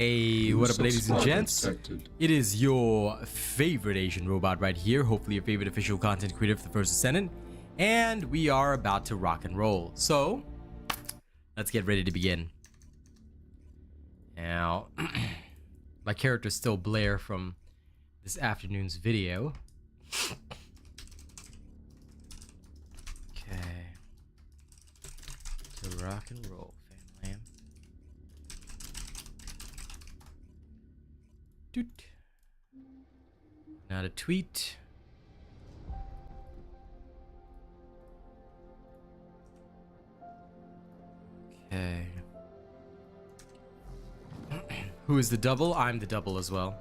Hey, what up, ladies and gents? It is your favorite Asian robot right here, hopefully your favorite official content creator for the First Descendant, and we are about to rock and roll. So, let's get ready to begin. Now, my character's still Blair from this afternoon's video. Okay. To rock and roll, family. Doot. Not a tweet. Okay. Who is the double? I'm the double as well.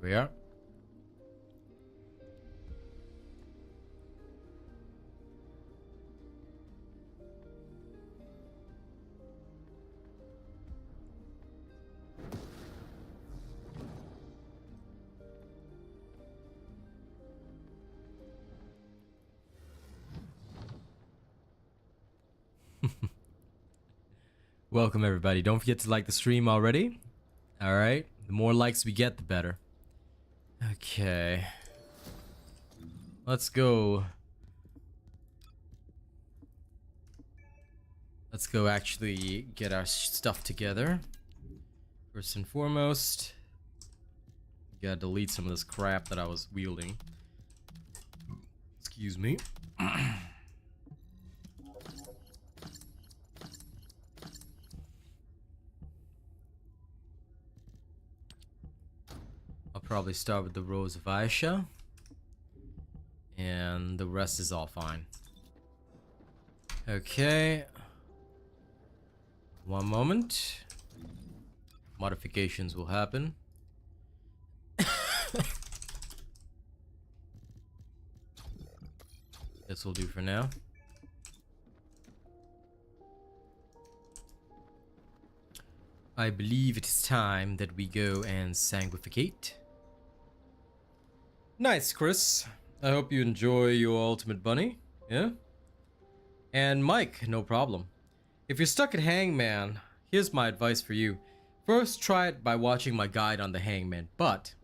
Here we are. Welcome everybody. Don't forget to like the stream already. Alright. The more likes we get, the better. Okay. Let's go. Let's go actually get our stuff together. First and foremost, gotta delete some of this crap that I was wielding. Excuse me. Probably start with the Rose of Aisha, and the rest is all fine. Okay, one moment. Modifications will happen. This will do for now. I believe it is time that we go and sanguificate. Nice, Chris. I hope you enjoy your ultimate bunny. Yeah? And Mike, no problem. If you're stuck at Hangman, here's my advice for you. First, try it by watching my guide on the Hangman. But,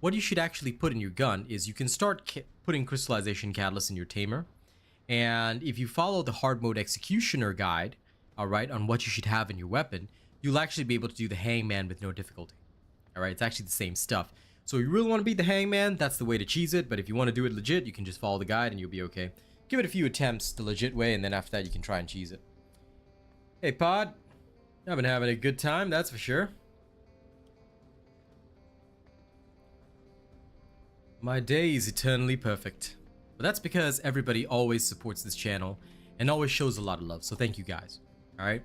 what you should actually put in your gun is you can start putting crystallization catalyst in your tamer. And if you follow the hard mode executioner guide, alright, on what you should have in your weapon, you'll actually be able to do the Hangman with no difficulty. Alright, it's actually the same stuff. So if you really want to beat the Hangman, that's the way to cheese it. But if you want to do it legit, you can just follow the guide and you'll be okay. Give it a few attempts the legit way, and then after that you can try and cheese it. Hey Pod, I've been having a good time, that's for sure. My day is eternally perfect. But that's because everybody always supports this channel and always shows a lot of love. So thank you guys. Alright?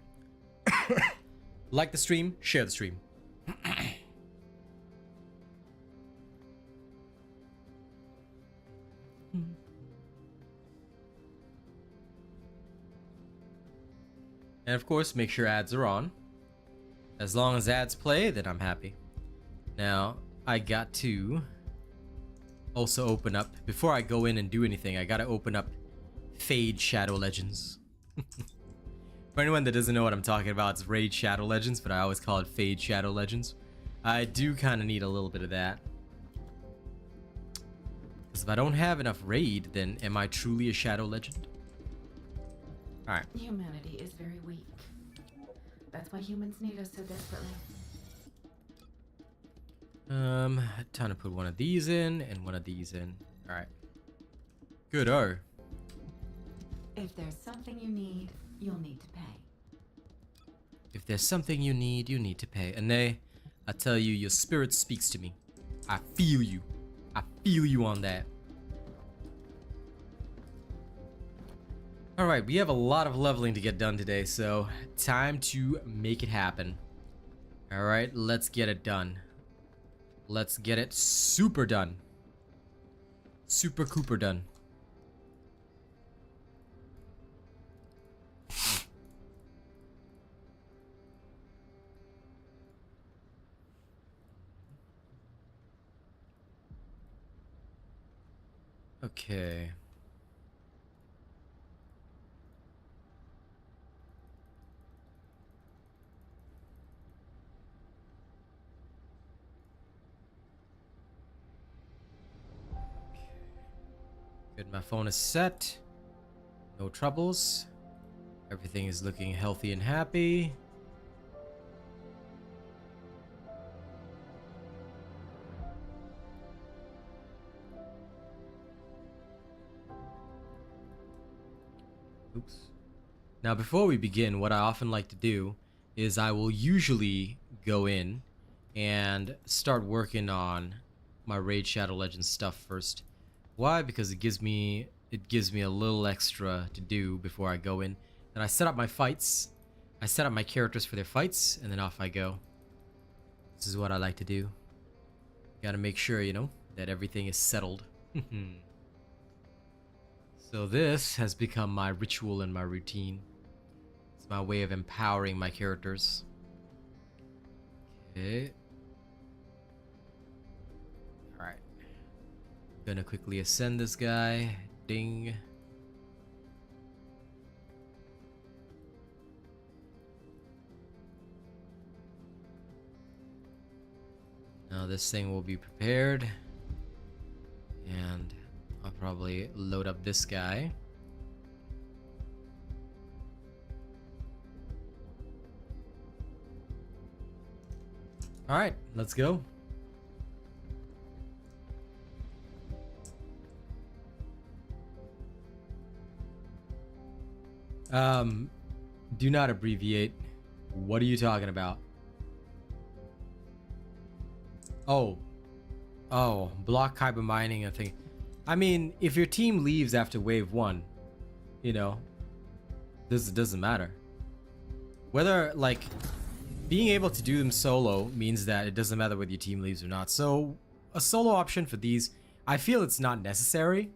Like the stream, share the stream. And of course, make sure ads are on. As long as ads play, then I'm happy. Now, I got to also open up, before I go in and do anything, I gotta open up Fade Shadow Legends. For anyone that doesn't know what I'm talking about, it's Raid Shadow Legends, but I always call it Fade Shadow Legends. I do kind of need a little bit of that. Because if I don't have enough Raid, then am I truly a Shadow Legend? Alright. Humanity is very weak. That's why humans need us so desperately. Time to put one of these in and one of these in. Alright. Good. Oh. If there's something you need, you'll need to pay. If there's something you need to pay. Ane, I tell you, your spirit speaks to me. I feel you. I feel you on that. Alright, we have a lot of leveling to get done today, so time to make it happen. Alright, let's get it done. Let's get it super done. Super Cooper done. Okay. Good, my phone is set. No troubles. Everything is looking healthy and happy. Oops. Now, before we begin, what I often like to do is I will usually go in and start working on my Raid Shadow Legends stuff first. Why? Because it gives me a little extra to do before I go in. Then I set up my fights. I set up my characters for their fights, and then off I go. This is what I like to do. Gotta make sure, you know, that everything is settled. So this has become my ritual and my routine. It's my way of empowering my characters. Okay. Alright. Gonna quickly ascend this guy. Ding. Now this thing will be prepared. And I'll probably load up this guy. Alright, let's go. Do not abbreviate. What are you talking about? Oh, block kyber mining, I think. I mean, if your team leaves after wave 1, you know, this doesn't matter. Whether, like, being able to do them solo means that it doesn't matter whether your team leaves or not. So, a solo option for these, I feel it's not necessary.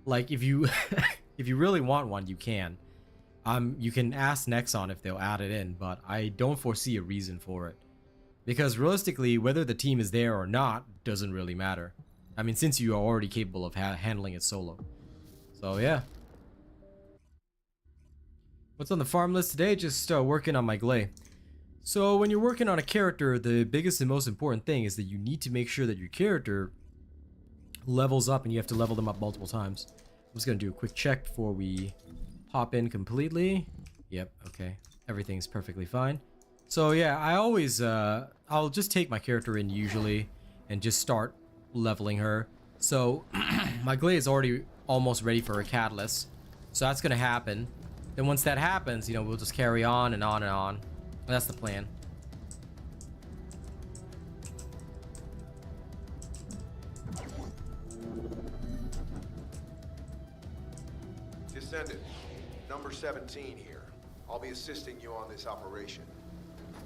Like, if you if you really want one, you can. You can ask Nexon if they'll add it in, but I don't foresee a reason for it. Because realistically, whether the team is there or not doesn't really matter. I mean, since you are already capable of handling it solo. So, yeah. What's on the farm list today? Just working on my Gley. So, when you're working on a character, the biggest and most important thing is that you need to make sure that your character levels up, and you have to level them up multiple times. I'm just going to do a quick check before we hop in completely. Yep, okay. Everything's perfectly fine. So yeah, I always, I'll just take my character in usually and just start leveling her. So my Gley is already almost ready for a catalyst. So that's gonna happen. Then once that happens, you know, we'll just carry on and on and on. That's the plan. Descendant, number 17 here. I'll be assisting you on this operation.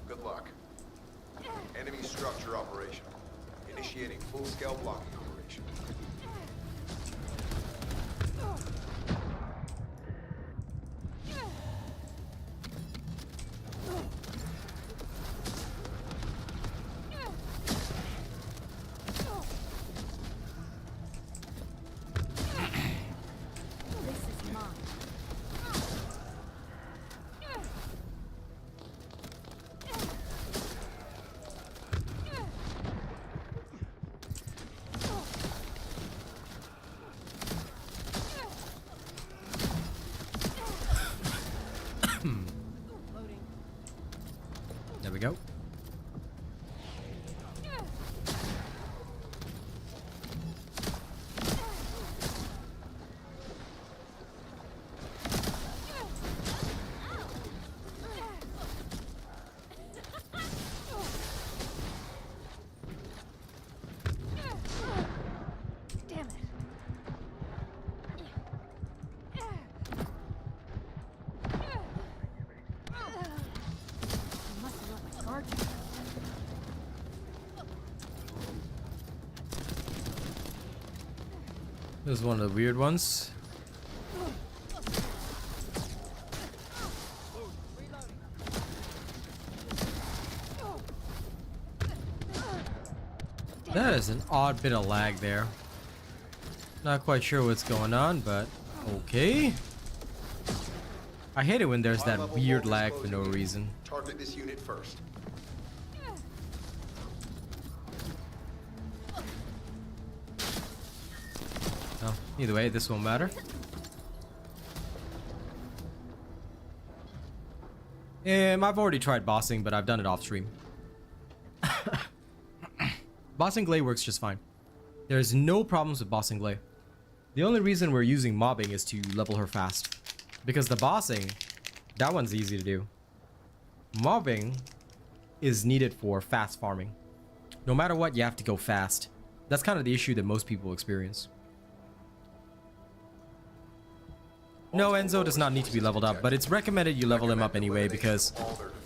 Good luck. Enemy structure operation. Initiating full-scale blocking operation. There we go. This is one of the weird ones. That is an odd bit of lag there. Not quite sure what's going on, but okay. I hate it when there's that weird lag for no reason. Target this unit first. Oh, either way, this won't matter. I've already tried bossing, but I've done it off stream. Bossing Gley works just fine. There's no problems with bossing Gley. The only reason we're using mobbing is to level her fast. Because the bossing, that one's easy to do. Mobbing is needed for fast farming. No matter what, you have to go fast. That's kind of the issue that most people experience. No, Enzo does not need to be leveled up, but it's recommended you level him up anyway, because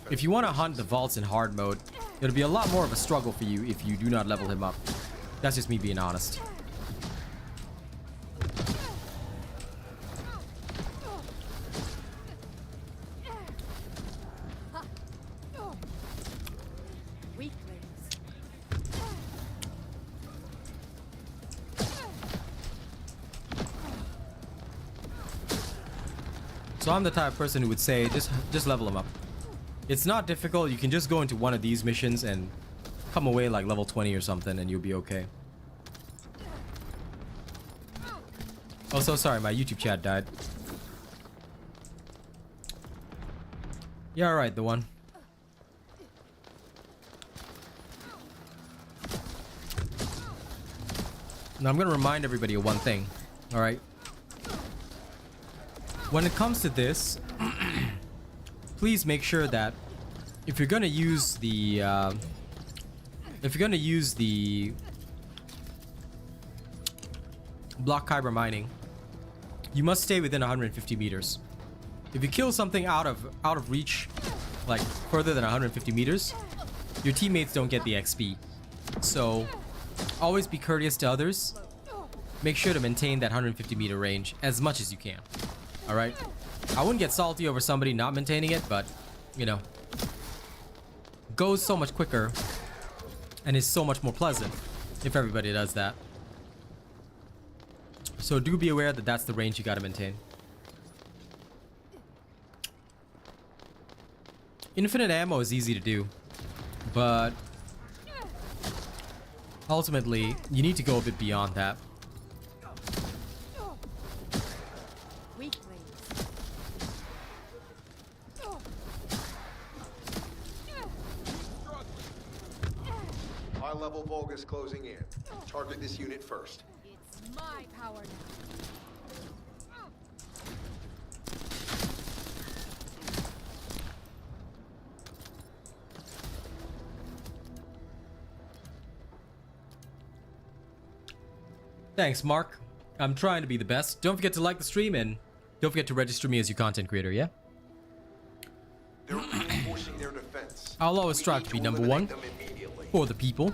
if you want to hunt the vaults in hard mode, it'll be a lot more of a struggle for you if you do not level him up. That's just me being honest. So I'm the type of person who would say just level him up. It's not difficult. You can just go into one of these missions and come away like level 20 or something and you'll be okay. Oh, so sorry, my YouTube chat died. Yeah, alright, the one. Now I'm gonna remind everybody of one thing. Alright. When it comes to this, please make sure that if you're gonna use the block kyber mining, you must stay within 150 meters. If you kill something out of reach, like further than 150 meters, your teammates don't get the XP. So always be courteous to others. Make sure to maintain that 150 meter range as much as you can. Alright? I wouldn't get salty over somebody not maintaining it, but, you know, goes so much quicker and is so much more pleasant if everybody does that. So do be aware that that's the range you gotta maintain. Infinite ammo is easy to do, but ultimately you need to go a bit beyond that. High-level Vulgus closing in. Target this unit first. It's my power now. Thanks, Mark. I'm trying to be the best. Don't forget to like the stream and don't forget to register me as your content creator, yeah? They're reinforcing their defense. I'll always strive to be number one for the people.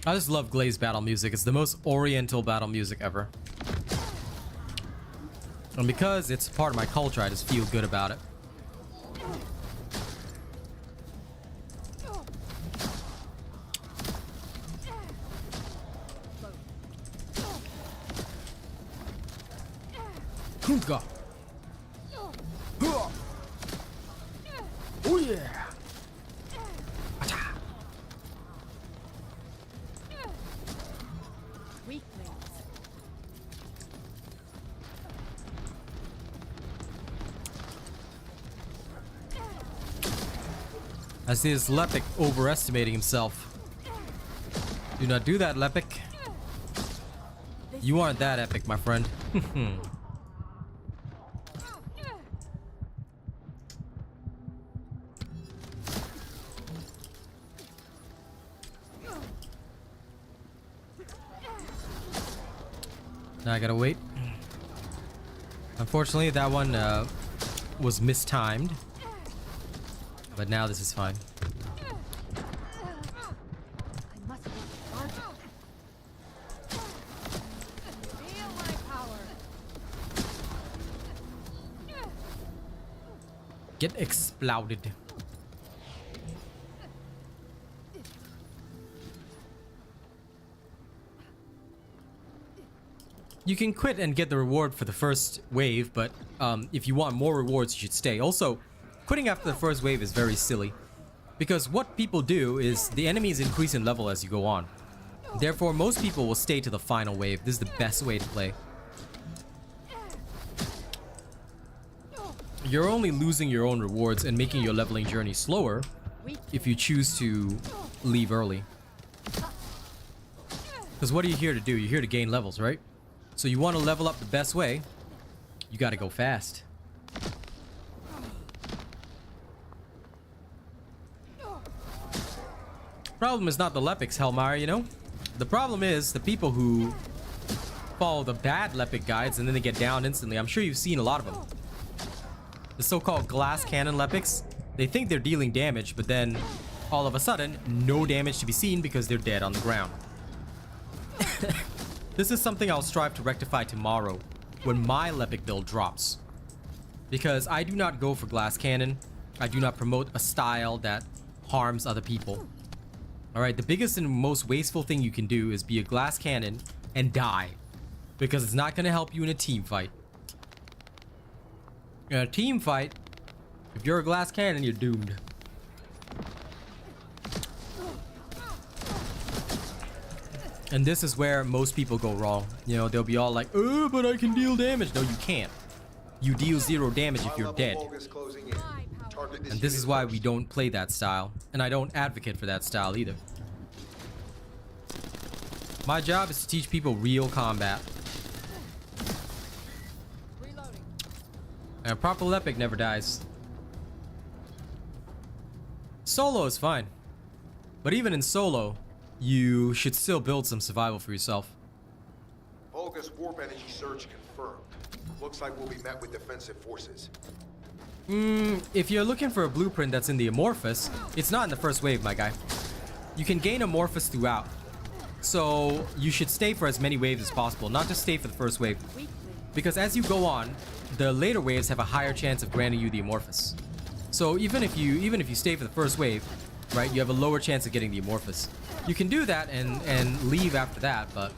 I just love Gley's battle music. It's the most oriental battle music ever. And because it's part of my culture, I just feel good about it. Hunka. Oh yeah. Acha. Weaklings. I see this Lepic overestimating himself. Do not do that, Lepic. You aren't that epic, my friend. Now I gotta wait. Unfortunately, that one was mistimed. But now this is fine. I must work harder. Feel my power. Get exploded. You can quit and get the reward for the first wave, but if you want more rewards, you should stay. Also, quitting after the first wave is very silly, because what people do is the enemies increase in level as you go on. Therefore, most people will stay to the final wave. This is the best way to play. You're only losing your own rewards and making your leveling journey slower if you choose to leave early. Because what are you here to do? You're here to gain levels, right? So you want to level up the best way, you got to go fast. Problem is not the Lepics, Hellmeyer, you know? The problem is the people who follow the bad Lepic guides and then they get down instantly. I'm sure you've seen a lot of them. The so-called glass cannon Lepics, they think they're dealing damage, but then all of a sudden, no damage to be seen because they're dead on the ground. This is something I'll strive to rectify tomorrow when my Lepic build drops. Because I do not go for glass cannon. I do not promote a style that harms other people. Alright, the biggest and most wasteful thing you can do is be a glass cannon and die. Because it's not going to help you in a team fight. In a team fight, if you're a glass cannon, you're doomed. And this is where most people go wrong. You know, they'll be all like, oh, but I can deal damage. No, you can't. You deal 0 damage if you're dead. And this is why we don't play that style. And I don't advocate for that style either. My job is to teach people real combat. And a proper Lepic never dies. Solo is fine. But even in solo, you should still build some survival for yourself. Vulgus warp energy surge confirmed. Looks like we'll be met with defensive forces. If you're looking for a blueprint that's in the Amorphous, it's not in the first wave, my guy. You can gain Amorphous throughout. So you should stay for as many waves as possible, not just stay for the first wave. Because as you go on, the later waves have a higher chance of granting you the Amorphous. So even if you stay for the first wave, right, you have a lower chance of getting the Amorphous. You can do that and leave after that, but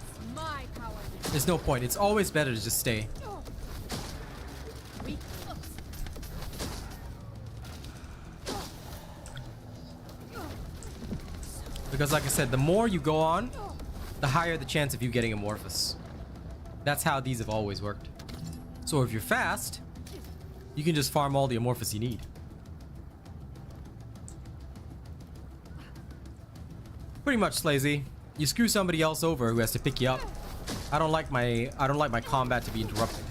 there's no point. It's always better to just stay. Because like I said, the more you go on, the higher the chance of you getting Amorphous. That's how these have always worked. So if you're fast, you can just farm all the Amorphous you need. Pretty much, Slazy. You screw somebody else over who has to pick you up. I don't like my combat to be interrupted.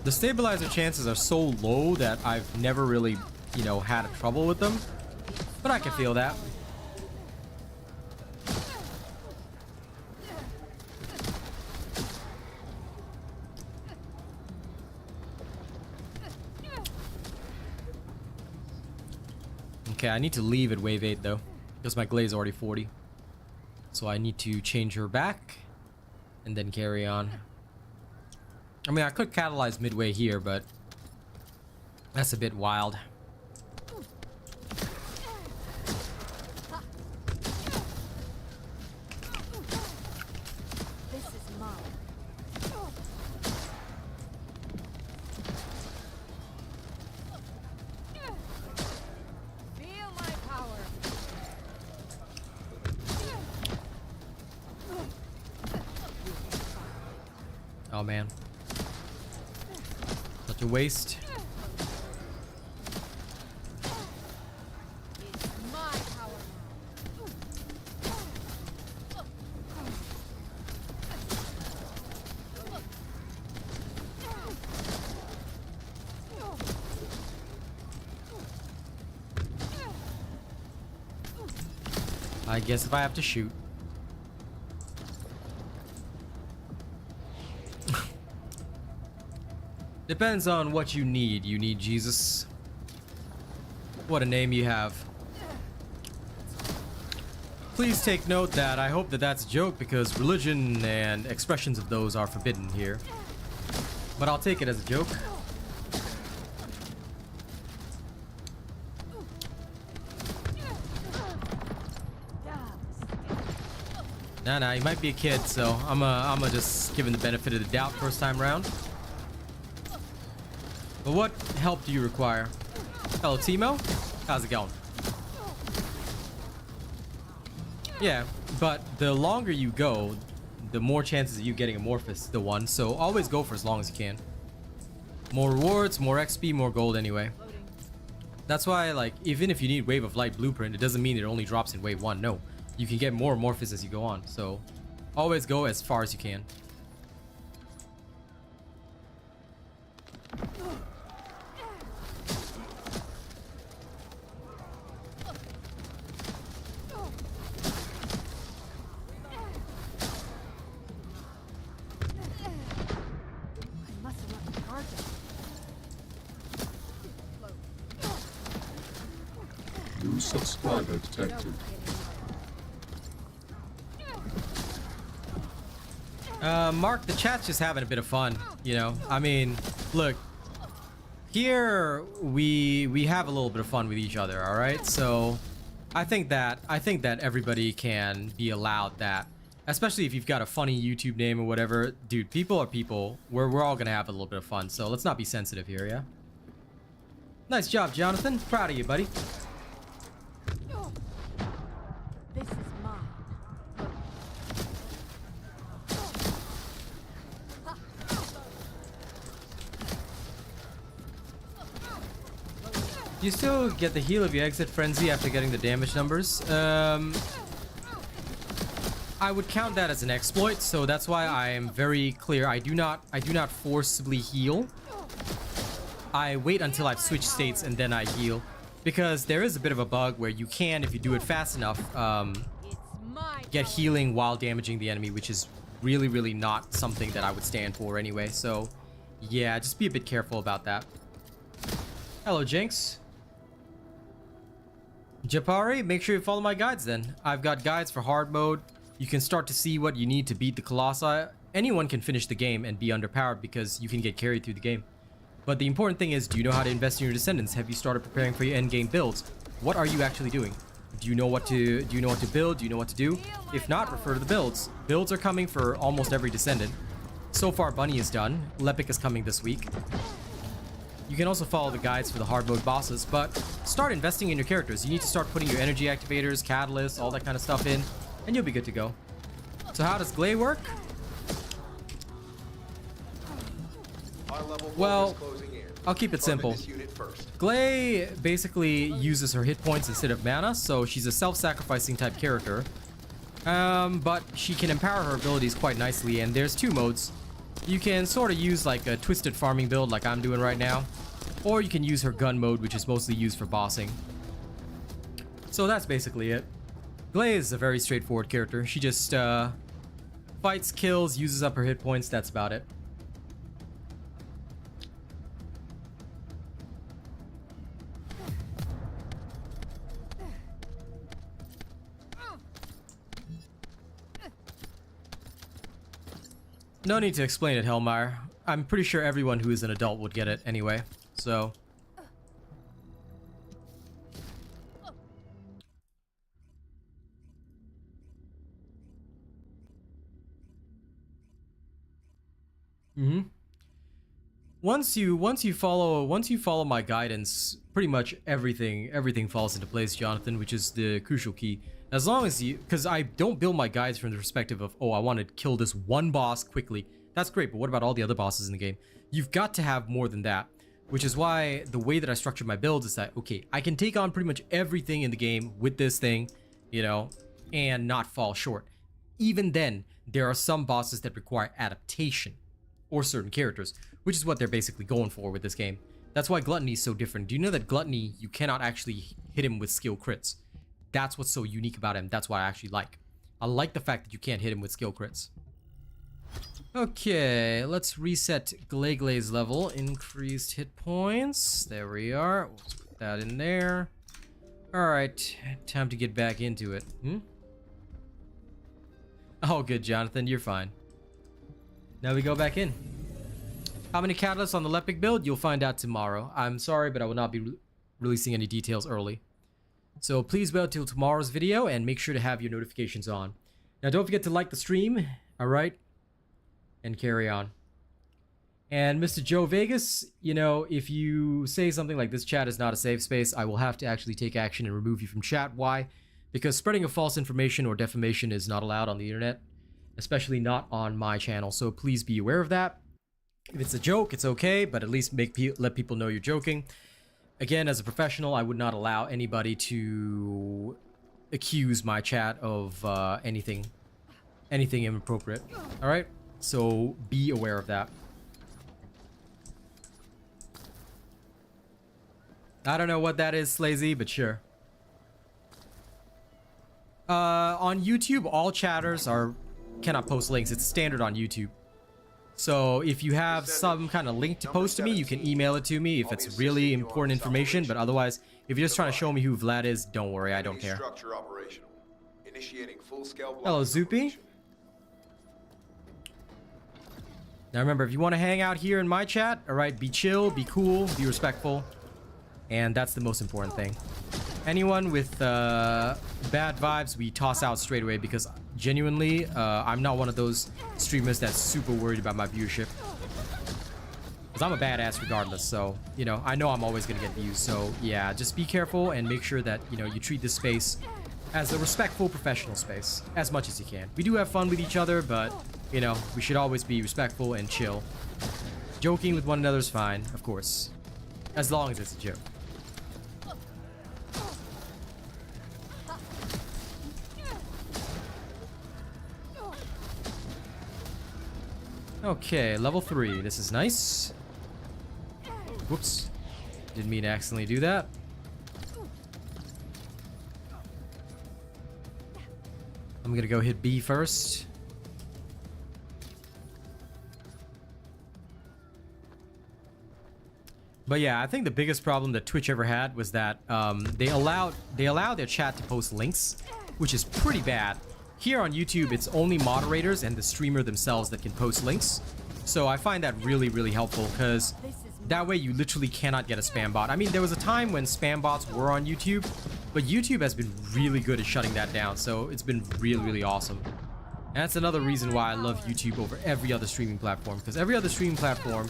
The stabilizer chances are so low that I've never really, you know, had a trouble with them. But I can feel that. Okay, I need to leave at wave 8 though, because my Gley is already 40. So I need to change her back and then carry on. I mean, I could catalyze midway here, but that's a bit wild. This is mine. Feel my power. Oh man. Such a waste. It's my power now. I guess if I have to shoot. Depends on what you need. You need Jesus. What a name you have. Please take note that I hope that that's a joke because religion and expressions of those are forbidden here. But I'll take it as a joke. Nah, he might be a kid, so I'm just give him the benefit of the doubt first time round. But what help do you require? Hello, Timo. How's it going? Yeah, but the longer you go, the more chances of you getting Amorphous the one. So always go for as long as you can. More rewards, more XP, more gold anyway. That's why, like, even if you need Wave of Light Blueprint, it doesn't mean it only drops in Wave 1. No, you can get more Amorphous as you go on. So always go as far as you can. New subscriber detected. Mark, the chat's just having a bit of fun, you know. I mean, look, here we have a little bit of fun with each other, all right? So I think that everybody can be allowed that, especially if you've got a funny YouTube name or whatever. Dude, people are people. We're all gonna have a little bit of fun, so let's not be sensitive here, yeah? Nice job, Jonathan. Proud of you, buddy. This is mine. You still get the heal if you exit frenzy after getting the damage numbers. I would count that as an exploit, so that's why I am very clear. I do not forcibly heal. I wait until I've switched states and then I heal, because there is a bit of a bug where you can, if you do it fast enough, get healing while damaging the enemy, which is really not something that I would stand for anyway. So yeah, just be a bit careful about that. Hello, Jinx. Japari, make sure you follow my guides then. I've got guides for hard mode. You can start to see what you need to beat the Colossi. Anyone can finish the game and be underpowered because you can get carried through the game. But the important thing is, do you know how to invest in your Descendants? Have you started preparing for your endgame builds? What are you actually doing? Do you know what to build? Do you know what to do? If not, refer to the builds. Builds are coming for almost every Descendant. So far, Bunny is done. Lepic is coming this week. You can also follow the guides for the hard mode bosses, but start investing in your characters. You need to start putting your energy activators, catalysts, all that kind of stuff in, and you'll be good to go. So how does Gley work? Well, I'll keep it simple. Gley basically uses her hit points instead of mana, so she's a self-sacrificing type character. But she can empower her abilities quite nicely, and there's two modes. You can sort of use like a twisted farming build like I'm doing right now, or you can use her gun mode, which is mostly used for bossing. So that's basically it. Gley is a very straightforward character. She just fights, kills, uses up her hit points, that's about it. No need to explain it, Hellmeyer. I'm pretty sure everyone who is an adult would get it anyway, so... Once you follow my guidance, pretty much everything falls into place, Jonathan, which is the crucial key. As long as you, because I don't build my guides from the perspective of, oh, I want to kill this one boss quickly. That's great, but what about all the other bosses in the game? You've got to have more than that, which is why the way that I structure my builds is that, okay, I can take on pretty much everything in the game with this thing, you know, and not fall short. Even then, there are some bosses that require adaptation, or certain characters, which is what they're basically going for with this game. That's why Gluttony is so different. Do you know that Gluttony, you cannot actually hit him with skill crits? that's what's so unique about him. That's what I actually like. I like the fact that you can't hit him with skill crits. Okay, let's reset Glay's level. Increased hit points. There we are. Let's put that in there. Alright, time to get back into it. Oh, good, Jonathan. You're fine. Now we go back in. How many catalysts on the Lepic build? You'll find out tomorrow. I'm sorry, but I will not be releasing any details early. So please wait till tomorrow's video and make sure to have your notifications on. Now don't forget to like the stream, alright? And carry on. And Mr. Joe Vegas, you know, if you say something like this chat is not a safe space, I will have to actually take action and remove you from chat. Why? Because spreading of false information or defamation is not allowed on the internet, especially not on my channel. So please be aware of that. If it's a joke, it's okay, but at least let people know you're joking. Again, as a professional, I would not allow anybody to accuse my chat of anything inappropriate. All right, so be aware of that. I don't know what that is, Slazy, but sure. On YouTube, all chatters cannot post links. It's standard on YouTube. So if you have some kind of link to post to me, you can email it to me if it's really important information. But otherwise, if you're just trying to show me who Vlad is, don't worry, I don't care. Hello, Zoopy. Now remember, if you want to hang out here in my chat, alright, be chill, be cool, be respectful. And that's the most important thing. Anyone with bad vibes, we toss out straight away because genuinely, I'm not one of those streamers that's super worried about my viewership. Because I'm a badass regardless, so, you know, I know I'm always going to get views. So, yeah, just be careful and make sure that, you know, you treat this space as a respectful professional space as much as you can. We do have fun with each other, but, you know, we should always be respectful and chill. Joking with one another is fine, of course. As long as it's a joke. Okay, level 3. This is nice. Whoops. Didn't mean to accidentally do that. I'm gonna go hit B first. But yeah, I think the biggest problem that Twitch ever had was that they allow their chat to post links, which is pretty bad. Here on YouTube, it's only moderators and the streamer themselves that can post links. So I find that really, really helpful because that way you literally cannot get a spam bot. I mean, there was a time when spam bots were on YouTube, but YouTube has been really good at shutting that down. So it's been really, really awesome. And that's another reason why I love YouTube over every other streaming platform, because every other streaming platform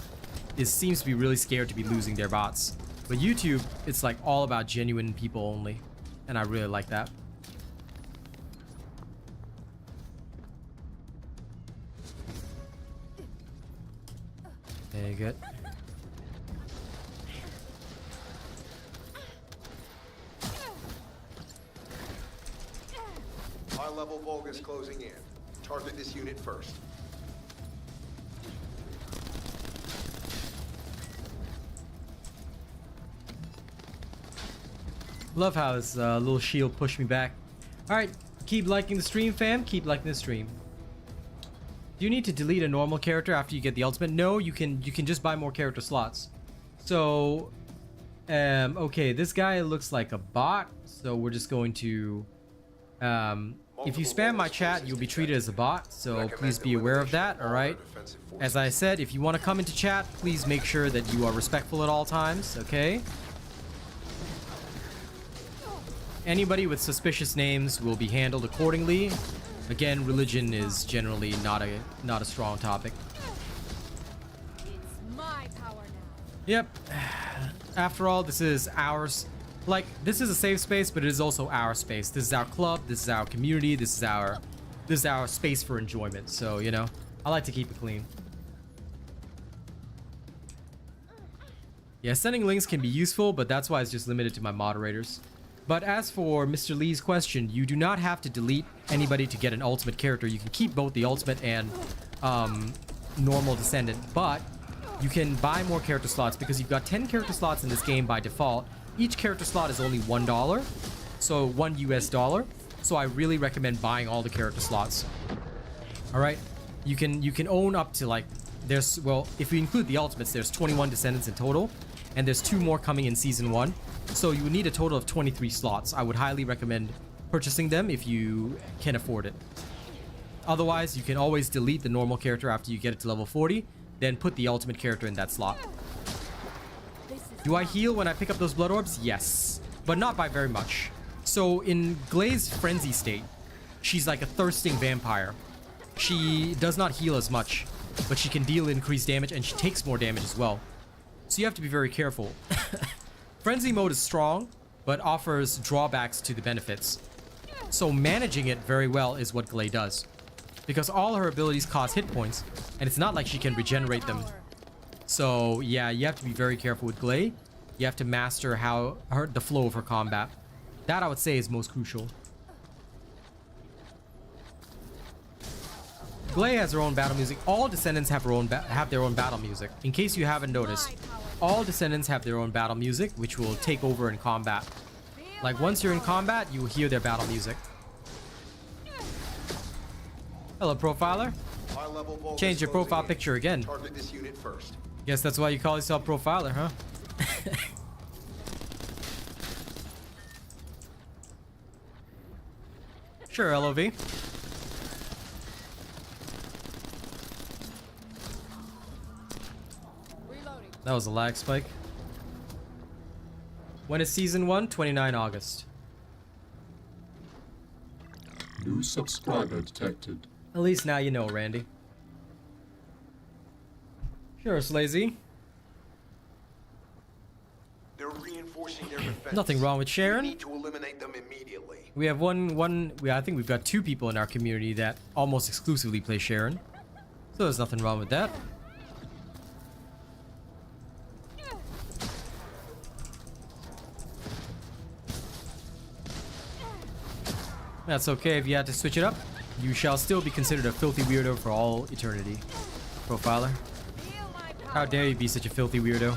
seems to be really scared to be losing their bots. But YouTube, it's like all about genuine people only. And I really like that. Very good. High-level Vulgus closing in. Target this unit first. Love how his little shield pushed me back. Alright, keep liking the stream, fam. Keep liking the stream. Do you need to delete a normal character after you get the ultimate? No, you can just buy more character slots. So, okay, this guy looks like a bot. So we're just going to, if you spam my chat, you'll be treated as a bot. So please be aware of that, alright? As I said, if you want to come into chat, please make sure that you are respectful at all times, okay? Anybody with suspicious names will be handled accordingly. Again, religion is generally not a strong topic. It's my power now. Yep. After all, this is ours. Like, this is a safe space, but it is also our space. This is our club. This is our community. This is our space for enjoyment. So, you know, I like to keep it clean. Yeah, sending links can be useful, but that's why it's just limited to my moderators. But as for Mr. Lee's question, you do not have to delete anybody to get an ultimate character. You can keep both the ultimate and normal Descendant, but you can buy more character slots because you've got 10 character slots in this game by default. Each character slot is only $1. so $1 US. So I really recommend buying all the character slots. All right, you can own up to like there's well if we include the ultimates, there's 21 Descendants in total, and there's 2 more coming in season 1. So you would need a total of 23 slots. I would highly recommend purchasing them if you can afford it. Otherwise, you can always delete the normal character after you get it to level 40, then put the ultimate character in that slot. Do I heal when I pick up those blood orbs? Yes, but not by very much. So in Gley's frenzy state, she's like a thirsting vampire. She does not heal as much, but she can deal increased damage and she takes more damage as well. So you have to be very careful. Frenzy mode is strong, but offers drawbacks to the benefits. So managing it very well is what Gley does. Because all her abilities cost hit points, and it's not like she can regenerate them. So yeah, you have to be very careful with Gley. You have to master the flow of her combat. That I would say is most crucial. Gley has her own battle music. All Descendants have their own battle music. In case you haven't noticed, all Descendants have their own battle music, which will take over in combat. Like once you're in combat, you will hear their battle music. Hello, profiler. Change your profile picture again. Target this unit first. Guess that's why you call yourself profiler, huh? Sure, LOV. Reloading. That was a lag spike. When is season 1? 29 August. New subscriber detected. At least now you know, Randy. Sure, Slazy. They're reinforcing their defense. Nothing wrong with We Sharon. need to eliminate them immediately. We have I think we've got 2 people in our community that almost exclusively play Sharon. So there's nothing wrong with that. That's okay if you had to switch it up. You shall still be considered a filthy weirdo for all eternity. Profiler. Feel my power. How dare you be such a filthy weirdo?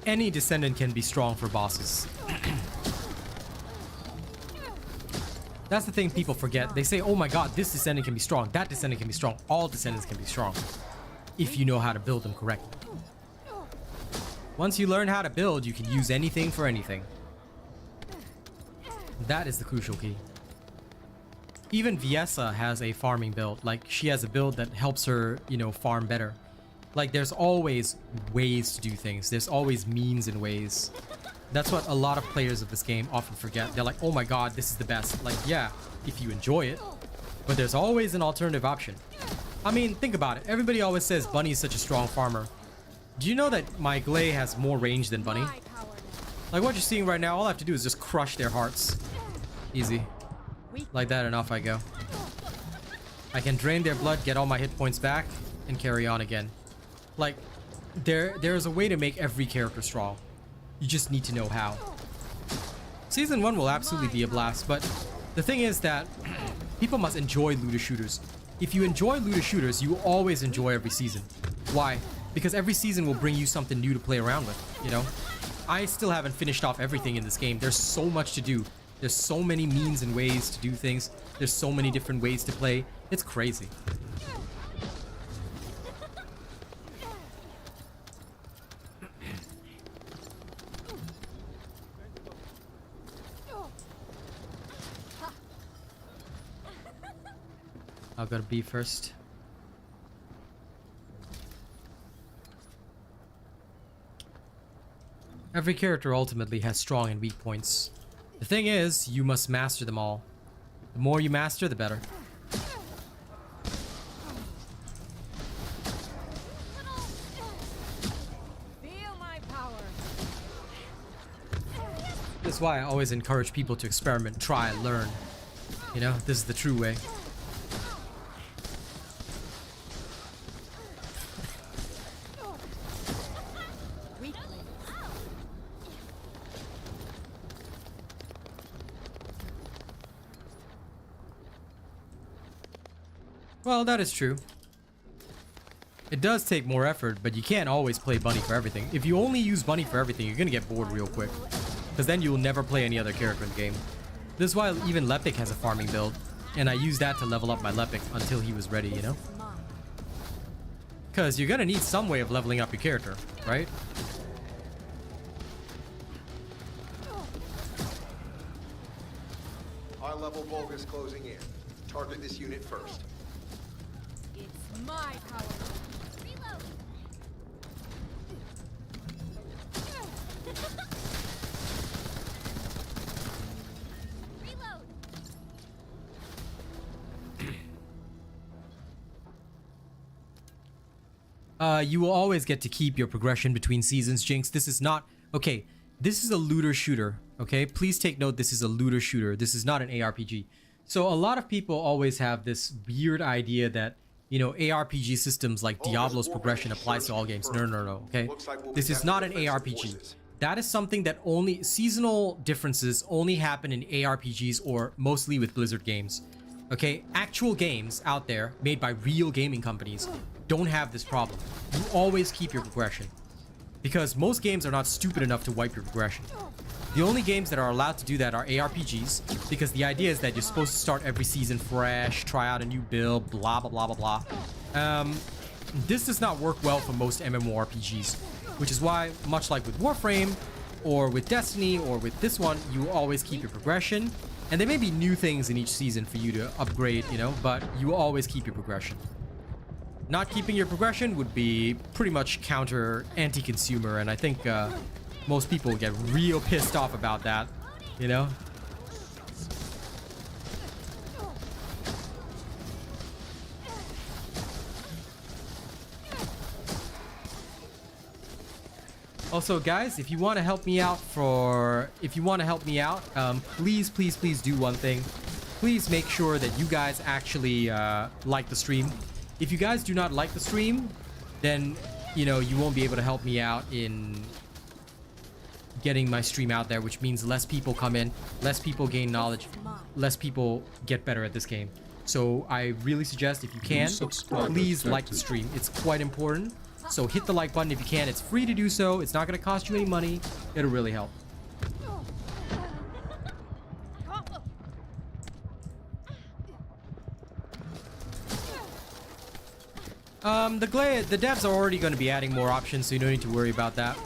Any Descendant can be strong for bosses. That's the thing people forget. They say, oh my god, this Descendant can be strong, that Descendant can be strong. All Descendants can be strong if you know how to build them correctly. Once you learn how to build, you can use anything for anything. That is the crucial key. Even Viessa has a farming build. Like, she has a build that helps her, you know, farm better. Like, there's always ways to do things. There's always means and ways. That's what a lot of players of this game often forget. They're like, oh my god, this is the best. Like, yeah, if you enjoy it. But there's always an alternative option. I mean, think about it. Everybody always says Bunny is such a strong farmer. Do you know that my Gley has more range than Bunny? My power now. Like what you're seeing right now, all I have to do is just crush their hearts. Easy. Like that and off I go. I can drain their blood, get all my hit points back, and carry on again. Like, there's a way to make every character strong. You just need to know how. Season 1 will absolutely be a blast, but the thing is that people must enjoy looter shooters. If you enjoy looter shooters, you will always enjoy every season. Why? Because every season will bring you something new to play around with, you know? I still haven't finished off everything in this game. There's so much to do. There's so many means and ways to do things. There's so many different ways to play. It's crazy. I'll go to B first. Every character ultimately has strong and weak points. The thing is, you must master them all. The more you master, the better. Feel my power. That's why I always encourage people to experiment, try, learn. You know, this is the true way. Weakling. Well, that is true. It does take more effort, but you can't always play Bunny for everything. If you only use Bunny for everything, you're gonna get bored real quick. Because then you'll never play any other character in the game. This is why even Lepic has a farming build. And I use that to level up my Lepic until he was ready, you know? Because you're gonna need some way of leveling up your character, right? High-level Vulgus closing in. Target this unit first. It's my power. Reload. You will always get to keep your progression between seasons, Jinx. This is not... Okay, this is a looter shooter, okay? Please take note, this is a looter shooter. This is not an ARPG. So a lot of people always have this weird idea that, you know, ARPG systems like Diablo's progression applies to all games. No, no, no, okay? This is not an ARPG. That is something that only... Seasonal differences only happen in ARPGs or mostly with Blizzard games. Okay? Actual games out there made by real gaming companies don't have this problem. You always keep your progression. Because most games are not stupid enough to wipe your progression. The only games that are allowed to do that are ARPGs, because the idea is that you're supposed to start every season fresh, try out a new build, blah, blah, blah, blah, blah. This does not work well for most MMORPGs, which is why, much like with Warframe, or with Destiny, or with this one, you always keep your progression. And there may be new things in each season for you to upgrade, you know, but you always keep your progression. Not keeping your progression would be pretty much counter anti-consumer, and I think most people get real pissed off about that, you know? Also, guys, if you want to help me out please, please, please do one thing. Please make sure that you guys actually like the stream. If you guys do not like the stream, then, you know, you won't be able to help me out in getting my stream out there, which means less people come in, less people gain knowledge, less people get better at this game. So I really suggest, if you can, please like the stream. It's quite important. So hit the like button if you can. It's free to do so. It's not going to cost you any money. It'll really help. The devs are already going to be adding more options, so you don't need to worry about that.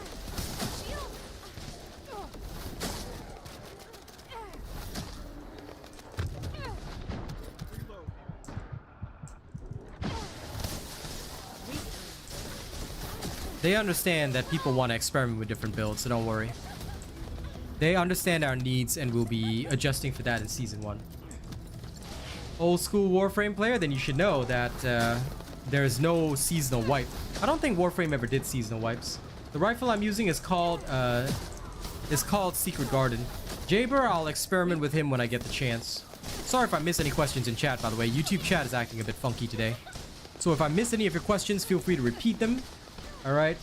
They understand that people want to experiment with different builds, so don't worry. They understand our needs and will be adjusting for that in Season 1. Old school Warframe player, then you should know that there's no seasonal wipe. I don't think Warframe ever did seasonal wipes. The rifle I'm using is called Secret Garden. Jaber, I'll experiment with him when I get the chance. Sorry if I miss any questions in chat, by the way. YouTube chat is acting a bit funky today. So if I miss any of your questions, feel free to repeat them. Alright.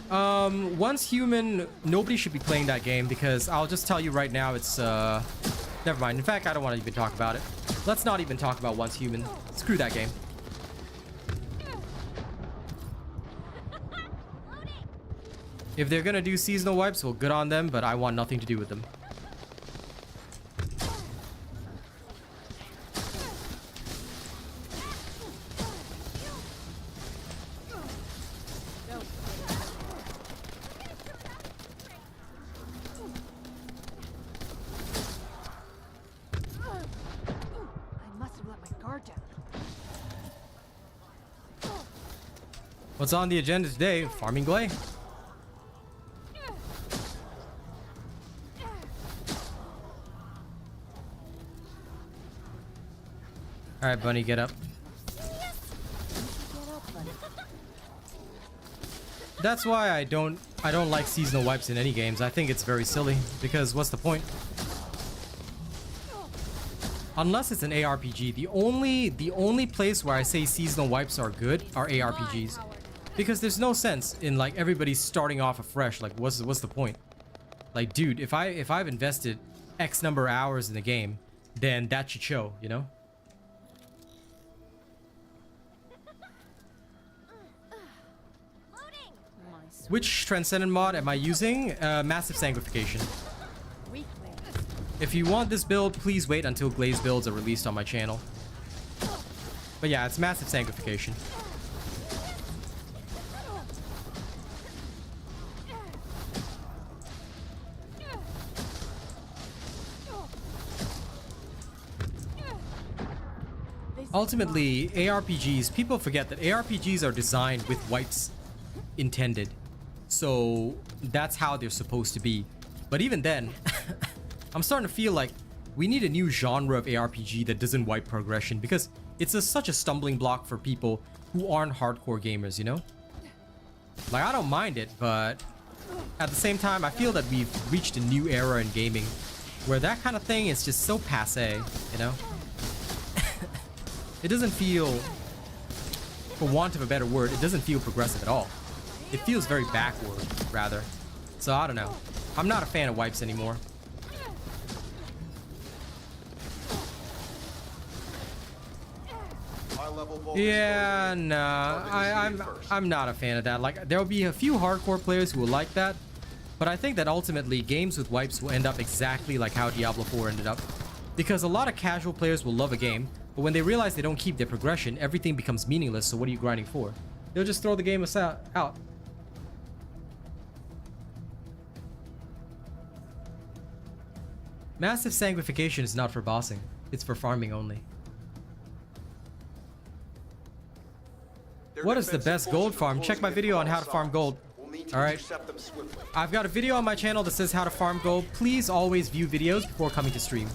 Once Human, nobody should be playing that game because I'll just tell you right now, it's never mind. In fact, I don't want to even talk about it. Let's not even talk about Once Human. Screw that game. If they're gonna do seasonal wipes, well, good on them, but I want nothing to do with them. What's on the agenda today? Farming Gley. Alright, Bunny, get up. That's why I don't like seasonal wipes in any games. I think it's very silly because what's the point? Unless it's an ARPG. The only place where I say seasonal wipes are good are ARPGs. Because there's no sense in like everybody starting off afresh. Like what's the point? Like, dude, if I've invested X number of hours in the game, then that should show, you know? Which Transcendent mod am I using? Massive Sanctification. If you want this build, please wait until Gley's builds are released on my channel. But yeah, it's Massive Sanctification. Ultimately, ARPGs, people forget that ARPGs are designed with wipes intended. So that's how they're supposed to be. But even then, I'm starting to feel like we need a new genre of ARPG that doesn't wipe progression, because it's such a stumbling block for people who aren't hardcore gamers, you know? Like, I don't mind it, but at the same time, I feel that we've reached a new era in gaming where that kind of thing is just so passé, you know? It doesn't feel, for want of a better word, it doesn't feel progressive at all. It feels very backward, rather. So, I don't know. I'm not a fan of wipes anymore. Yeah, nah, I'm not a fan of that. Like, there'll be a few hardcore players who will like that, but I think that ultimately games with wipes will end up exactly like how Diablo 4 ended up. Because a lot of casual players will love a game, but when they realize they don't keep their progression, everything becomes meaningless, so what are you grinding for? They'll just throw the game out. Massive Sanctification is not for bossing, it's for farming only. What is the best gold farm? Check my video on how to farm gold. Alright. I've got a video on my channel that says how to farm gold. Please always view videos before coming to stream.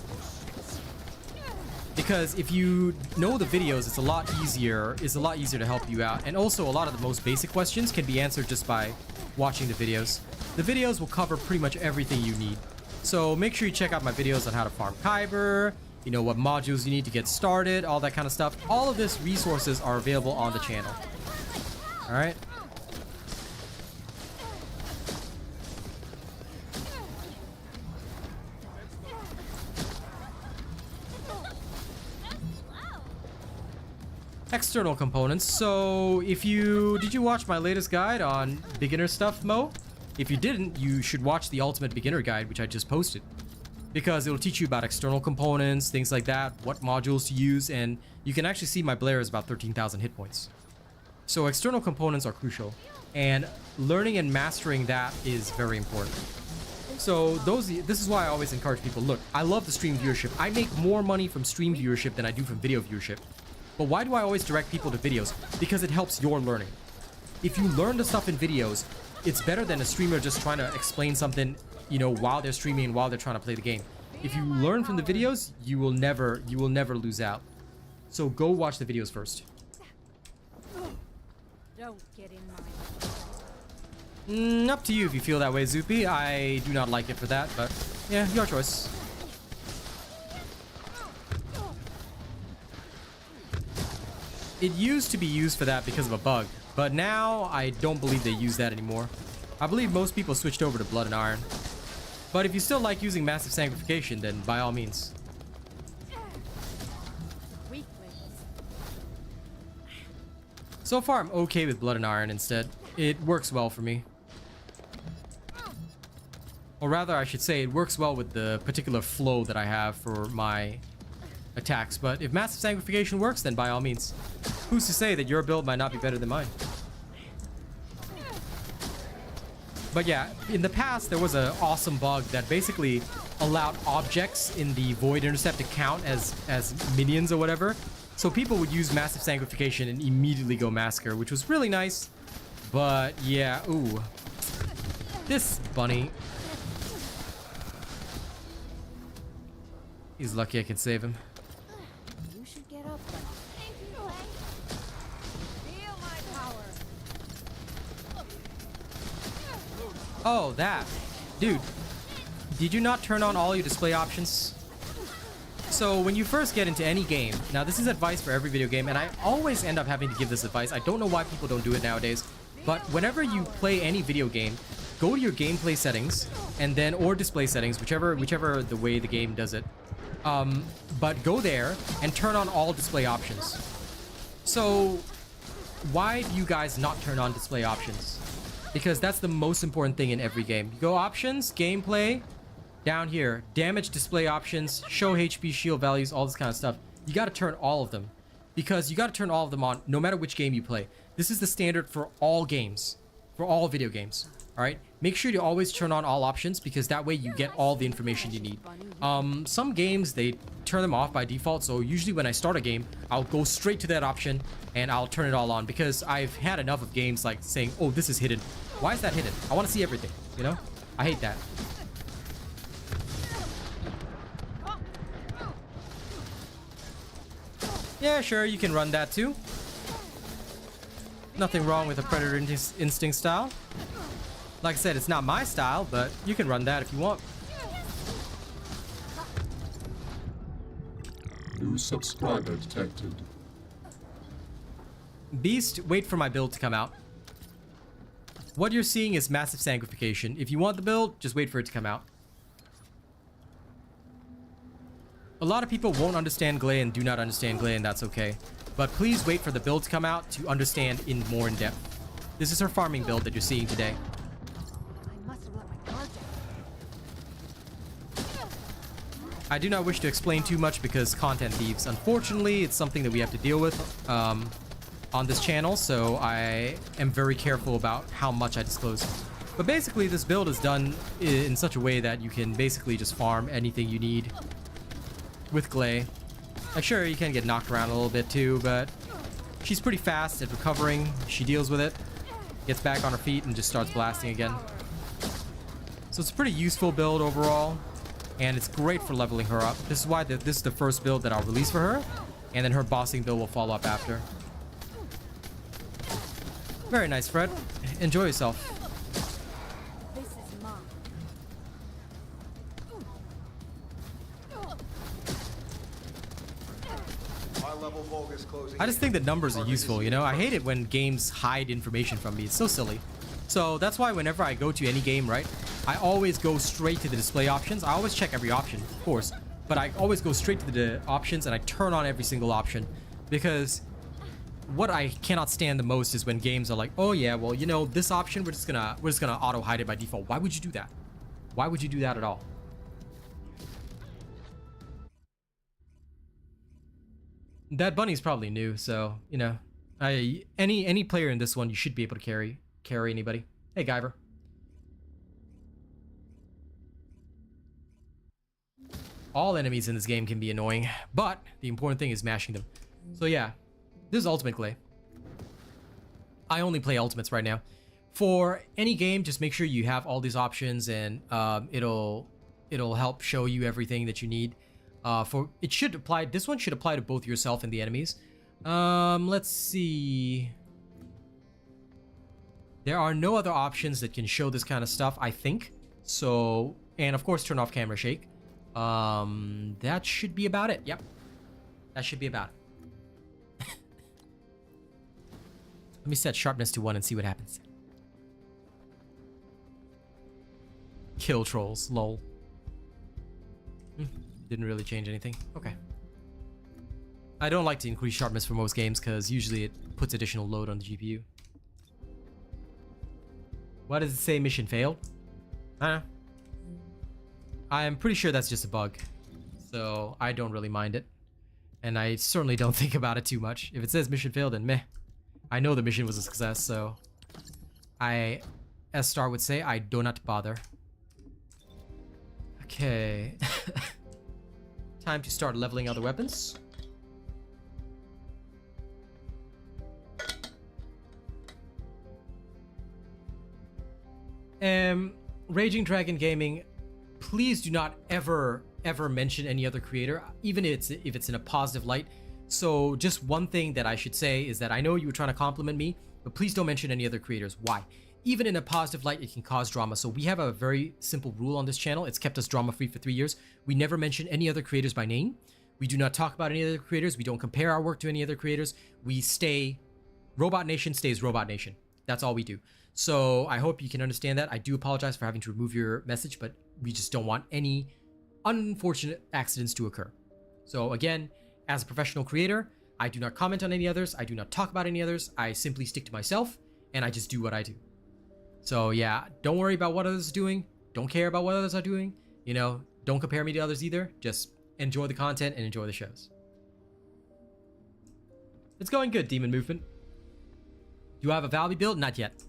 Because if you know the videos, it's a lot easier to help you out. And also, a lot of the most basic questions can be answered just by watching the videos. The videos will cover pretty much everything you need. So make sure you check out my videos on how to farm Kyber, you know, what modules you need to get started, all that kind of stuff. All of these resources are available on the channel. Alright? External components. So did you watch my latest guide on beginner stuff, Mo? If you didn't, you should watch the ultimate beginner guide, which I just posted, because it'll teach you about external components, things like that, what modules to use, and you can actually see my Blair is about 13,000 hit points. So external components are crucial, and learning and mastering that is very important. So this is why I always encourage people, look, I love the stream viewership. I make more money from stream viewership than I do from video viewership. But why do I always direct people to videos? Because it helps your learning. If you learn the stuff in videos, it's better than a streamer just trying to explain something, you know, while they're streaming and while they're trying to play the game. If you learn from the videos, you will never lose out. So go watch the videos first. Don't get in my Up to you if you feel that way, Zoopy. I do not like it for that, but yeah, your choice. It used to be used for that because of a bug, but now I don't believe they use that anymore. I believe most people switched over to Blood and Iron. But if you still like using Massive Sanctification, then by all means. So far, I'm okay with Blood and Iron instead. It works well for me. Or rather, I should say, it works well with the particular flow that I have for my attacks. But if Massive Sanctification works, then by all means. Who's to say that your build might not be better than mine? But yeah, in the past, there was an awesome bug that basically allowed objects in the Void Intercept to count as minions or whatever. So people would use Massive Sanctification and immediately go Massacre, which was really nice. But yeah, ooh. This bunny. He's lucky I can save him. You should get up. Thank you, feel my power. Oh, that. Dude, did you not turn on all your display options? So when you first get into any game, now this is advice for every video game, and I always end up having to give this advice. I don't know why people don't do it nowadays, but whenever you play any video game, go to your gameplay settings, and then, or display settings, whichever the way the game does it. But go there and turn on all display options. So why do you guys not turn on display options? because that's the most important thing in every game. You go options, gameplay, down here, damage display options, show HP, shield values, all this kind of stuff. You got to turn all of them, because you got to turn all of them on no matter which game you play. This is the standard for all games, for all video games. All right, make sure you always turn on all options, because that way you get all the information you need. Some games, they turn them off by default, so usually when I start a game, I'll go straight to that option and I'll turn it all on, because I've had enough of games like saying, oh, this is hidden. Why is that hidden? I want to see everything, you know? I hate that. Yeah, sure, you can run that too. Nothing wrong with a Predator Instinct style. Like I said, it's not my style, but you can run that if you want. New subscriber detected. Beast, wait for my build to come out. What you're seeing is massive sanctification. If you want the build, just wait for it to come out. A lot of people won't understand Gley and do not understand Gley, and that's okay. But please wait for the build to come out to understand more in depth. This is her farming build that you're seeing today. I must have let my guard down. I do not wish to explain too much because content thieves. Unfortunately, it's something that we have to deal with on this channel, so I am very careful about how much I disclose. But basically, this build is done in such a way that you can basically just farm anything you need with Gley. Like, sure, you can get knocked around a little bit too, but she's pretty fast at recovering. She deals with it, gets back on her feet, and just starts blasting again. So it's a pretty useful build overall, and it's great for leveling her up. This is why this is the first build that I'll release for her, and then her bossing build will follow up after. Very nice, Fred. Enjoy yourself. This is mine. High-level Vulgus closing I just in. think that numbers are Target useful, is you know? I confirmed. hate it when games hide information from me. It's so silly. So that's why whenever I go to any game, right, I always go straight to the display options. I always check every option, of course, but I always go straight to the options and I turn on every single option, because what I cannot stand the most is when games are like, oh yeah, well, you know, this option, we're just gonna auto hide it by default. Why would you do that? Why would you do that at all? That bunny's probably new, so, you know, any player in this one, you should be able to carry anybody. Hey, Guyver. All enemies in this game can be annoying, but the important thing is mashing them. So yeah, this is Ultimate Gley. I only play Ultimates right now. For any game, just make sure you have all these options, and it'll help show you everything that you need. It should apply. This one should apply to both yourself and the enemies. Let's see. There are no other options that can show this kind of stuff, I think. So, and of course, turn off camera shake. That should be about it. Yep, that should be about it. Let me set sharpness to 1 and see what happens. Kill trolls, lol. Didn't really change anything. Okay. I don't like to increase sharpness for most games because usually it puts additional load on the GPU. Why does it say mission failed? I don't know. I'm pretty sure that's just a bug, so I don't really mind it. And I certainly don't think about it too much. If it says mission failed, then meh. I know the mission was a success, so as Star would say, I do not bother. Okay. Time to start leveling other weapons. Raging Dragon Gaming, please do not ever mention any other creator, even if it's in a positive light. So just one thing that I should say is that I know you were trying to compliment me, but please don't mention any other creators. Why? Even in a positive light, it can cause drama. So we have a very simple rule on this channel. It's kept us drama free for 3 years. We never mention any other creators by name. We do not talk about any other creators. We don't compare our work to any other creators. We stay, Robot Nation stays Robot Nation. That's all we do. So I hope you can understand that. I do apologize for having to remove your message, but we just don't want any unfortunate accidents to occur. So again, as a professional creator, I do not comment on any others. I do not talk about any others. I simply stick to myself, and I just do what I do. So yeah, don't worry about what others are doing. Don't care about what others are doing. You know, don't compare me to others either. Just enjoy the content and enjoy the shows. It's going good, Demon Movement. Do you have a Valby build? Not yet.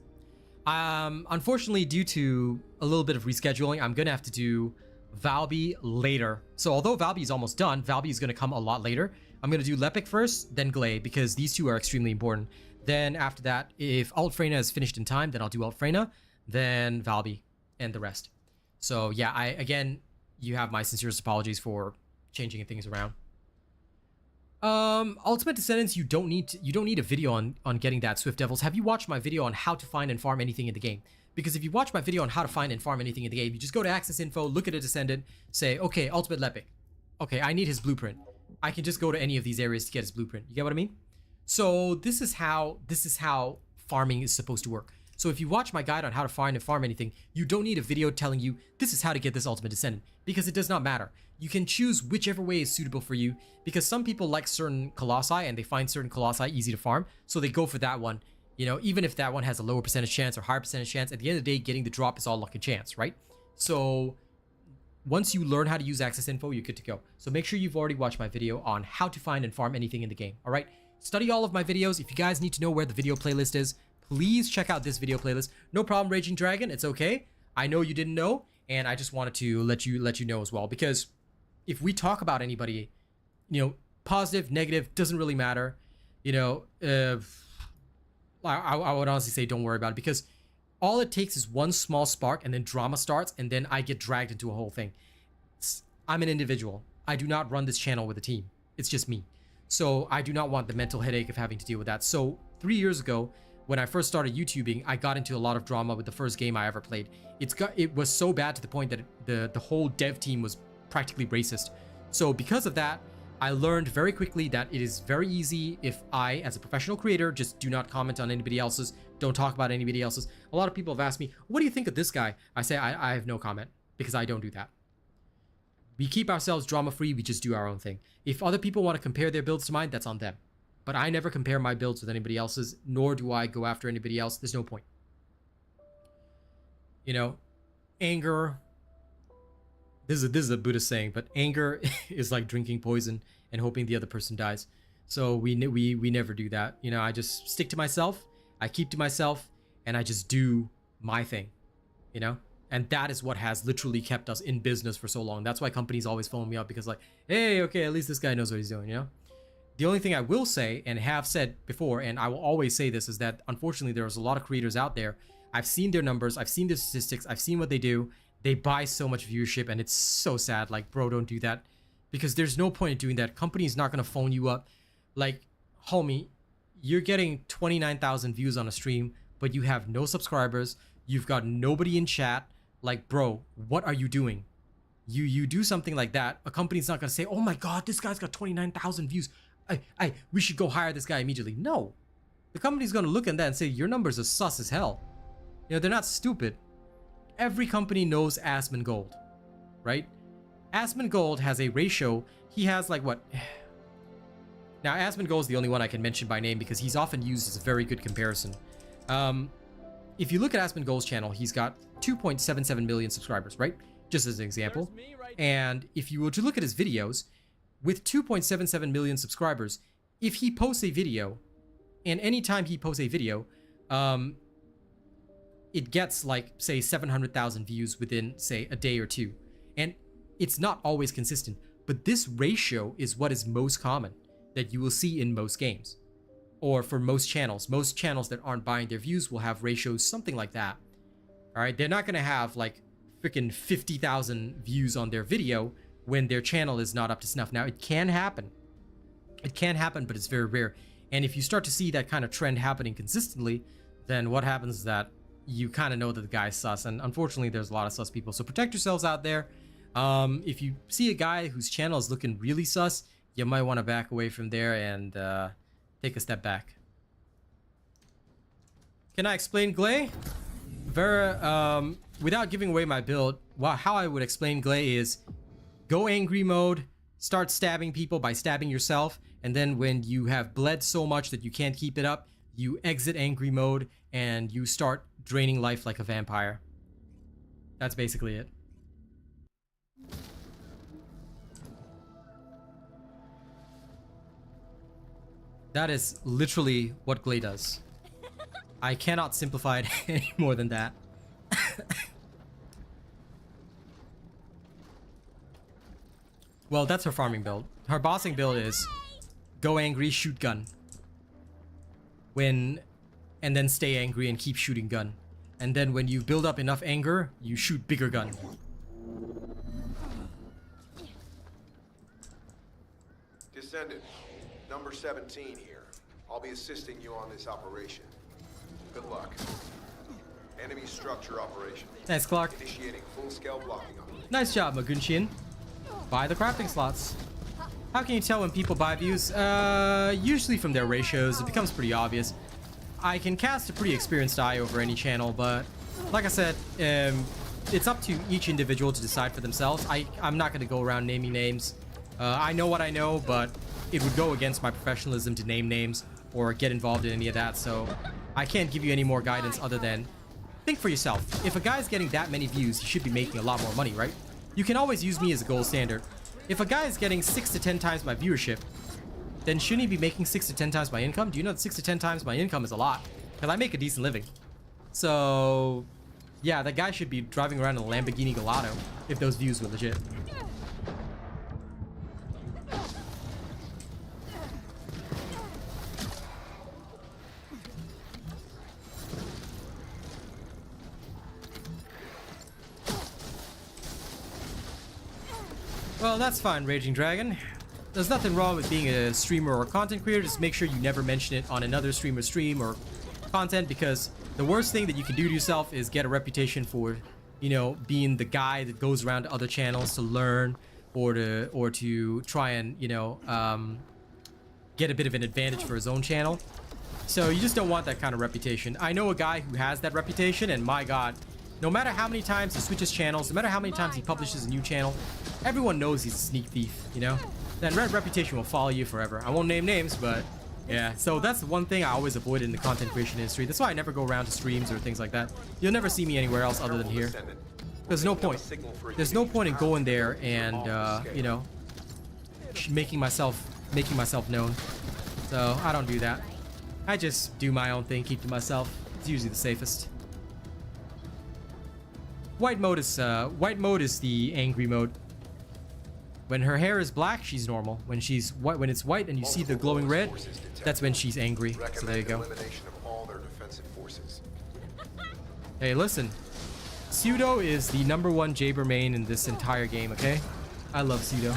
Unfortunately, due to a little bit of rescheduling, I'm gonna have to do Valby later. So although Valby is almost done, Valby is gonna come a lot later. I'm gonna do Lepic first, then Gley, because these two are extremely important. Then after that, if Alt Freyna is finished in time, then I'll do Alt Freyna, then Valby, and the rest. So yeah, again, you have my sincerest apologies for changing things around. Ultimate Descendants, you don't need a video on getting that Swift Devils. Have you watched my video on how to find and farm anything in the game? Because if you watch my video on how to find and farm anything in the game, you just go to Access Info, look at a Descendant, say, okay, Ultimate Lepic. Okay, I need his blueprint. I can just go to any of these areas to get his blueprint. You get what I mean? So this is how farming is supposed to work. So if you watch my guide on how to find and farm anything, you don't need a video telling you this is how to get this Ultimate Descendant, because it does not matter. You can choose whichever way is suitable for you, because some people like certain Colossi and they find certain Colossi easy to farm, so they go for that one. You know, even if that one has a lower percentage chance or higher percentage chance, at the end of the day, getting the drop is all luck and chance, right? So once you learn how to use Access Info, you're good to go. So make sure you've already watched my video on how to find and farm anything in the game, all right? Study all of my videos. If you guys need to know where the video playlist is, please check out this video playlist. No problem, Raging Dragon. It's okay. I know you didn't know, and I just wanted to let you know as well, because if we talk about anybody, you know, positive, negative, doesn't really matter. You know, I would honestly say don't worry about it, because all it takes is one small spark and then drama starts and then I get dragged into a whole thing. I'm an individual. I do not run this channel with a team. It's just me. So I do not want the mental headache of having to deal with that. So 3 years ago, when I first started YouTubing, I got into a lot of drama with the first game I ever played. It was so bad to the point that the whole dev team was practically racist. So because of that, I learned very quickly that it is very easy if I, as a professional creator, just do not comment on anybody else's, don't talk about anybody else's. A lot of people have asked me, what do you think of this guy? I say, I have no comment, because I don't do that. We keep ourselves drama-free, we just do our own thing. If other people want to compare their builds to mine, that's on them. But I never compare my builds with anybody else's, nor do I go after anybody else. There's no point. You know, anger... This is a Buddhist saying, but anger is like drinking poison and hoping the other person dies. So we never do that. You know, I just stick to myself, I keep to myself, and I just do my thing, you know? And that is what has literally kept us in business for so long. That's why companies always phone me up, because like, hey, okay, at least this guy knows what he's doing, you know? The only thing I will say, and have said before, and I will always say this, is that unfortunately there's a lot of creators out there. I've seen their numbers, I've seen their statistics, I've seen what they do. They buy so much viewership, and it's so sad. Like, bro, don't do that, because there's no point in doing that. Company's not gonna phone you up. Like, homie, you're getting 29,000 views on a stream, but you have no subscribers. You've got nobody in chat. Like, bro, what are you doing? You do something like that, a company's not gonna say, oh my god, this guy's got 29,000 views. We should go hire this guy immediately. No, the company's gonna look at that and say, your numbers are sus as hell. You know, they're not stupid. Every company knows Asmongold, right? Asmongold has a ratio. He has like what? Now, Asmongold is the only one I can mention by name because he's often used as a very good comparison. If you look at Asmongold's channel, he's got 2.77 million subscribers, right? Just as an example. And if you were to look at his videos, with 2.77 million subscribers, if he posts a video, and anytime he posts a video, it gets like, say, 700,000 views within, say, a day or two. And it's not always consistent, but this ratio is what is most common that you will see in most games. Or for most channels. Most channels that aren't buying their views will have ratios something like that. All right, they're not gonna have like freaking 50,000 views on their video when their channel is not up to snuff. Now, it can happen. It can happen, but it's very rare. And if you start to see that kind of trend happening consistently, then what happens is that you kind of know that the guy's sus, and unfortunately there's a lot of sus people, so protect yourselves out there. If you see a guy whose channel is looking really sus, you might want to back away from there and take a step back. Can I explain Gley? Without giving away my build, how I would explain Gley is go angry mode, start stabbing people by stabbing yourself, and then when you have bled so much that you can't keep it up, you exit angry mode, and you start draining life like a vampire. That's basically it. That is literally what Gley does. I cannot simplify it any more than that. Well, that's her farming build. Her bossing build is go angry, shoot gun. And then stay angry and keep shooting gun. And then when you build up enough anger, you shoot bigger gun. Descendant, number 17 here. I'll be assisting you on this operation. Good luck. Enemy structure operation. Thanks, Clark. Initiating full-scale blocking operation. Nice job, Magunshin. Buy the crafting slots. How can you tell when people buy views? Usually from their ratios. It becomes pretty obvious. I can cast a pretty experienced eye over any channel, but like I said, it's up to each individual to decide for themselves. I'm not going to go around naming names. I know what I know, but it would go against my professionalism to name names or get involved in any of that, so I can't give you any more guidance other than think for yourself. If a guy's getting that many views, he should be making a lot more money, right? You can always use me as a gold standard. If a guy is getting 6 to 10 times my viewership, then shouldn't he be making 6 to 10 times my income? Do you know that 6 to 10 times my income is a lot? Because I make a decent living. So, yeah, that guy should be driving around in a Lamborghini Gallardo if those views were legit. Well, that's fine, Raging Dragon. There's nothing wrong with being a streamer or content creator. Just make sure you never mention it on another streamer's stream or content, because the worst thing that you can do to yourself is get a reputation for, you know, being the guy that goes around to other channels to learn or to try and, you know, get a bit of an advantage for his own channel. So you just don't want that kind of reputation. I know a guy who has that reputation, and my God, no matter how many times he switches channels, no matter how many times he publishes a new channel, everyone knows he's a sneak thief, you know? That reputation will follow you forever. I won't name names, but yeah. So that's the one thing I always avoid in the content creation industry. That's why I never go around to streams or things like that. You'll never see me anywhere else other than here. There's no point. There's no point in going there and, you know, making myself known. So I don't do that. I just do my own thing, keep to myself. It's usually the safest. White mode is the angry mode. When her hair is black, she's normal. When she's white, when it's white and you see the glowing red, that's when she's angry. So there you go. Hey, listen. Pseudo is the #1 Jaber main in this entire game, okay? I love Pseudo.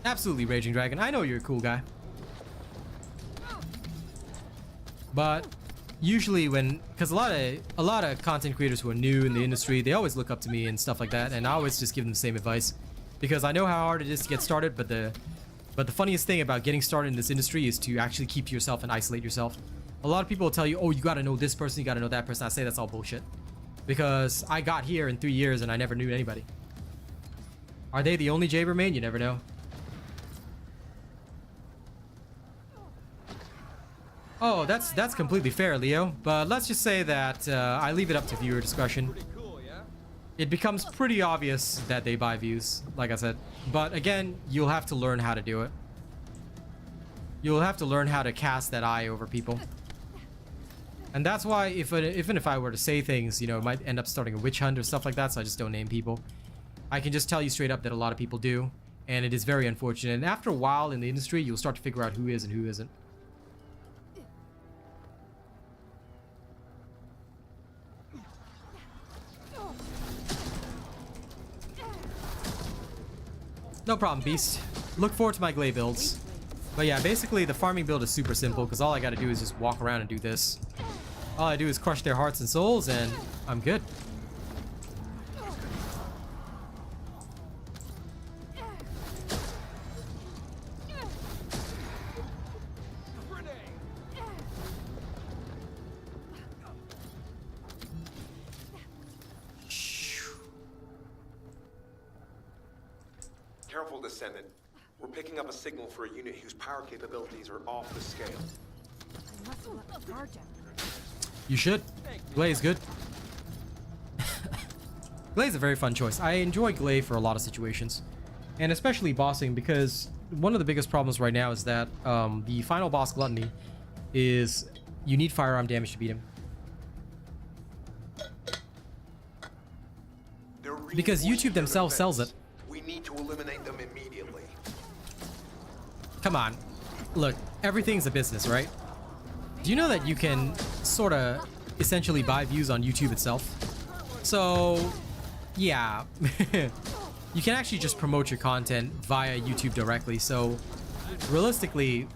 Absolutely, Raging Dragon. I know you're a cool guy. But usually because a lot of content creators who are new in the industry, they always look up to me and stuff like that, and I always just give them the same advice, because I know how hard it is to get started. But the funniest thing about getting started in this industry is to actually keep to yourself and isolate yourself. A lot of people will tell you, oh, you got to know this person, you got to know that person. I say that's all bullshit, because I got here in 3 years and I never knew anybody. Are they the only Jaber main? You never know. Oh, that's completely fair, Leo. But let's just say that I leave it up to viewer discretion. It becomes pretty obvious that they buy views, like I said. But again, you'll have to learn how to do it. You'll have to learn how to cast that eye over people. And that's why even if I were to say things, you know, it might end up starting a witch hunt or stuff like that, so I just don't name people. I can just tell you straight up that a lot of people do, and it is very unfortunate. And after a while in the industry, you'll start to figure out who is and who isn't. No problem, Beast. Look forward to my Gley builds. But yeah, basically the farming build is super simple, because all I gotta do is just walk around and do this. All I do is crush their hearts and souls, and I'm good. Careful, Descendant. We're picking up a signal for a unit whose power capabilities are off the scale. I must have left the guard down. You should. Gley is good. Gley is a very fun choice. I enjoy Gley for a lot of situations, and especially bossing, because one of the biggest problems right now is that the final boss, Gluttony, is you need firearm damage to beat him. Because YouTube themselves sells it. We need to eliminate them immediately. Come on. Look, everything's a business, right? Do you know that you can sort of essentially buy views on YouTube itself? So, yeah. You can actually just promote your content via YouTube directly. So, realistically,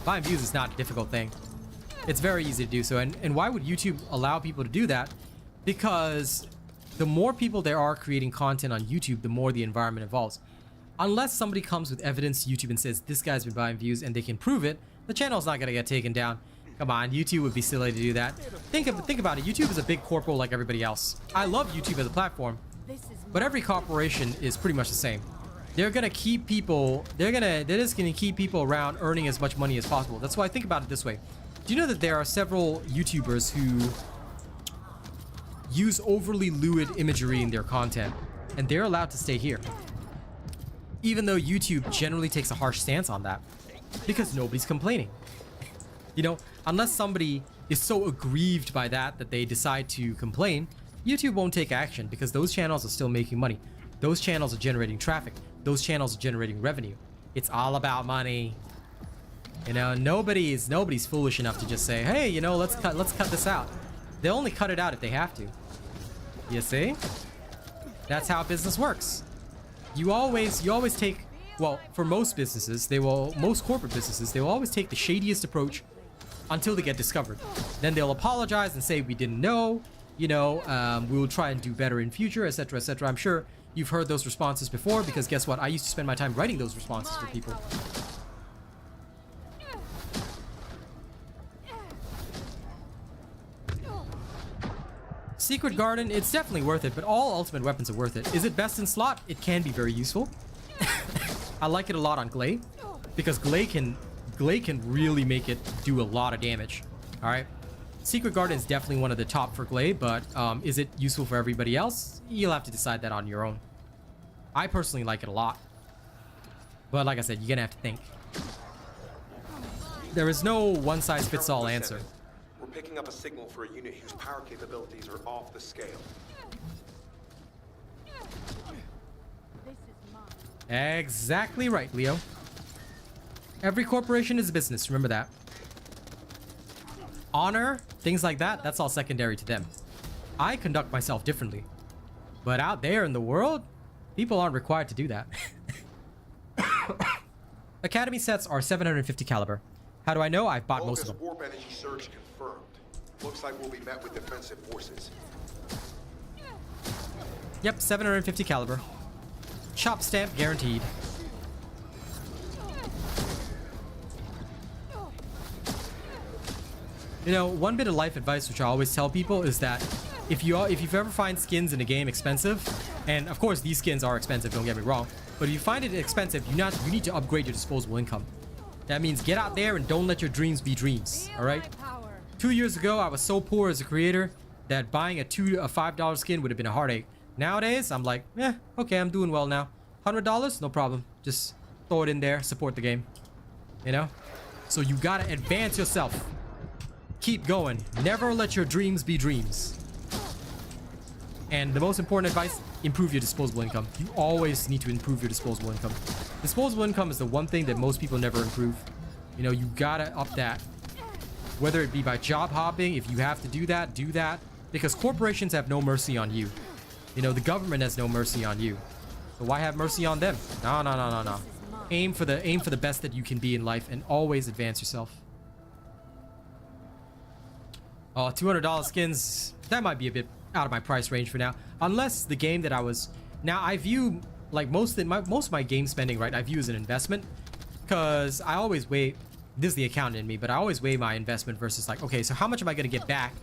buying views is not a difficult thing. It's very easy to do so. And why would YouTube allow people to do that? Because the more people there are creating content on YouTube, the more the environment evolves. Unless somebody comes with evidence to YouTube and says, this guy's been buying views, and they can prove it, the channel's not gonna get taken down. Come on, YouTube would be silly to do that. Think about it. YouTube is a big corpo like everybody else. I love YouTube as a platform, but every corporation is pretty much the same. They're gonna keep people, they're just gonna keep people around earning as much money as possible. That's why I think about it this way. Do you know that there are several YouTubers who use overly lewd imagery in their content, and they're allowed to stay here? Even though YouTube generally takes a harsh stance on that, because nobody's complaining. You know, unless somebody is so aggrieved by that they decide to complain, YouTube won't take action, because those channels are still making money. Those channels are generating traffic. Those channels are generating revenue. It's all about money. You know, nobody's foolish enough to just say, hey, you know, let's cut this out. They'll only cut it out if they have to. You see? That's how business works. You always take, well, for most businesses, most corporate businesses, they will always take the shadiest approach until they get discovered. Then they'll apologize and say, we didn't know, you know, we will try and do better in future, etc., etc. I'm sure you've heard those responses before, because guess what? I used to spend my time writing those responses for people. Secret Garden, it's definitely worth it, but all ultimate weapons are worth it. Is it best in slot? It can be very useful. I like it a lot on Gley, because Gley can really make it do a lot of damage. All right, Secret Garden is definitely one of the top for Gley, but is it useful for everybody else? You'll have to decide that on your own. I personally like it a lot, but like I said, you're gonna have to think. There is no one-size-fits-all answer. We're picking up a signal for a unit whose power capabilities are off the scale. This is mine. Exactly right, Leo. Every corporation is a business, remember that. Honor, things like that, that's all secondary to them. I conduct myself differently. But out there in the world, people aren't required to do that. Academy sets are 750 caliber. How do I know? I've bought most of them. Warp energy surge confirmed. Looks like we'll be met with defensive forces. Yep, 750 caliber. Chop stamp guaranteed. You know, one bit of life advice which I always tell people is that if you ever find skins in a game expensive, and of course these skins are expensive, don't get me wrong, but if you find it expensive, you need to upgrade your disposable income. That means get out there and don't let your dreams be dreams. All right. 2 years ago, I was so poor as a creator that buying a $5 skin would have been a heartache. Nowadays, I'm like, okay, I'm doing well now. $100, no problem. Just throw it in there, support the game. You know? So you gotta advance yourself. Keep going. Never let your dreams be dreams. And the most important advice, improve your disposable income. You always need to improve your disposable income. Disposable income is the one thing that most people never improve. You know, you gotta up that. Whether it be by job hopping, if you have to do that, do that. Because corporations have no mercy on you. You know, the government has no mercy on you. So why have mercy on them? No, no, no, no, no. Aim for the best that you can be in life and always advance yourself. Oh, $200 skins, that might be a bit out of my price range for now. Unless the game that I was... Now, I view, like, most of my game spending, right, I view as an investment. Because I always weigh... This is the accountant in me, but I always weigh my investment versus, like, okay, so how much am I going to get back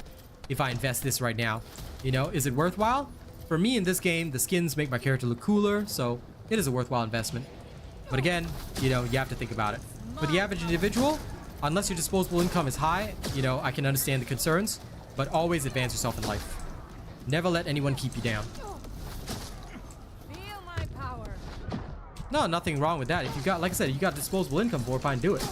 if I invest this right now? You know, is it worthwhile? For me in this game, the skins make my character look cooler, so it is a worthwhile investment. But again, you know, you have to think about it. For the average individual, unless your disposable income is high, you know, I can understand the concerns, but always advance yourself in life. Never let anyone keep you down. Feel my power. No, nothing wrong with that. If you got, like I said, you got disposable income, fine, do it.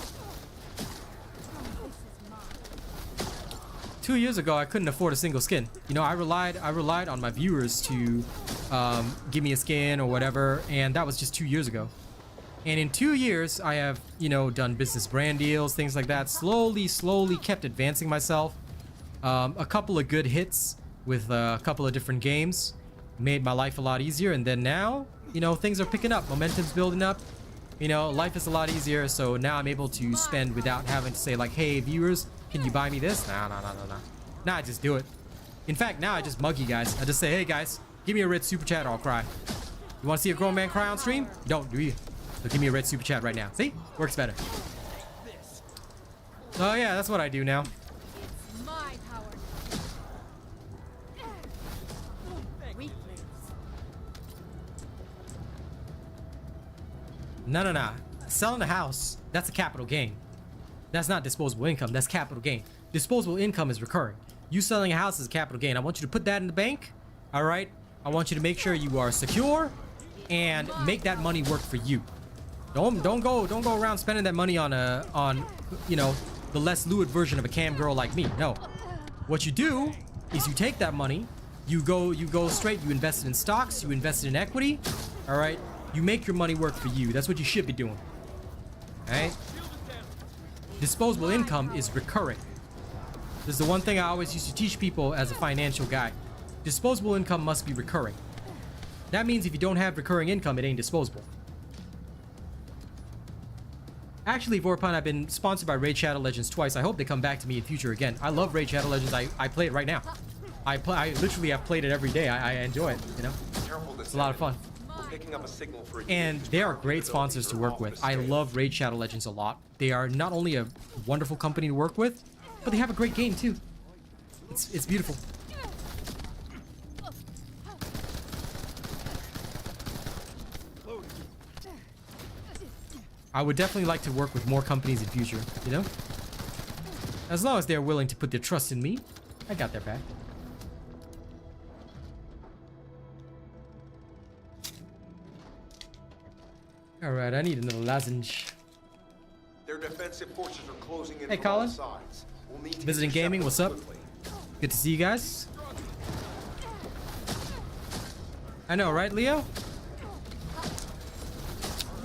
2 years ago, I couldn't afford a single skin. You know, I relied on my viewers to give me a skin or whatever, and that was just 2 years ago. And in 2 years, I have, you know, done business brand deals, things like that. Slowly kept advancing myself. A couple of good hits with a couple of different games made my life a lot easier. And then now, you know, things are picking up. Momentum's building up. You know, life is a lot easier. So now I'm able to spend without having to say like, hey, viewers, can you buy me this? Nah. Nah, I just do it. In fact, now I just mug you guys. I just say, hey guys, give me a red super chat or I'll cry. You want to see a grown man cry on stream? Don't, do you? So give me a red super chat right now. See? Works better. Oh yeah, that's what I do now. It's my power. Weaklings. No. Selling a house, that's a capital gain. That's not disposable income, that's capital gain. Disposable income is recurring. You selling a house is a capital gain. I want you to put that in the bank, all right? I want you to make sure you are secure and make that money work for you. Don't go around spending that money on you know, the less lewd version of a cam girl like me. No. What you do is you take that money, you go straight, you invest it in stocks, you invest it in equity, all right? You make your money work for you. That's what you should be doing. All right? Disposable income is recurring. This is the one thing I always used to teach people as a financial guy. Disposable income must be recurring. That means if you don't have recurring income, it ain't disposable. Actually, Vorpon, I've been sponsored by Raid Shadow Legends twice. I hope they come back to me in future again. I love Raid Shadow Legends. I play it right now. I literally have played it every day. I enjoy it, you know? It's a lot of fun. Picking up a signal for And they are great sponsors to work with. I love Raid Shadow Legends a lot. They are not only a wonderful company to work with, but they have a great game too. It's beautiful. I would definitely like to work with more companies in future, you know? As long as they're willing to put their trust in me, I got their back. Alright, I need another lozenge. Their defensive forces are closing in Hey, from all Colin. sides. We'll need to Visiting intercept Gaming, them what's up? quickly. Good to see you guys. I know, right, Leo?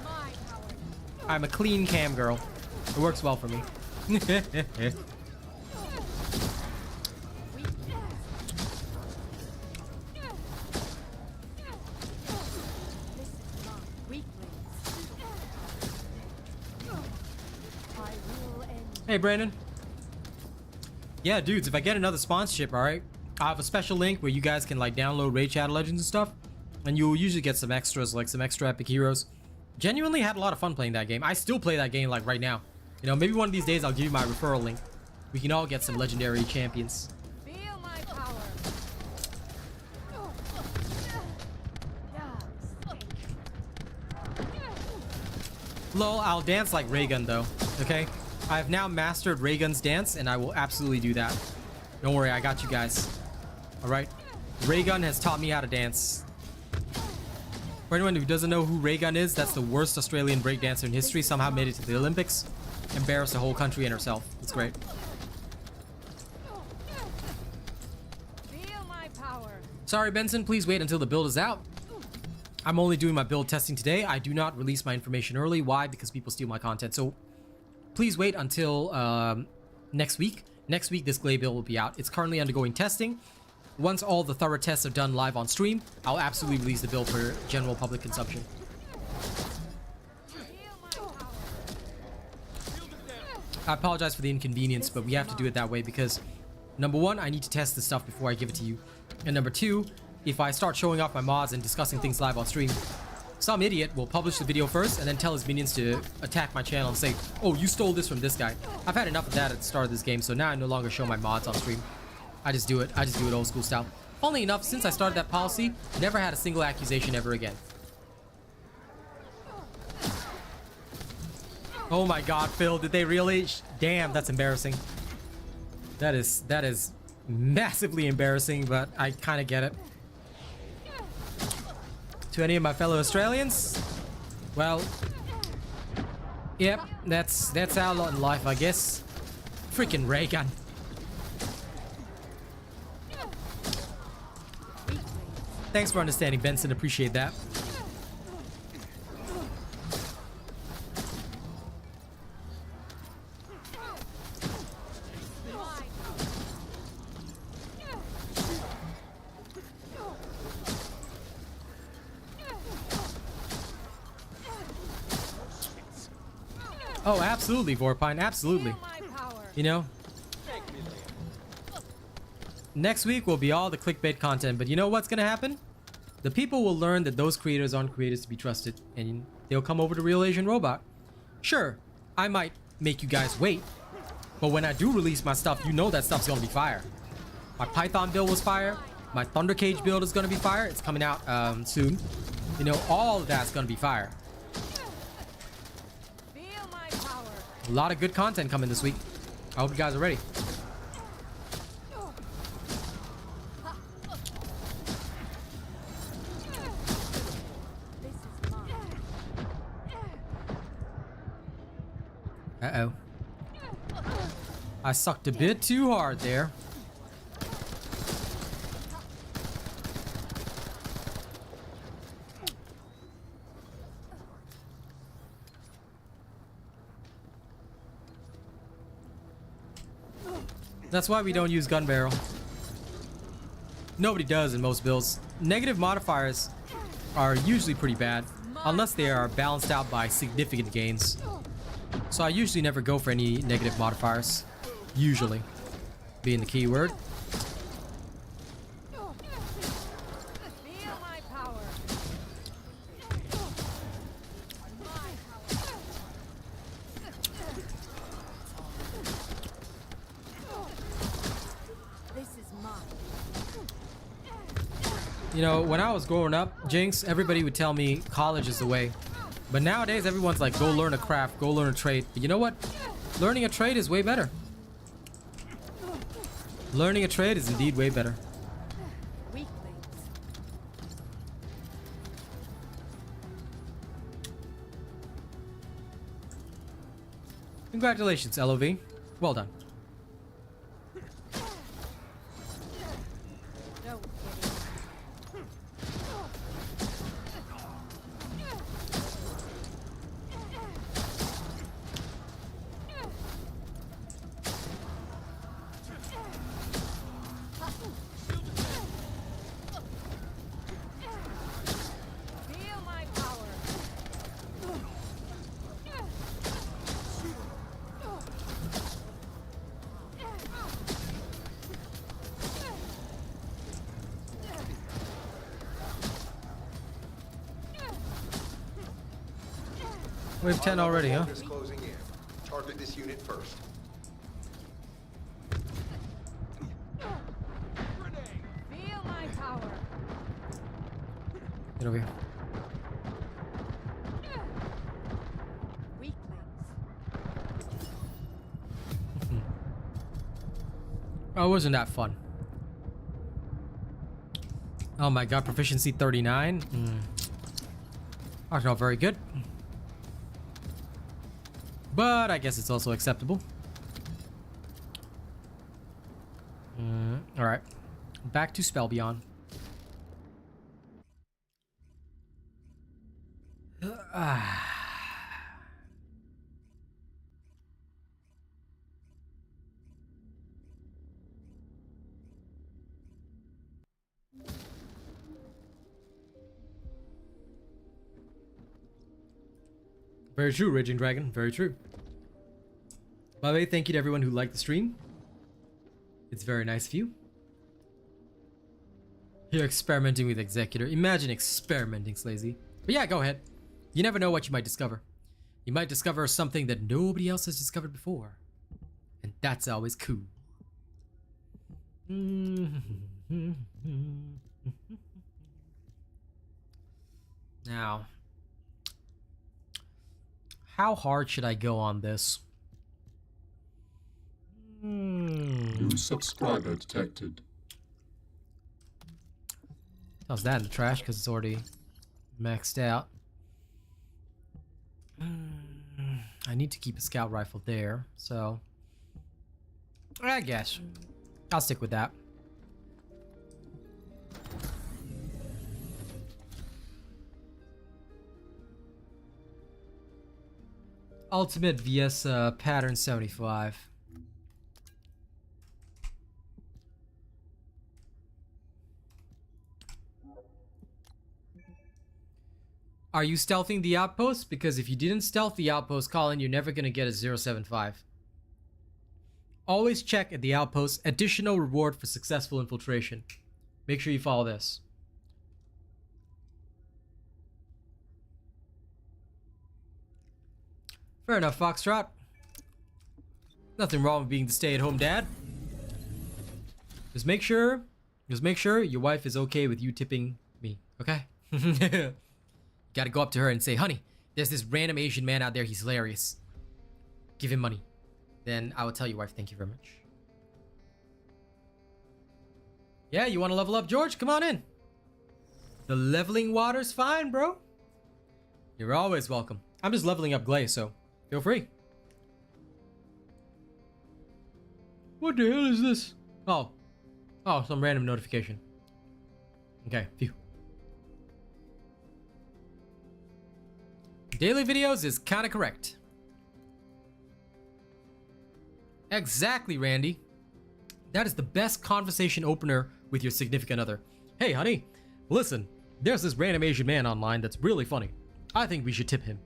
My power. I'm a clean cam girl. It works well for me. Hey, Brandon. Yeah, dudes, if I get another sponsorship, all right, I have a special link where you guys can like download Raid Shadow Legends and stuff, and you'll usually get some extras, like some extra epic heroes. Genuinely had a lot of fun playing that game. I still play that game like right now. You know, maybe one of these days I'll give you my referral link. We can all get some legendary champions. Feel my power. Lol, I'll dance like Raygun though, okay? I have now mastered Raygun's dance, and I will absolutely do that. Don't worry, I got you guys. All right? Raygun has taught me how to dance. For anyone who doesn't know who Raygun is, that's the worst Australian breakdancer in history. Somehow made it to the Olympics. Embarrassed the whole country and herself. It's great. Feel my power. Sorry, Benson, please wait until the build is out. I'm only doing my build testing today. I do not release my information early. Why? Because people steal my content. So please wait until next week. Next week, this Gley build will be out. It's currently undergoing testing. Once all the thorough tests are done live on stream, I'll absolutely release the build for general public consumption. Feel my power. I apologize for the inconvenience, but we have to do it that way because, number one, I need to test this stuff before I give it to you. And number two, if I start showing off my mods and discussing things live on stream, some idiot will publish the video first and then tell his minions to attack my channel and say, oh, you stole this from this guy. I've had enough of that at the start of this game, so now I no longer show my mods on stream. I just do it old school style. Funnily enough, since I started that policy, never had a single accusation ever again. Oh my god, Phil, did they really? Damn, that's embarrassing. That is massively embarrassing, but I kind of get it. To any of my fellow Australians, well, yep, that's our lot in life, I guess. Freaking ray gun. Thanks for understanding, Benson. Appreciate that. Oh, absolutely, Vorpine. Absolutely. You know, next week will be all the clickbait content, but you know what's gonna happen? The people will learn that those creators aren't creators to be trusted, and they'll come over to Real Asian Robot. Sure, I might make you guys wait, but when I do release my stuff, you know that stuff's gonna be fire. My Python build was fire. My Thunder Cage build is gonna be fire. It's coming out soon. You know, all of that's gonna be fire. A lot of good content coming this week. I hope you guys are ready. Uh-oh. I sucked a bit too hard there. That's why we don't use gun barrel. Nobody does in most builds. Negative modifiers are usually pretty bad, unless they are balanced out by significant gains. So I usually never go for any negative modifiers. Usually, being the key word. You know, when I was growing up, Jinx, everybody would tell me college is the way. But nowadays, everyone's like, go learn a craft, go learn a trade. But you know what? Learning a trade is way better. Learning a trade is indeed way better. Congratulations, LOV. Well done. We have 10 already, huh? Closing in. Target this unit first. Feel my power. Get over here. Weaklings. Oh, wasn't that fun? Oh my god, proficiency 39. That's not very good. But I guess it's also acceptable. Alright. Back to Spell Beyond. Very true, Raging Dragon. Very true. By the way, thank you to everyone who liked the stream. It's very nice of you. You're experimenting with Executor. Imagine experimenting, Slazy. But yeah, go ahead. You never know what you might discover. You might discover something that nobody else has discovered before. And that's always cool. Now, How hard should I go on this? New subscriber detected. Toss that in the trash because it's already maxed out. I need to keep a scout rifle there, so I guess I'll stick with that. Ultimate vs pattern 75. Are you stealthing the outpost? Because if you didn't stealth the outpost, Colin, you're never gonna get a 075. Always check at the outpost. Additional reward for successful infiltration. Make sure you follow this. Fair enough, Foxtrot. Nothing wrong with being the stay-at-home dad. Just make sure your wife is okay with you tipping me, okay? Gotta go up to her and say, honey, there's this random Asian man out there, he's hilarious. Give him money. Then I will tell your wife, thank you very much. Yeah, you wanna level up, George? Come on in. The leveling water's fine, bro. You're always welcome. I'm just leveling up Gley, so feel free. What the hell is this? Oh, some random notification. Okay, phew. Daily videos is kind of correct. Exactly, Randy. That is the best conversation opener with your significant other. Hey, honey, listen, there's this random Asian man online that's really funny. I think we should tip him.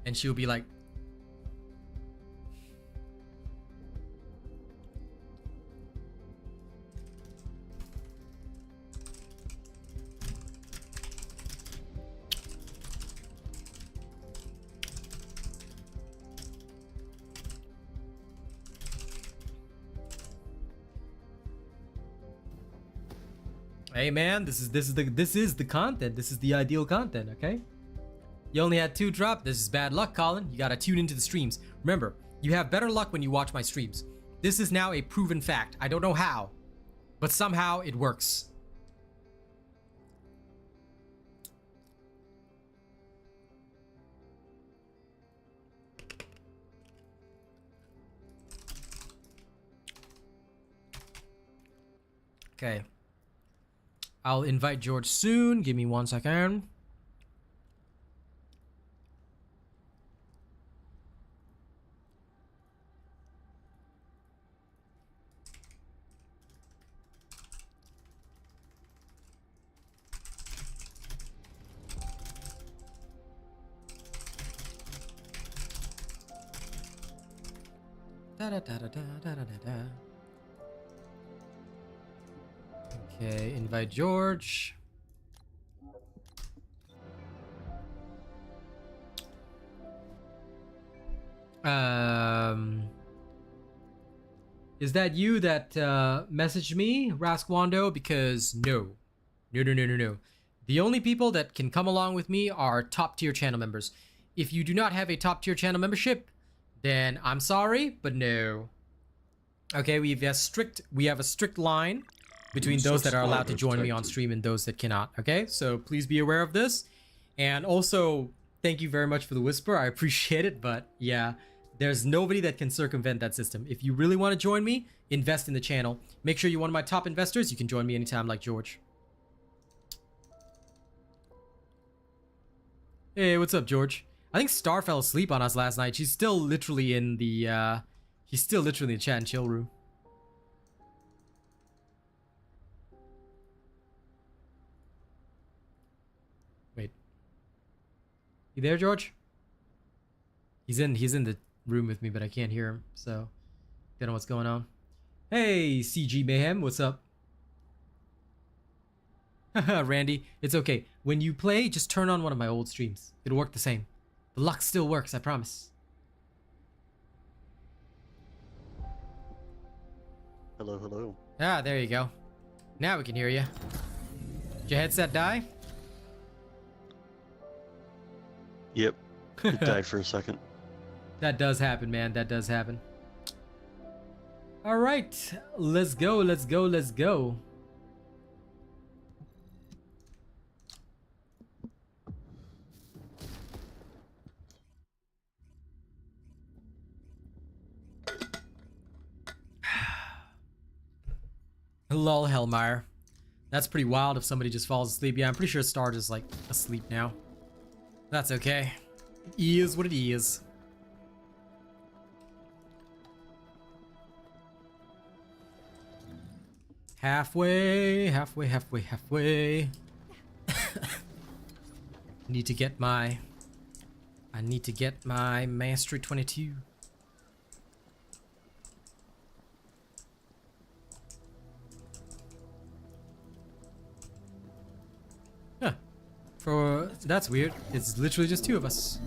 And she'll be like, hey man, this is the content. This is the ideal content, okay? You only had 2 drop. This is bad luck, Colin. You gotta tune into the streams. Remember, you have better luck when you watch my streams. This is now a proven fact. I don't know how, but somehow it works. Okay. I'll invite George soon. Give me 1 second. Okay, invite George. Is that you that messaged me, Raskwando? Because no. The only people that can come along with me are top tier channel members. If you do not have a top tier channel membership, then I'm sorry, but no. Okay, we have a strict line between those that are allowed to join me on stream and those that cannot. Okay, so please be aware of this. And also, thank you very much for the whisper. I appreciate it, but yeah, there's nobody that can circumvent that system. If you really want to join me, invest in the channel. Make sure you're one of my top investors. You can join me anytime like George. Hey, what's up, George? I think Star fell asleep on us last night. She's still literally in the, he's still literally in the chat and chill room. Wait. You there, George? He's in the room with me, but I can't hear him, so don't know what's going on. Hey, CG Mayhem, what's up? Randy, it's okay. When you play, just turn on one of my old streams. It'll work the same. The luck still works, I promise. Hello, hello. Ah, there you go. Now we can hear you. Did your headset die? Yep. He died for a second. That does happen, man. That does happen. All right, let's go. Let's go. Let's go. Lol, Hellmeyer. That's pretty wild if somebody just falls asleep. Yeah, I'm pretty sure Star is like asleep now. That's okay. It is what it is. Halfway, halfway, halfway, halfway. Need to get my... I need to get my Mastery 22. Huh. That's weird. It's literally just two of us.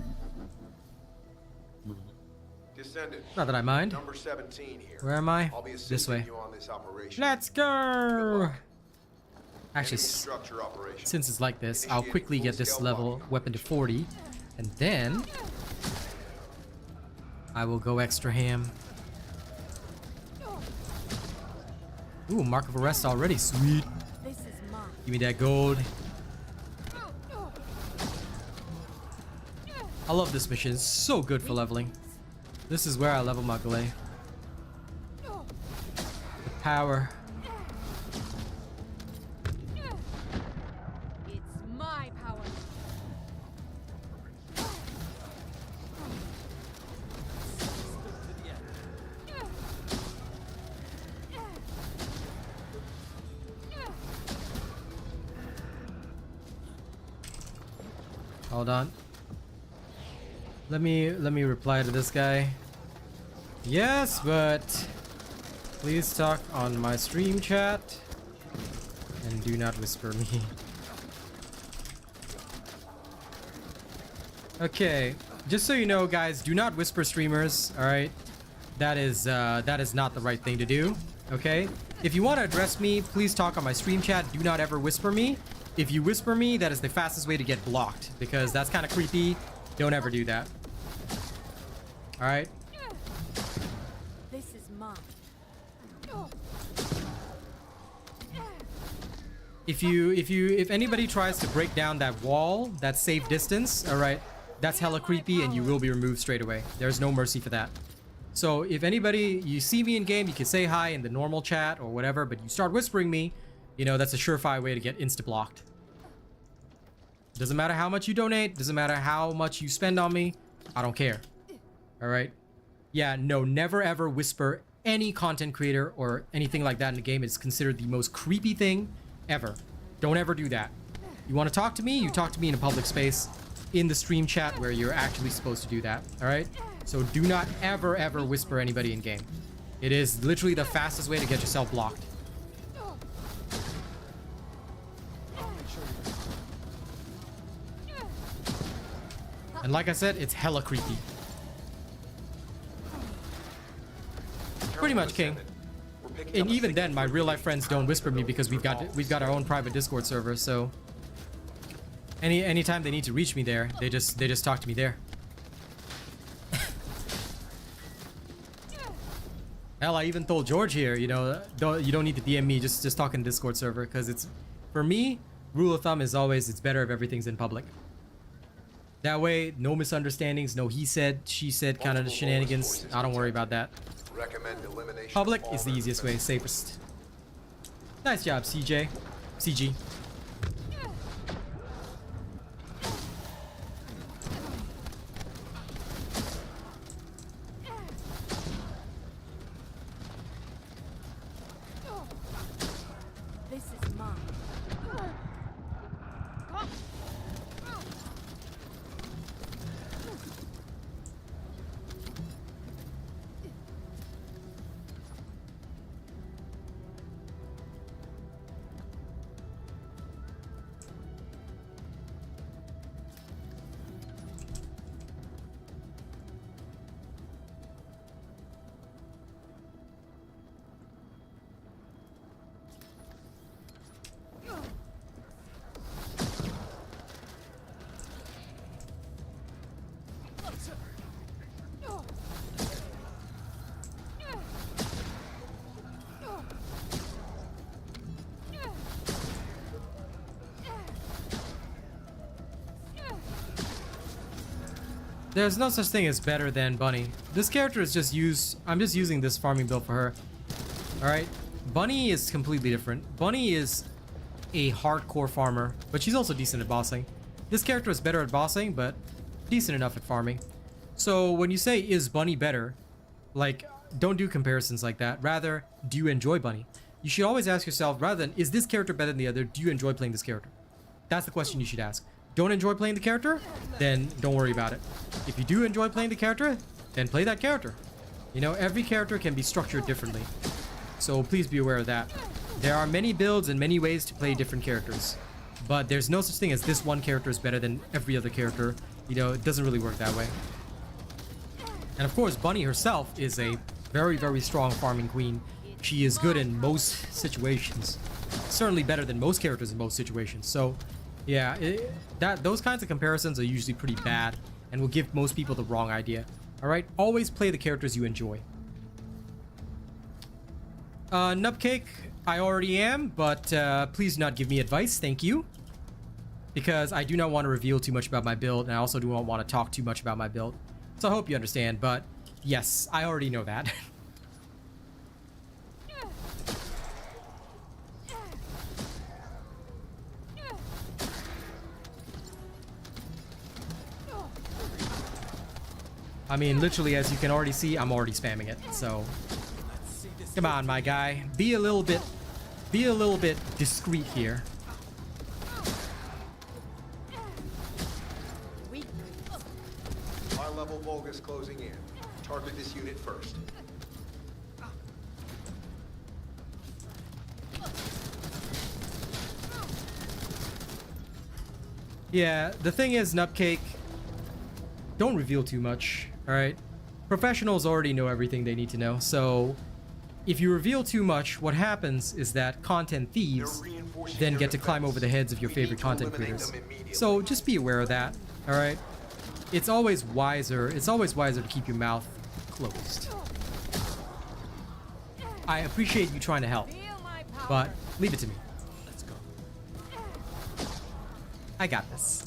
Descendant. Not that I mind. Number 17 here. Where am I? I'll be This assisting way. you on this operation. Let's Good go! luck. Actually, Enemy structure operation. since it's like this, I'll quickly get this level weapon to 40. And then... I will go extra ham. Ooh, mark of arrest already. Sweet. This is mine. Give me that gold. I love this mission. It's so good for leveling. This is where I level my Gley. The power. It's my power. Hold on. Let me reply to this guy. Yes, but please talk on my stream chat and do not whisper me. Okay, just so you know, guys, do not whisper streamers. All right, that is not the right thing to do. Okay, if you want to address me, please talk on my stream chat. Do not ever whisper me. If you whisper me, that is the fastest way to get blocked because that's kind of creepy. Don't ever do that. All right. This is mine. If anybody tries to break down that wall, that safe distance, all right, that's hella creepy and you will be removed straight away. There's no mercy for that. So if anybody, you see me in game, you can say hi in the normal chat or whatever, but you start whispering me, you know, that's a surefire way to get insta-blocked. Doesn't matter how much you donate, doesn't matter how much you spend on me, I don't care. All right? Yeah, no, never ever whisper any content creator or anything like that in the game. It's considered the most creepy thing ever. Don't ever do that. You want to talk to me? You talk to me in a public space, in the stream chat where you're actually supposed to do that. All right? So do not ever, ever whisper anybody in game. It is literally the fastest way to get yourself blocked. And like I said, it's hella creepy. Pretty much, King. And even then, my real life friends don't whisper me because we've got our own private Discord server. So anytime they need to reach me there, they just talk to me there. Hell, I even told George here, you know, you don't need to DM me, just talk in Discord server because it's, for me, rule of thumb is always it's better if everything's in public. That way, no misunderstandings, no he said, she said kind of shenanigans. I don't worry about that. Recommend elimination. Public is the easiest way, safest. Nice job, CJ. CG. This is mine. There's no such thing as better than Bunny. This character is just used. I'm just using this farming build for her. Alright? Bunny is completely different. Bunny is a hardcore farmer, but she's also decent at bossing. This character is better at bossing, but decent enough at farming. So when you say, is Bunny better? Like, don't do comparisons like that. Rather, do you enjoy Bunny? You should always ask yourself, rather than, is this character better than the other? Do you enjoy playing this character? That's the question you should ask. Don't enjoy playing the character? Then don't worry about it. If you do enjoy playing the character, then play that character. You know, every character can be structured differently. So please be aware of that. There are many builds and many ways to play different characters. But there's no such thing as this one character is better than every other character. You know, it doesn't really work that way. And of course, Bunny herself is a very, very strong farming queen. She is good in most situations. Certainly better than most characters in most situations. So, yeah, those kinds of comparisons are usually pretty bad and will give most people the wrong idea. Alright? Always play the characters you enjoy. Nupcake, I already am, but please do not give me advice. Thank you. Because I do not want to reveal too much about my build, and I also do not want to talk too much about my build. So I hope you understand, but yes, I already know that. I mean, literally, as you can already see, I'm already spamming it, so... Come on, my guy. Be a little bit discreet here. High-level Vulgus closing in. Target this unit first. Yeah, the thing is, Nupcake, don't reveal too much, alright? Professionals already know everything they need to know, so if you reveal too much, what happens is that content thieves then get to climb over the heads of your favorite content creators. So just be aware of that, alright? It's always wiser to keep your mouth closed. I appreciate you trying to help, but leave it to me. Let's go. I got this.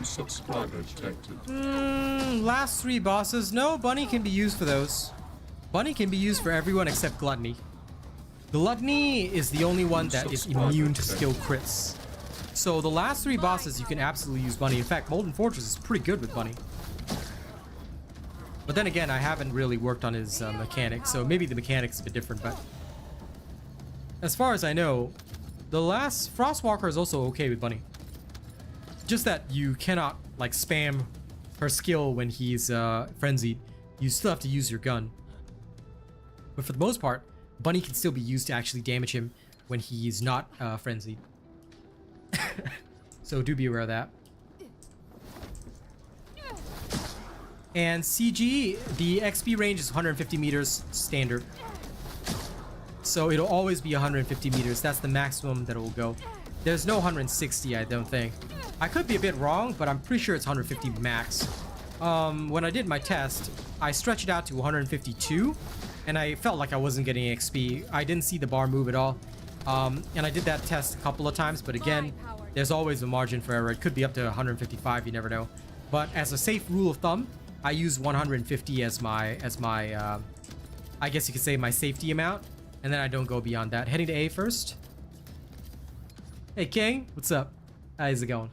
Subscriber detected. Last 3 bosses. No, Bunny can be used for those. Bunny can be used for everyone except Gluttony. Gluttony is the only one that is immune to skill crits. So the last 3 bosses, you can absolutely use Bunny. In fact, Molten Fortress is pretty good with Bunny. But then again, I haven't really worked on his mechanics, so maybe the mechanics is a bit different, but... As far as I know, the last Frostwalker is also okay with Bunny. Just that you cannot, like, spam her skill when he's frenzied. You still have to use your gun. But for the most part, Bunny can still be used to actually damage him when he's not frenzied. So do be aware of that. And CG, the XP range is 150 meters standard. So it'll always be 150 meters. That's the maximum that it will go. There's no 160, I don't think. I could be a bit wrong, but I'm pretty sure it's 150 max. When I did my test, I stretched it out to 152, and I felt like I wasn't getting XP. I didn't see the bar move at all. And I did that test a couple of times, but again, there's always a margin for error. It could be up to 155, you never know. But as a safe rule of thumb, I use 150 as my I guess you could say my safety amount, and then I don't go beyond that. Heading to A first. Hey King, what's up? How's it going?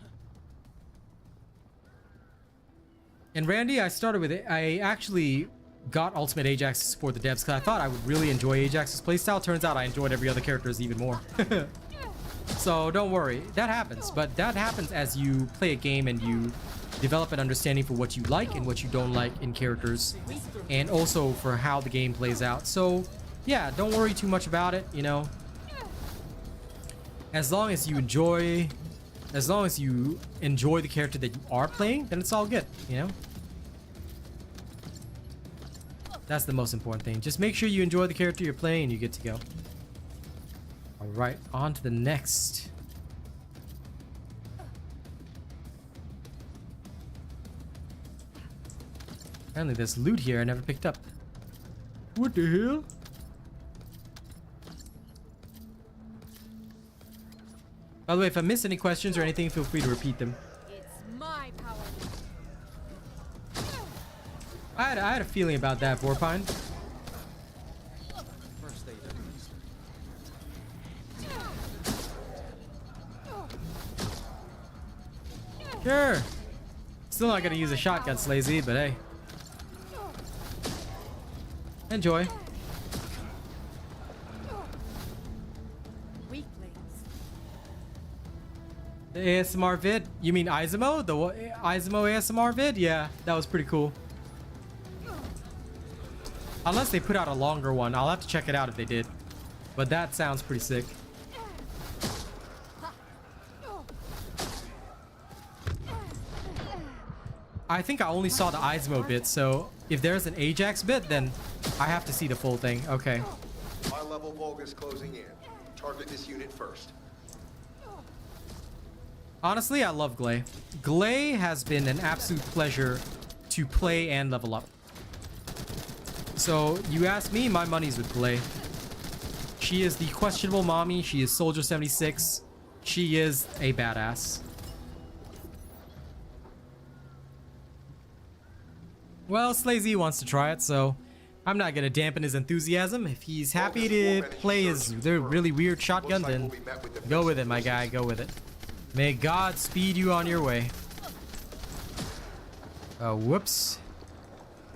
And Randy, I started with it. I actually got Ultimate Ajax to support the devs because I thought I would really enjoy Ajax's playstyle. Turns out I enjoyed every other characters even more. So don't worry, that happens. But that happens as you play a game and you develop an understanding for what you like and what you don't like in characters, and also for how the game plays out. So yeah, don't worry too much about it, you know. As long as you enjoy the character that you are playing, then it's all good, you know? That's the most important thing. Just make sure you enjoy the character you're playing and you get to go. Alright, on to the next. Apparently there's loot here I never picked up. What the hell? By the way, if I miss any questions or anything, feel free to repeat them. It's my power. I had a feeling about that, Vorpine. Sure. Still not gonna use a shotgun, Slazy, but hey. Enjoy. Weaklings. The ASMR vid? You mean Izumo? The Izumo ASMR vid? Yeah, that was pretty cool. Unless they put out a longer one. I'll have to check it out if they did. But that sounds pretty sick. I think I only saw the Izumo bit, so if there's an Ajax bit, then I have to see the full thing. Okay. High-level Vulgus closing in. Target this unit first. Honestly, I love Gley. Gley has been an absolute pleasure to play and level up. So, you ask me, my money's with Gley. She is the questionable mommy. She is Soldier 76. She is a badass. Well, Slazy wants to try it, so I'm not gonna dampen his enthusiasm. If he's happy to play his really weird shotgun, then go with it, my guy. Go with it. May God speed you on your way. Oh, whoops.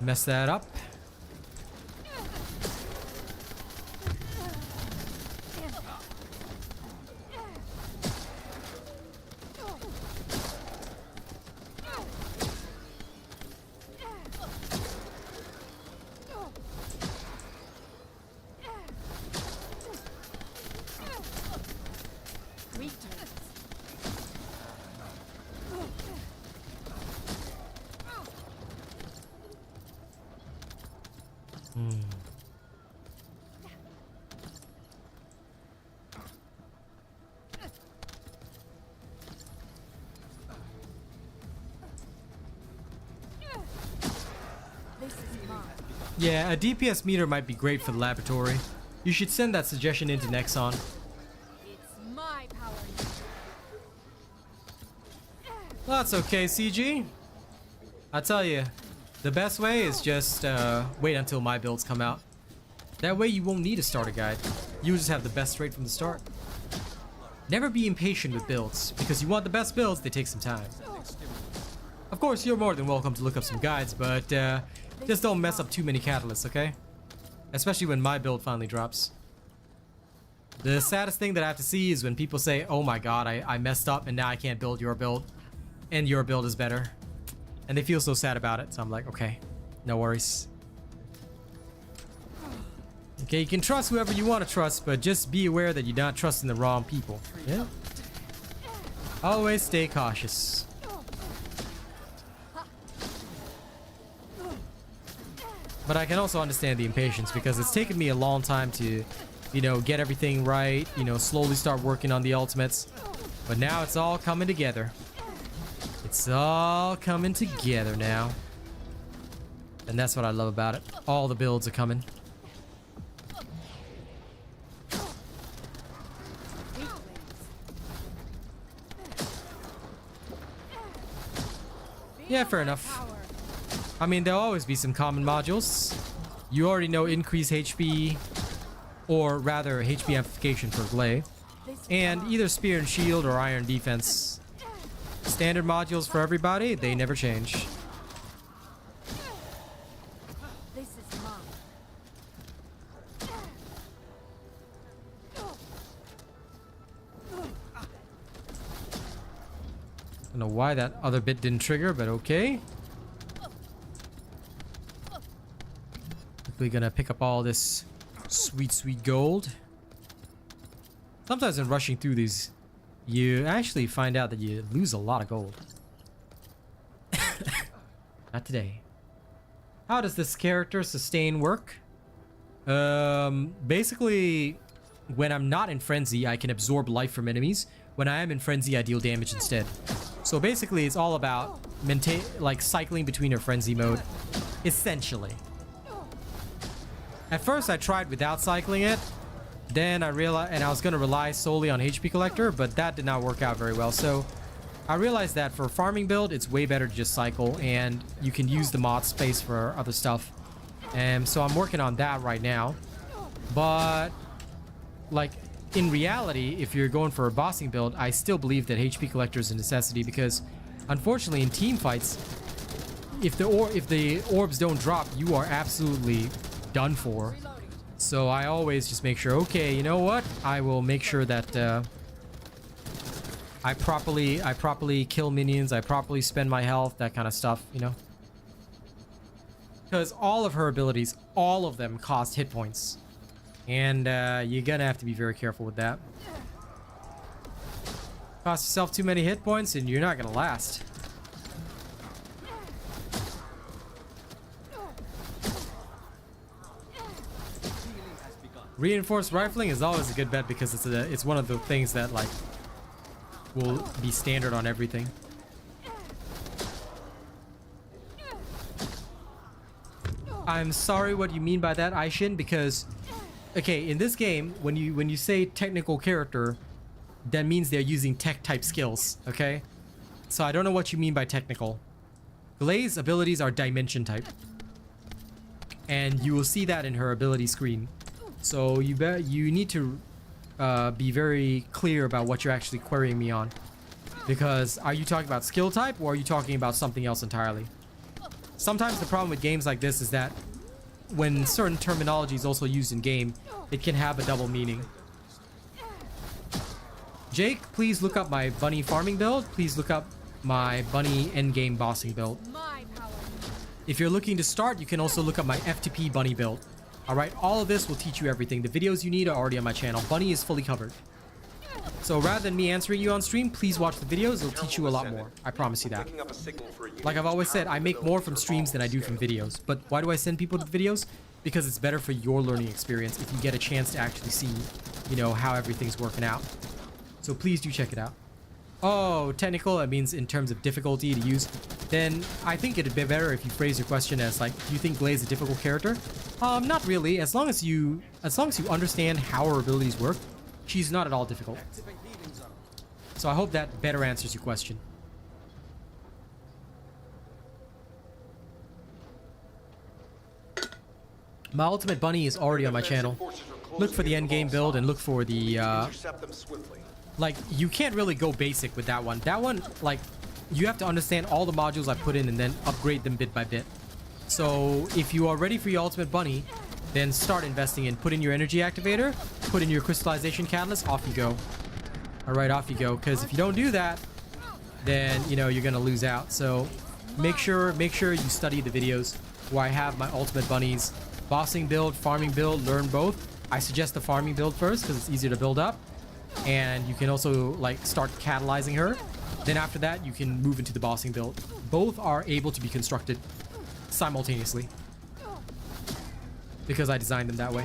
Messed that up. Yeah, a DPS meter might be great for the laboratory. You should send that suggestion into Nexon. It's my power. Well, that's okay, CG. I tell you, the best way is just wait until my builds come out. That way you won't need a starter guide. You just have the best straight from the start. Never be impatient with builds, because you want the best builds, they take some time. Of course, you're more than welcome to look up some guides, but just don't mess up too many catalysts, okay? Especially when my build finally drops. The saddest thing that I have to see is when people say, oh my god, I messed up and now I can't build your build. And your build is better. And they feel so sad about it, so I'm like, okay, no worries. Okay, you can trust whoever you want to trust, but just be aware that you're not trusting the wrong people. Yeah? Always stay cautious. But I can also understand the impatience because it's taken me a long time to, you know, get everything right, you know, slowly start working on the ultimates. But now it's all coming together. It's all coming together now. And that's what I love about it. All the builds are coming. Yeah, fair enough. I mean, there'll always be some common modules. You already know increase HP, or rather HP amplification for Gley, and either spear and shield or iron defense. Standard modules for everybody, they never change. This is mine. Don't know why that other bit didn't trigger, but okay. Quickly gonna pick up all this sweet gold. Sometimes in rushing through these, you actually find out that you lose a lot of gold. Not today. How does this character sustain work? Basically, when I'm not in frenzy, I can absorb life from enemies. When I am in frenzy, I deal damage instead. So basically, it's all about like cycling between her frenzy mode, essentially. At first, I tried without cycling it. Then I realized, and I was gonna rely solely on HP collector, but that did not work out very well. So I realized that for a farming build, it's way better to just cycle, and you can use the mod space for other stuff. And so I'm working on that right now. But like in reality, if you're going for a bossing build, I still believe that HP collector is a necessity, because unfortunately in team fights, if the orbs don't drop, you are absolutely done for. So I always just make sure, okay, you know what? I will make sure that I properly kill minions, I properly spend my health, that kind of stuff, you know? Because all of her abilities, all of them cost hit points. And you're gonna have to be very careful with that. Cost yourself too many hit points and you're not gonna last. Reinforced rifling is always a good bet, because it's one of the things that like will be standard on everything. I'm sorry, what you mean by that, Aishin, because okay, in this game, when you say technical character, that means they're using tech type skills, okay? So I don't know what you mean by technical. Glay's abilities are dimension type, and you will see that in her ability screen. So you need to be very clear about what you're actually querying me on, because are you talking about skill type, or are you talking about something else entirely? Sometimes the problem with games like this is that when certain terminology is also used in game, it can have a double meaning. Jake, please look up my bunny farming build. Please look up my bunny endgame bossing build. If you're looking to start, you can also look up my F2P bunny build. Alright, all of this will teach you everything. The videos you need are already on my channel. Bunny is fully covered. So rather than me answering you on stream, please watch the videos. It'll teach you a lot more. I promise you that. Like I've always said, I make more from streams than I do from videos. But why do I send people to the videos? Because it's better for your learning experience if you get a chance to actually see, you know, how everything's working out. So please do check it out. Oh, technical, that means in terms of difficulty to use. Then I think it'd be better if you phrase your question as like, do you think Gley is a difficult character? Not really. As long as you understand how her abilities work, she's not at all difficult. So I hope that better answers your question. My ultimate bunny is already on my channel. Look for the endgame build and look for the like, you can't really go basic with that one. That one, like, you have to understand all the modules I put in and then upgrade them bit by bit. So if you are ready for your ultimate bunny, then start investing in. Put in your energy activator, put in your crystallization catalyst, off you go. Alright, off you go. Because if you don't do that, then, you know, you're gonna lose out. So make sure you study the videos where I have my ultimate bunnies. Bossing build, farming build, learn both. I suggest the farming build first because it's easier to build up. And you can also like start catalyzing her. Then after that, you can move into the bossing build. Both are able to be constructed simultaneously because I designed them that way.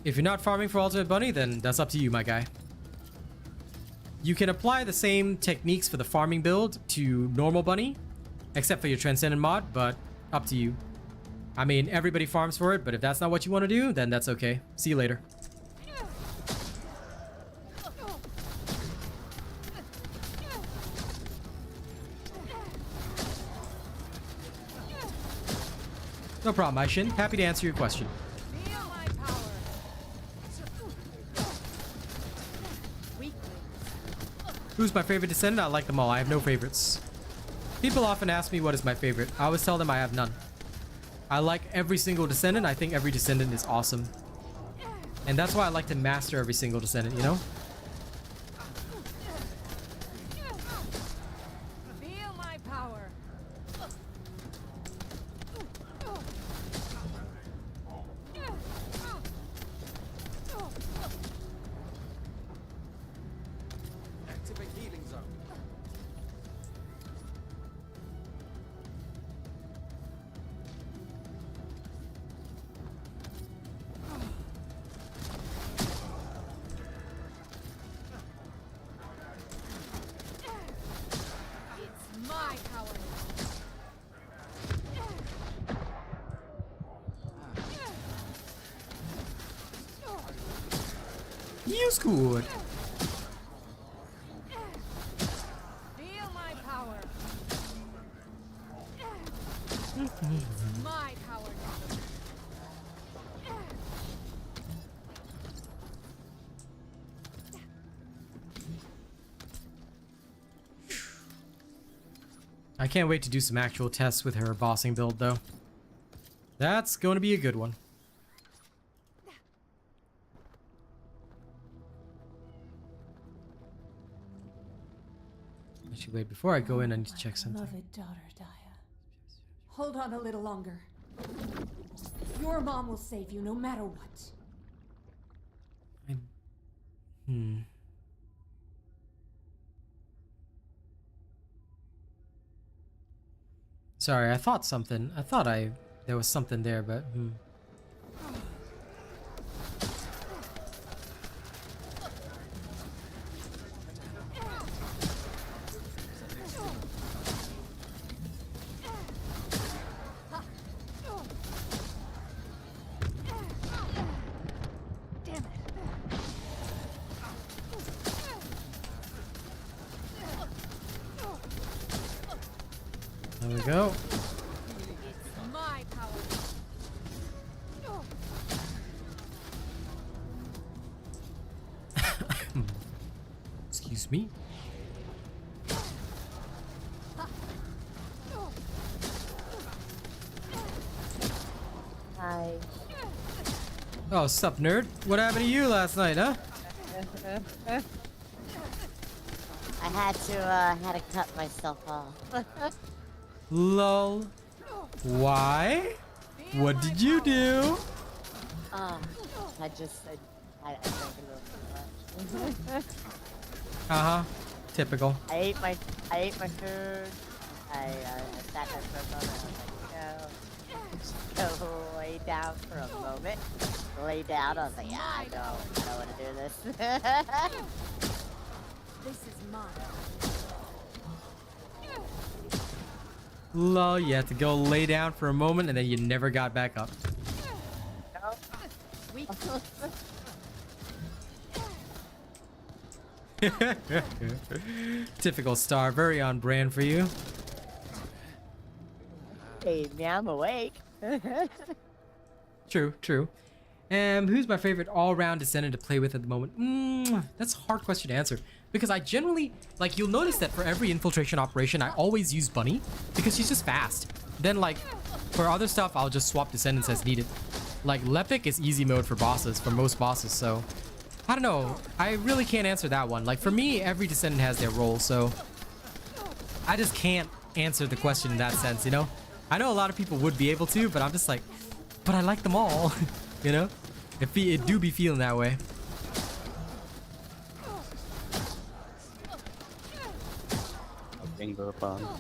If you're not farming for ultimate bunny, then that's up to you, my guy. You can apply the same techniques for the farming build to normal bunny, except for your Transcendent mod, but up to you. I mean, everybody farms for it, but if that's not what you want to do, then that's okay. See you later. No problem, Aishin. Happy to answer your question. Who's my favorite Descendant? I like them all. I have no favorites. People often ask me what is my favorite. I always tell them I have none. I like every single Descendant. I think every Descendant is awesome. And that's why I like to master every single Descendant, you know? Feel my power. feels good. Feel my power. It's my power now. I can't wait to do some actual tests with her bossing build, though. That's going to be a good one. Actually, wait, before I go in, I need to check something. Beloved daughter, Daya. Hold on a little longer. Your mom will save you no matter what. Sorry, I thought something. I thought there was something there, but there we go. It's my power. Excuse me. Hi. Oh, sup, nerd? What happened to you last night, huh? I had to cut myself off. Lol. Why? What did you do? I drank a little too much. Uh-huh. Typical. I ate my food. I sat there for a moment. I was like, no. Go lay down for a moment. Lay down. I was like, yeah, I don't want to do this. This is mine. Lol, you had to go lay down for a moment and then you never got back up. Typical Star, very on brand for you. Hey, now I'm awake. True, true. Who's my favorite all-round Descendant to play with at the moment? That's a hard question to answer. Because I generally, like, you'll notice that for every infiltration operation, I always use Bunny. Because she's just fast. Then, like, for other stuff, I'll just swap Descendants as needed. Like, Lepic is easy mode for bosses, for most bosses, so... I don't know. I really can't answer that one. Like, for me, every Descendant has their role, so... I just can't answer the question in that sense, you know? I know a lot of people would be able to, but I'm just like... But I like them all, you know? It do be feeling that way. Finger upon.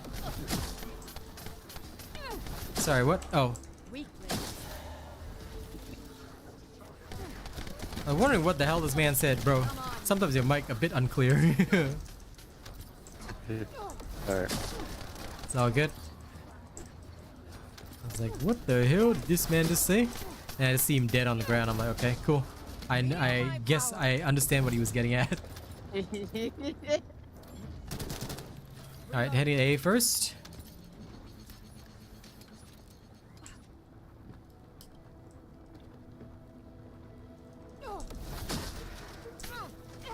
Sorry, what? Oh. I was wondering what the hell this man said, bro. Sometimes your mic a bit unclear. Alright. It's all good. I was like, what the hell did this man just say? And I just see him dead on the ground. I'm like, okay, cool. I guess I understand what he was getting at. Alright, heading to A first.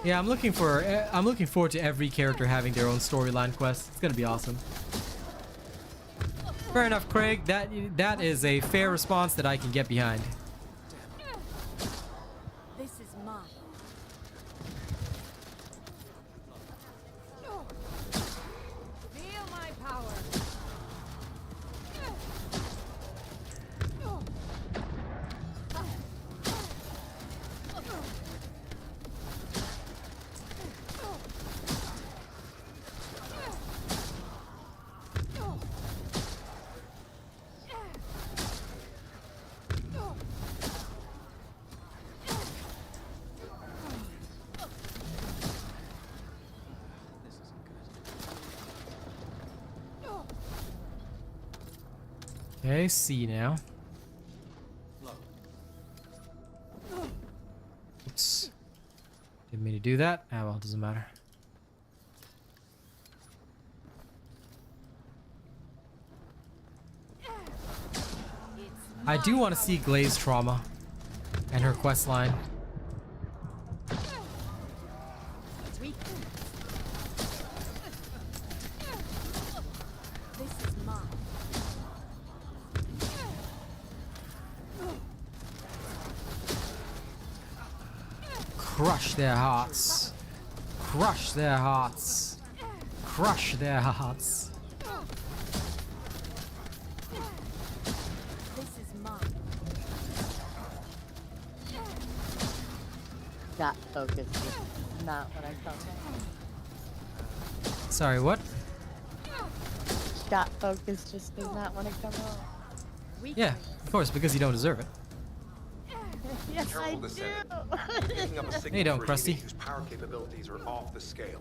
Yeah, I'm looking forward to every character having their own storyline quest. It's gonna be awesome. Fair enough, Craig. That is a fair response that I can get behind. This is mine. Feel my power. Okay, C now. Oops. do that? Ah, well, it doesn't matter. I do want to see Gley's trauma and her quest line. This is mine. Crush their hearts. Crush their hearts. Crush their hearts. This is mine. That focus is not what I thought. Sorry, what? Shot focus just does not want to come out. Yeah, of course, because you don't deserve it. Yes, I Careful, do. Descendant. Picking up a signal you don't, for a Krusty. unit whose power capabilities are off the scale.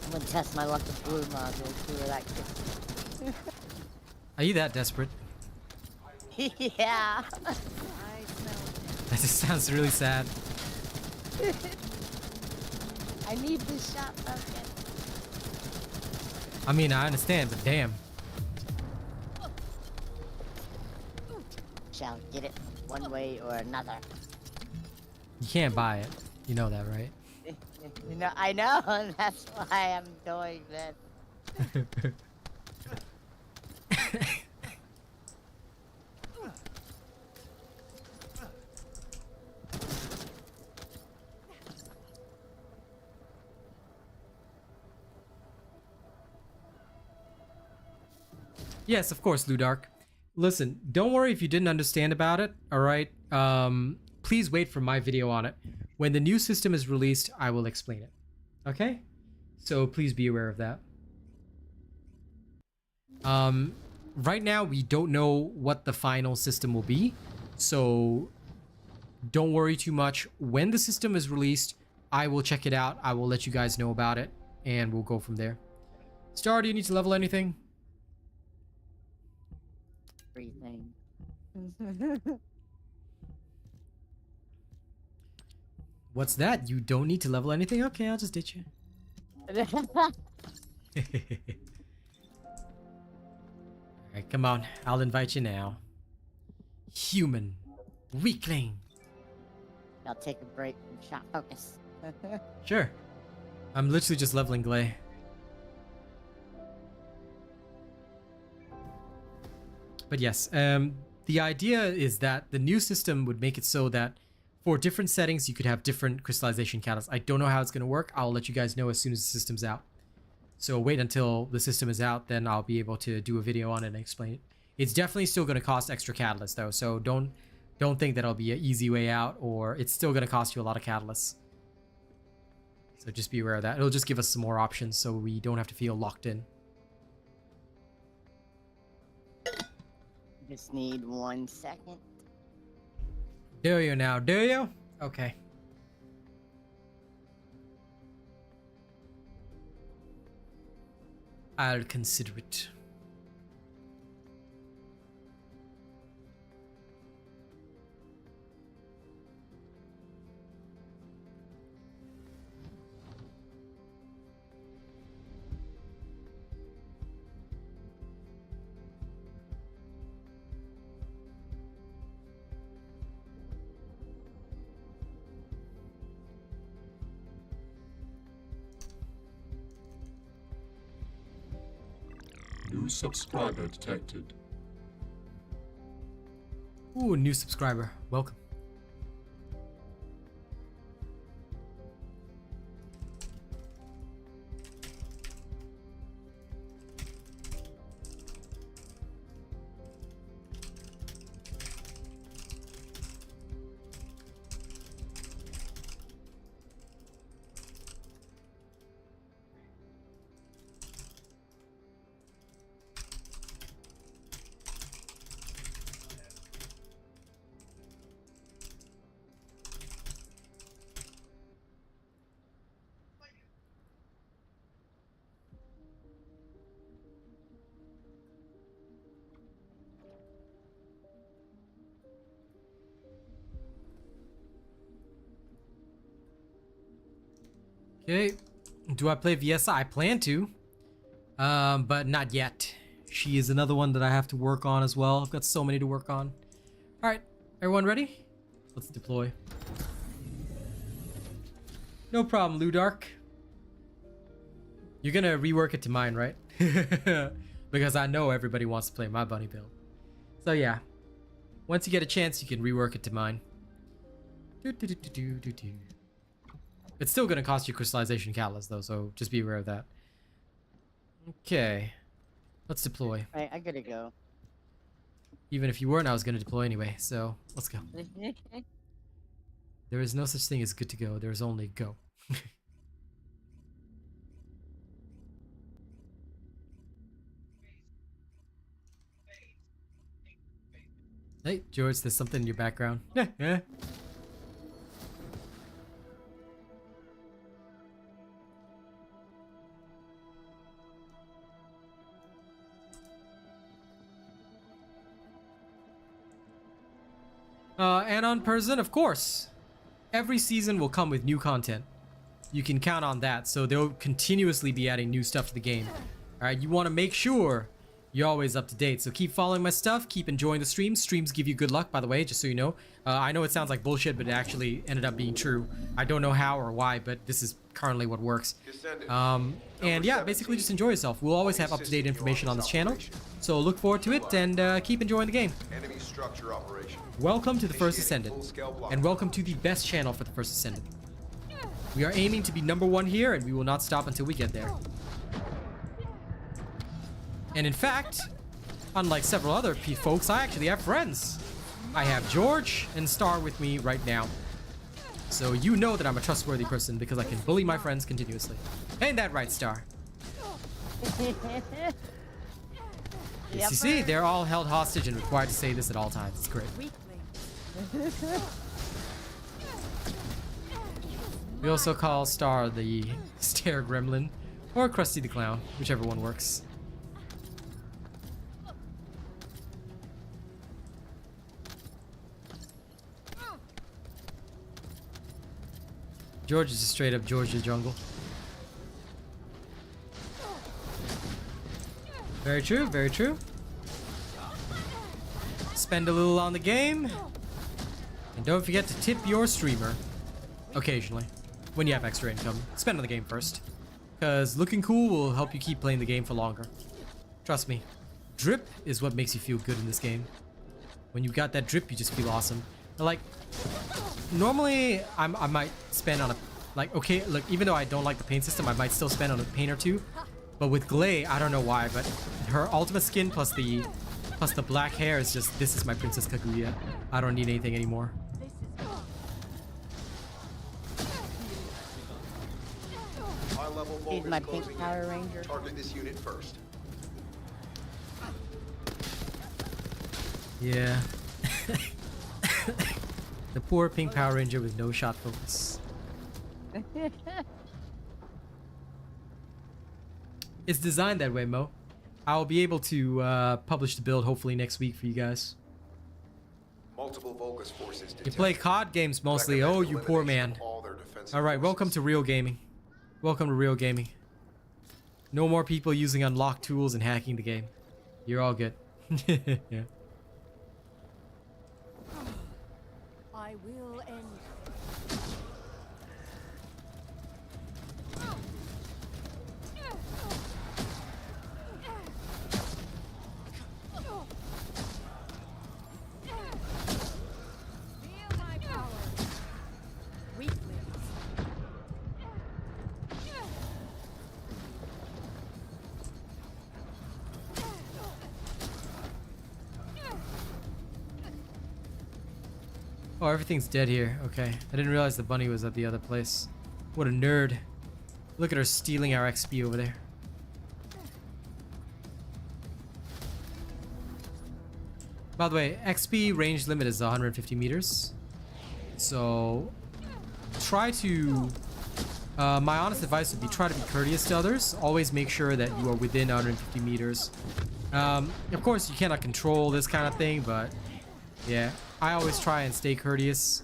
I'm gonna test my luck with blue modules, see where that gets. Are you that desperate? Yeah. That just sounds really sad. I need this shot focus. I mean, I understand, but damn. Shall get it one way or another. You can't buy it. You know that, right? You know, I know, and that's why I'm doing this. Yes, of course, Ludark. Listen, don't worry if you didn't understand about it, alright? Please wait for my video on it. When the new system is released, I will explain it. Okay? So please be aware of that. Right now, we don't know what the final system will be, so don't worry too much. When the system is released, I will check it out. I will let you guys know about it, and we'll go from there. Star, do you need to level anything? Everything. What's that? You don't need to level anything? Okay, I'll just ditch you. Alright, come on. I'll invite you now. Human. Weakling. I'll take a break from shot focus. Sure. I'm literally just leveling Gley. But yes, the idea is that the new system would make it so that for different settings, you could have different crystallization catalysts. I don't know how it's going to work. I'll let you guys know as soon as the system's out. So wait until the system is out, then I'll be able to do a video on it and explain it. It's definitely still going to cost extra catalysts though, so don't think that it'll be an easy way out, or it's still going to cost you a lot of catalysts. So just be aware of that. It'll just give us some more options so we don't have to feel locked in. Just need 1 second. Do you now? Do you? Okay. I'll consider it. New subscriber detected. Ooh, new subscriber. Welcome. Okay. Do I play Viessa? I plan to. But not yet. She is another one that I have to work on as well. I've got so many to work on. Alright, everyone ready? Let's deploy. No problem, Ludark. You're gonna rework it to mine, right? Because I know everybody wants to play my bunny build. So yeah. Once you get a chance, you can rework it to mine. It's still gonna cost you crystallization catalyst though, so just be aware of that. Okay. Let's deploy. Right, I gotta go. Even if you weren't, I was gonna deploy anyway, so let's go. There is no such thing as good to go, there is only go. Hey, George, there's something in your background. Yeah. Anon person, of course. Every season will come with new content. You can count on that, so they'll continuously be adding new stuff to the game. Alright, you want to make sure you're always up to date, so keep following my stuff, keep enjoying the streams. Streams give you good luck, by the way, just so you know. I know it sounds like bullshit, but it actually ended up being true. I don't know how or why, but this is currently what works. And yeah, basically just enjoy yourself. We'll always have up-to-date information on this channel, so look forward to it and keep enjoying the game. Enemy structure operation. Welcome to the First Descendant, and welcome to the best channel for the First Descendant. We are aiming to be #1 here, and we will not stop until we get there. And in fact, unlike several other folks, I actually have friends. I have George and Star with me right now. So you know that I'm a trustworthy person because I can bully my friends continuously. Ain't that right, Star? Yes, you see, they're all held hostage and required to say this at all times. It's great. We also call Star the Stare Gremlin or Krusty the Clown, whichever one works. George is just straight up Georgia jungle. Very true, very true. Spend a little on the game. And don't forget to tip your streamer. Occasionally. When you have extra income. Spend on the game first. Because looking cool will help you keep playing the game for longer. Trust me. Drip is what makes you feel good in this game. When you got that drip, you just feel awesome. Like, normally I might spend on a, like, okay, look, even though I don't like the paint system, I might still spend on a paint or two. But with Gley, I don't know why, but her ultimate skin plus the black hair is just, this is my Princess Kaguya. I don't need anything anymore. He's my pink Power Ranger. Target this unit first. Yeah. The poor pink Power Ranger with no shot focus. It's designed that way, Mo. I'll be able to publish the build hopefully next week for you guys. Multiple Vulgus forces You play COD games mostly. Oh, you poor man. Alright, welcome to Real Gaming. Welcome to Real Gaming. No more people using unlocked tools and hacking the game. You're all good. Yeah. I will end. Feel my power. Weaklings. Oh, everything's dead here. Okay. I didn't realize the bunny was at the other place. What a nerd. Look at her stealing our XP over there. By the way, XP range limit is 150 meters. So try to... my honest advice would be try to be courteous to others. Always make sure that you are within 150 meters. Of course, you cannot control this kind of thing, but yeah. I always try and stay courteous,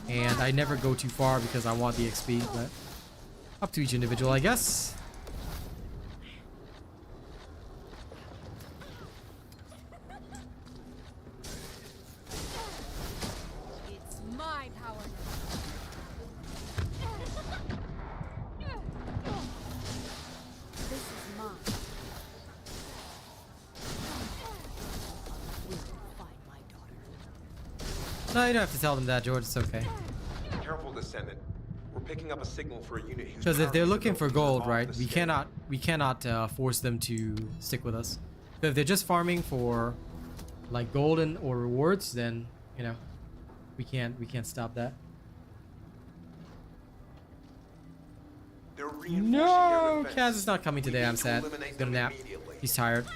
and I never go too far because I want the XP, but Up to each individual, I guess. It's my power This is mine. We will find my daughter. No, you don't have to tell them that, George. It's okay. Careful, Descendant. We're picking up a signal for a unit who's Because if they're powering looking the for building gold, off right, the we scale. cannot force them to stick with us. So if they're just farming for like golden or rewards, then you know we can't stop that. They're reinforcing No, their Kaz defense. is not coming today. We I'm need to sad. eliminate He's gonna them nap. immediately. He's tired.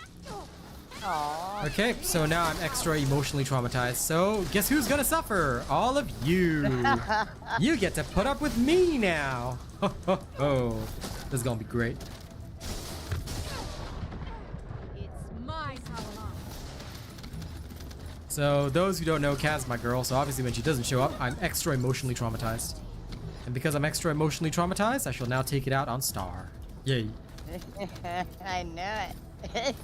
Aww. Okay, so now I'm extra emotionally traumatized. So guess who's gonna suffer? All of you. You get to put up with me now. Ho, ho, ho. This is gonna be great. It's my power. So those who don't know, Kaz is my girl. So obviously when she doesn't show up, I'm extra emotionally traumatized. And because I'm extra emotionally traumatized, I shall now take it out on Star. Yay. I know it.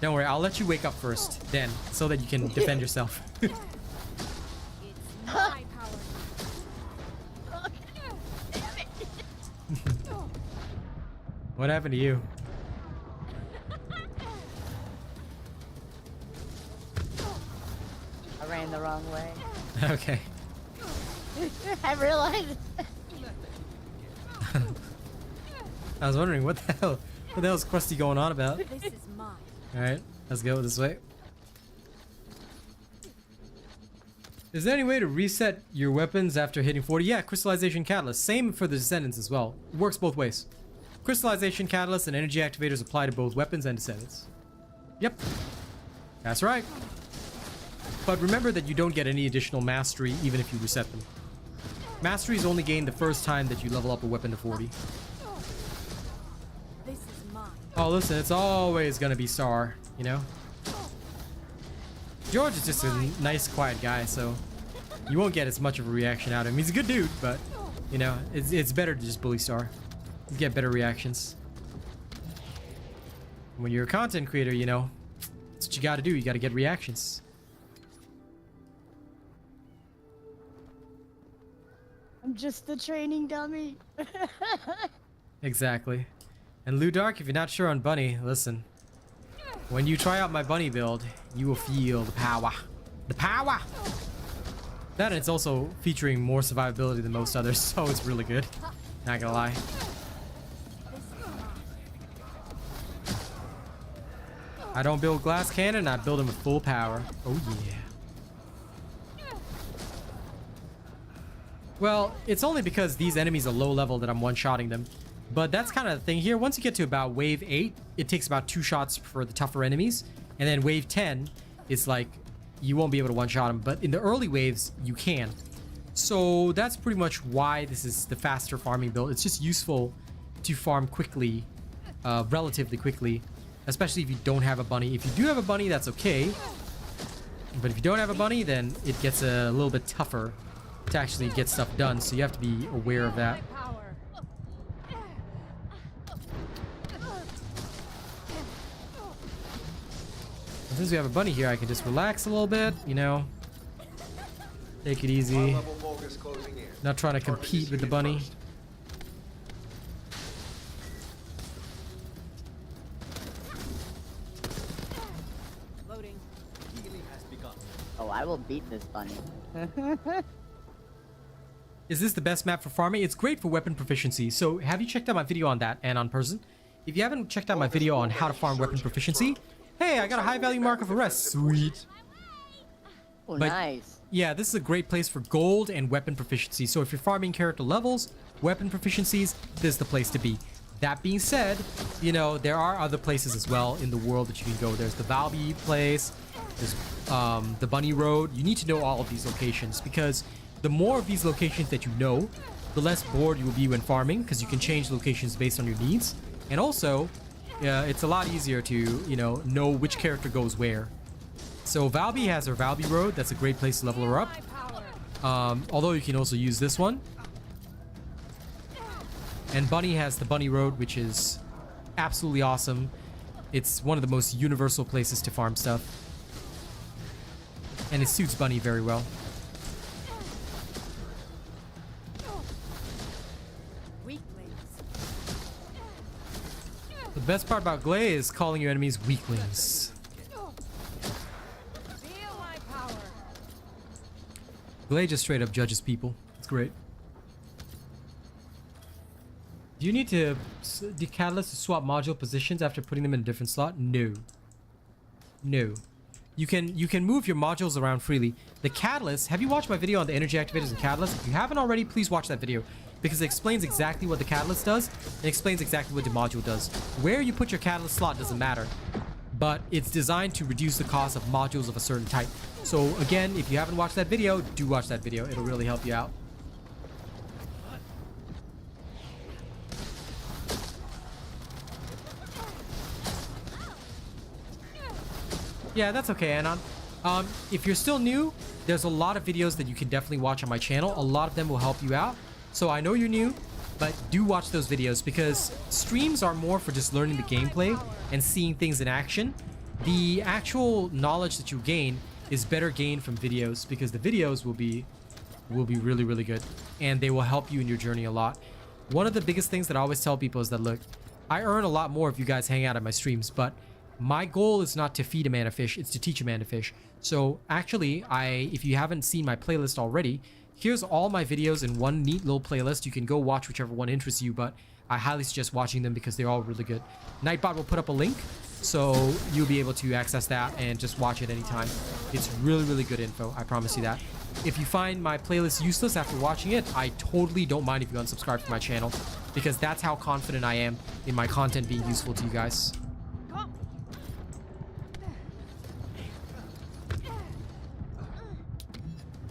Don't worry, I'll let you wake up first, then, so that you can defend yourself. It's my power. What happened to you? I ran the wrong way. Okay. I realized. I was wondering what the hell is Krusty going on about? This is mine. Alright, let's go this way. Is there any way to reset your weapons after hitting 40? Yeah, crystallization catalyst. Same for the Descendants as well. It works both ways. Crystallization catalyst and energy activators apply to both weapons and Descendants. Yep. That's right. But remember that you don't get any additional mastery even if you reset them. Mastery is only gained the first time that you level up a weapon to 40. This is mine. Oh, listen, it's always gonna be Star, you know? George is just a nice, quiet guy, so you won't get as much of a reaction out of him. He's a good dude, but, you know, it's better to just bully Star. You get better reactions. When you're a content creator, you know, that's what you gotta do. You gotta get reactions. I'm just the training dummy. Exactly. And Lou Dark, if you're not sure on Bunny, listen. When you try out my Bunny build, you will feel the power. The power! That and it's also featuring more survivability than most others, so it's really good. Not gonna lie. I don't build glass cannon, I build them with full power. Oh yeah. Well, it's only because these enemies are low level that I'm one-shotting them. But that's kind of the thing here. Once you get to about wave 8, it takes about 2 shots for the tougher enemies. And then wave 10 is like, you won't be able to one-shot them. But in the early waves, you can. So that's pretty much why this is the faster farming build. It's just useful to farm quickly, relatively quickly. Especially if you don't have a bunny. If you do have a bunny, that's okay. But if you don't have a bunny, then it gets a little bit tougher to actually get stuff done. So you have to be aware of that. My power. Since we have a bunny here, I can just relax a little bit, you know. Take it easy. High-level Vulgus closing in. Not trying to Target compete this with the unit bunny. first. Loading. Oh, I will beat this bunny. Is this the best map for farming? It's great for weapon proficiency. So have you checked out my video on that and on person? If you haven't checked out my video on how to farm weapon proficiency, hey, I got a high value marker for rest. Sweet. Oh, But- nice. Yeah, this is a great place for gold and weapon proficiency. So if you're farming character levels, weapon proficiencies, this is the place to be. That being said, you know, there are other places as well in the world that you can go. There's the Valby place, there's the Bunny Road. You need to know all of these locations because the more of these locations that you know, the less bored you will be when farming because you can change locations based on your needs. And also, it's a lot easier to, you know which character goes where. So Valby has her Valby Road. That's a great place to level her up. My power. Although you can also use this one. And Bunny has the Bunny Road, which is absolutely awesome. It's one of the most universal places to farm stuff. And it suits Bunny very well. The best part about Gley is calling your enemies weaklings. Gley just straight up judges people. It's great. Do you need to catalyst to swap module positions after putting them in a different slot? No. No. You can move your modules around freely. The catalyst, have you watched my video on the energy activators and catalyst? If you haven't already, please watch that video because it explains exactly what the catalyst does and explains exactly what the module does. Where you put your catalyst slot doesn't matter, but it's designed to reduce the cost of modules of a certain type. So again, if you haven't watched that video, do watch that video. It'll really help you out. Yeah, that's okay, Anon. If you're still new, there's a lot of videos that you can definitely watch on my channel. A lot of them will help you out. So I know you're new, but do watch those videos because streams are more for just learning the gameplay and seeing things in action. The actual knowledge that you gain is better gained from videos because the videos will be really, really good and they will help you in your journey a lot. One of the biggest things that I always tell people is that, look, I earn a lot more if you guys hang out at my streams, but my goal is not to feed a man a fish, it's to teach a man to fish. So actually, if you haven't seen my playlist already, here's all my videos in one neat little playlist. You can go watch whichever one interests you, but I highly suggest watching them because they're all really good. Nightbot will put up a link, so you'll be able to access that and just watch it anytime. It's really, really good info, I promise you that. If you find my playlist useless after watching it, I totally don't mind if you unsubscribe from my channel because that's how confident I am in my content being useful to you guys.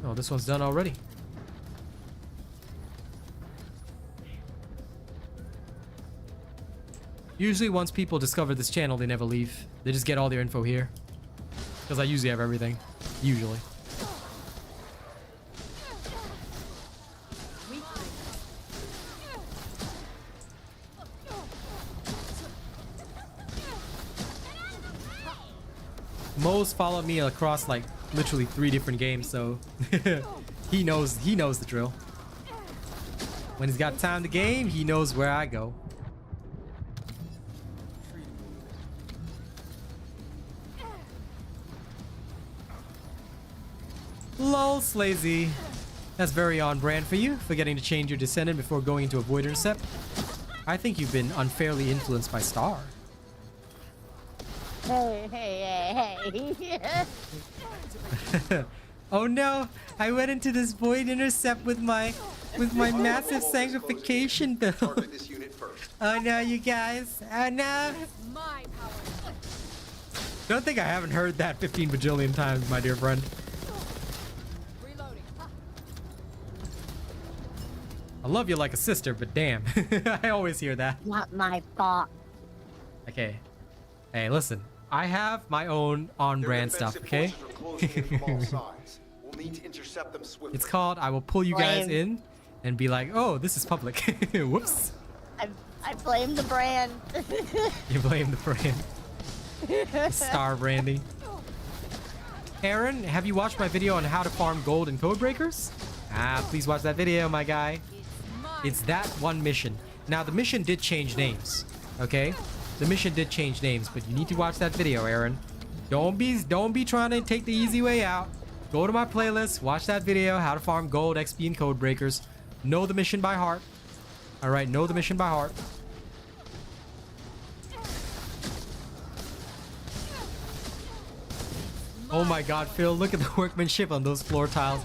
Oh, this one's done already. Usually once people discover this channel, they never leave. They just get all their info here. Because I usually have everything. Usually. Mo's followed me across like literally 3 different games, so he knows the drill. When he's got time to game, he knows where I go. Lol, Slazy. That's very on brand for you, forgetting to change your Descendant before going into a Void Intercept. I think you've been unfairly influenced by Star. Hey. Oh no, I went into this Void Intercept with my massive sanctification build. Target this unit first. Oh no, you guys. Oh no. My power. Don't think I haven't heard that 15 bajillion times, my dear friend. Reloading. I love you like a sister, but damn. I always hear that. Not my fault. Okay. Hey, listen. I have my own on-brand stuff, okay? We'll need to intercept them swiftly. It's called I will pull you guys in and be like, oh, this is public. Whoops. I blame the brand. You blame the brand. Star branding. Aaron, have you watched my video on how to farm gold in code breakers? Please watch that video, my guy. It's that one mission. Now, the mission did change names, okay? The mission did change names, but you need to watch that video, Aaron. Don't be trying to take the easy way out. Go to my playlist, watch that video, how to farm gold, XP, and code breakers. Know the mission by heart. All right, know the mission by heart. Oh my God, Phil, look at the workmanship on those floor tiles.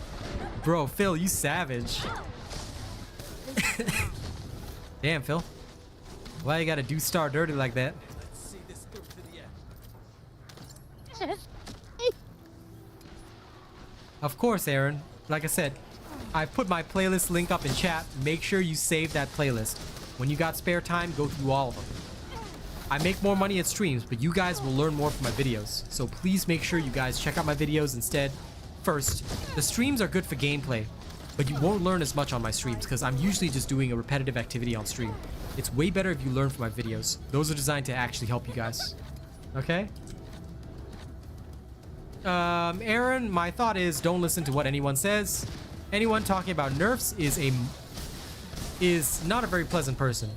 Bro, Phil, you savage. Damn, Phil. Why you gotta do Star dirty like that? Let's see this through to the end. Of course, Aaron. Like I said, I put my playlist link up in chat. Make sure you save that playlist. When you got spare time, go through all of them. I make more money at streams, but you guys will learn more from my videos. So please make sure you guys check out my videos instead. first, the streams are good for gameplay, but you won't learn as much on my streams because I'm usually just doing a repetitive activity on stream. It's way better if you learn from my videos. Those are designed to actually help you guys. Okay? Aaron, my thought is don't listen to what anyone says. Anyone talking about nerfs is not a very pleasant person.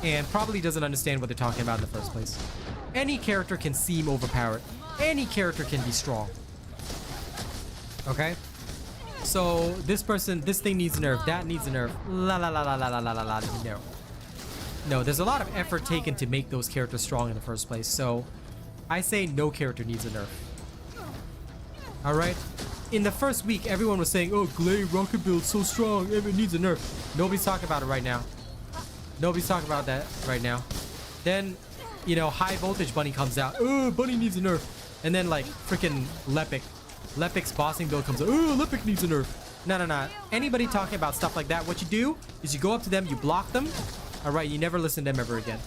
And probably doesn't understand what they're talking about in the first place. Any character can seem overpowered. Any character can be strong. Okay? So this thing needs a nerf, that needs a nerf. La la la la la la la la la. No. No, there's a lot of effort taken to make those characters strong in the first place. So I say no character needs a nerf. Alright? In the first week, everyone was saying, oh, Gley rocket build so strong, it needs a nerf. Nobody's talking about it right now. Nobody's talking about that right now. Then, you know, high voltage bunny comes out. Oh, bunny needs a nerf. And then like freaking Lepic's bossing build comes out. Oh, Lepic needs a nerf. No. Anybody talking about stuff like that, what you do is you go up to them, you block them. All right, you never listen to them ever again.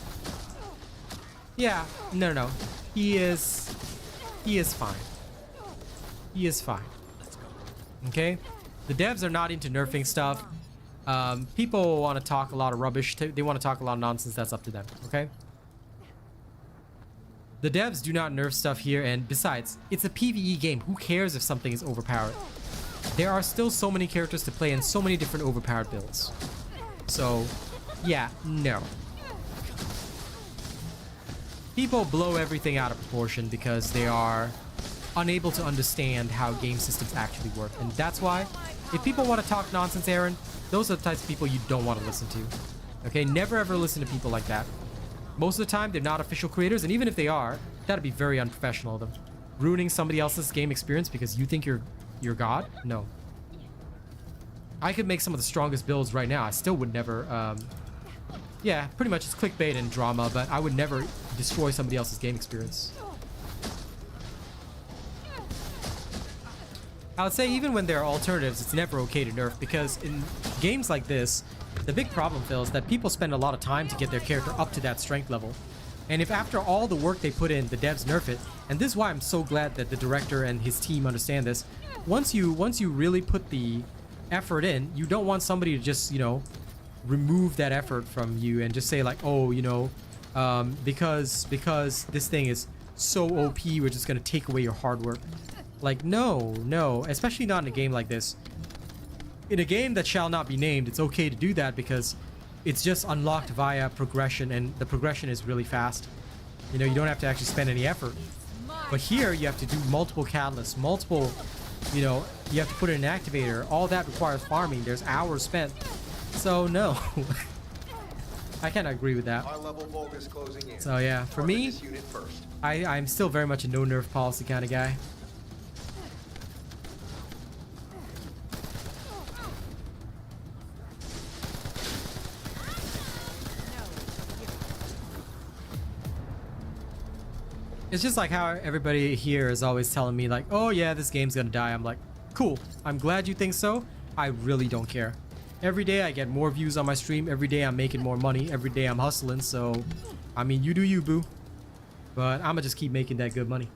Yeah, no. He is fine. He is fine. Okay? The devs are not into nerfing stuff. People want to talk a lot of rubbish. They want to talk a lot of nonsense. That's up to them. Okay? The devs do not nerf stuff here, and besides, it's a PvE game. Who cares if something is overpowered? There are still so many characters to play and so many different overpowered builds. So, yeah, no. People blow everything out of proportion because they are unable to understand how game systems actually work. And that's why, if people want to talk nonsense, Aaron, those are the types of people you don't want to listen to. Okay? Never ever listen to people like that. Most of the time, they're not official creators, and even if they are, that'd be very unprofessional of them. Ruining somebody else's game experience because you think you're God? No. I could make some of the strongest builds right now. I still would never, yeah, pretty much it's clickbait and drama, but I would never destroy somebody else's game experience. I would say even when there are alternatives, it's never okay to nerf, because in games like this, the big problem, Phil, is that people spend a lot of time to get their character up to that strength level. And if after all the work they put in, the devs nerf it, and this is why I'm so glad that the director and his team understand this, once you really put the effort in, you don't want somebody to just, you know, remove that effort from you and just say like, oh, you know, because this thing is so OP, we're just gonna take away your hard work. Like, no, especially not in a game like this. In a game that shall not be named, it's okay to do that because it's just unlocked via progression, and the progression is really fast. You know, you don't have to actually spend any effort. But here, you have to do multiple catalysts, you know, you have to put in an activator. All that requires farming. There's hours spent. So, no. I kind of agree with that. So, yeah, for me, I'm still very much a no-nerf policy kind of guy. It's just like how everybody here is always telling me like, oh yeah, this game's gonna die. I'm like, cool. I'm glad you think so. I really don't care. Every day I get more views on my stream. Every day I'm making more money. Every day I'm hustling. So, I mean, you do you, boo. But I'm gonna just keep making that good money.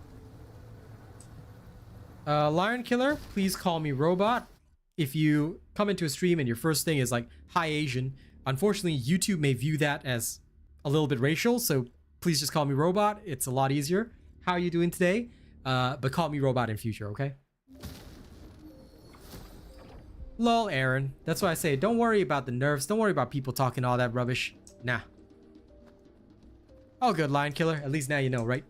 Lion Killer, please call me Robot. If you come into a stream and your first thing is like, hi Asian, unfortunately YouTube may view that as a little bit racial, so please just call me Robot. It's a lot easier. How are you doing today? But call me Robot in future, okay? Lol, Aaron. That's why I say, don't worry about the nerfs. Don't worry about people talking all that rubbish. Nah. All good, Lion Killer. At least now you know, right?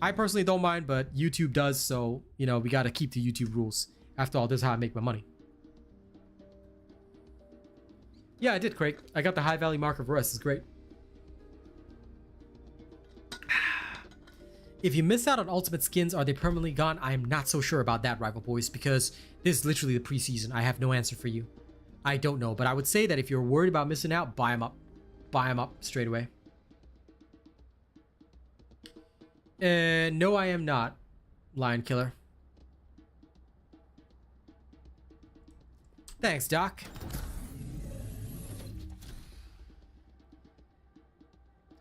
I personally don't mind, but YouTube does, so, you know, we gotta keep the YouTube rules. After all, this is how I make my money. Yeah, I did, Craig. I got the high value marker for us. It's great. If you miss out on ultimate skins, are they permanently gone? I am not so sure about that, Rival Boys, because this is literally the preseason. I have no answer for you. I don't know, but I would say that if you're worried about missing out, buy them up. Buy them up straight away. No, I am not, Lion Killer. Thanks, Doc.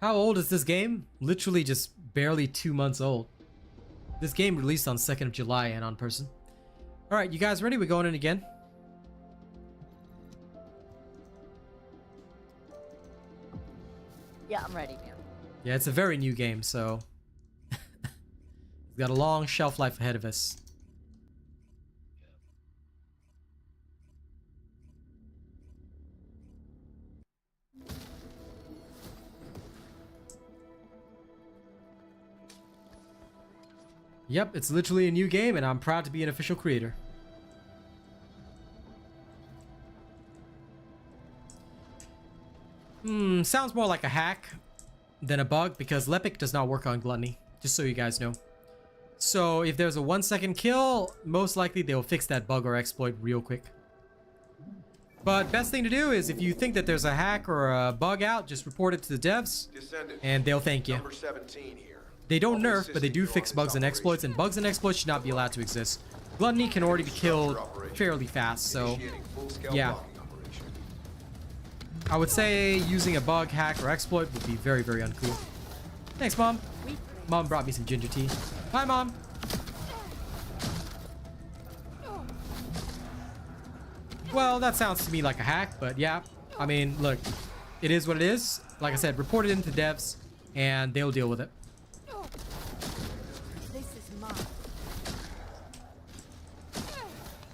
How old is this game? Literally just barely 2 months old. This game released on 2nd of July and on person. All right, you guys ready? We're going in again. Yeah, I'm ready, man. Yeah, it's a very new game, so it's got a long shelf life ahead of us. Yep, it's literally a new game, and I'm proud to be an official creator. Sounds more like a hack than a bug, because Lepic does not work on gluttony, just so you guys know. So if there's a 1-second kill, most likely they'll fix that bug or exploit real quick. But best thing to do is, if you think that there's a hack or a bug out, just report it to the devs, Descendant, and they'll thank you. number 17 here. They don't I'll be nerf, but they assisting do you fix on bugs this and exploits, and operation. bugs and exploits should not be allowed to exist. Gluttony can already be killed fairly fast, so Initiating full-scale yeah. blocking operation. I would say using a bug, hack, or exploit would be very, very uncool. Thanks, Mom. Mom brought me some ginger tea. Bye, Mom. Well, that sounds to me like a hack, but yeah. I mean, look, it is what it is. Like I said, report it into devs, and they'll deal with it. This is mine.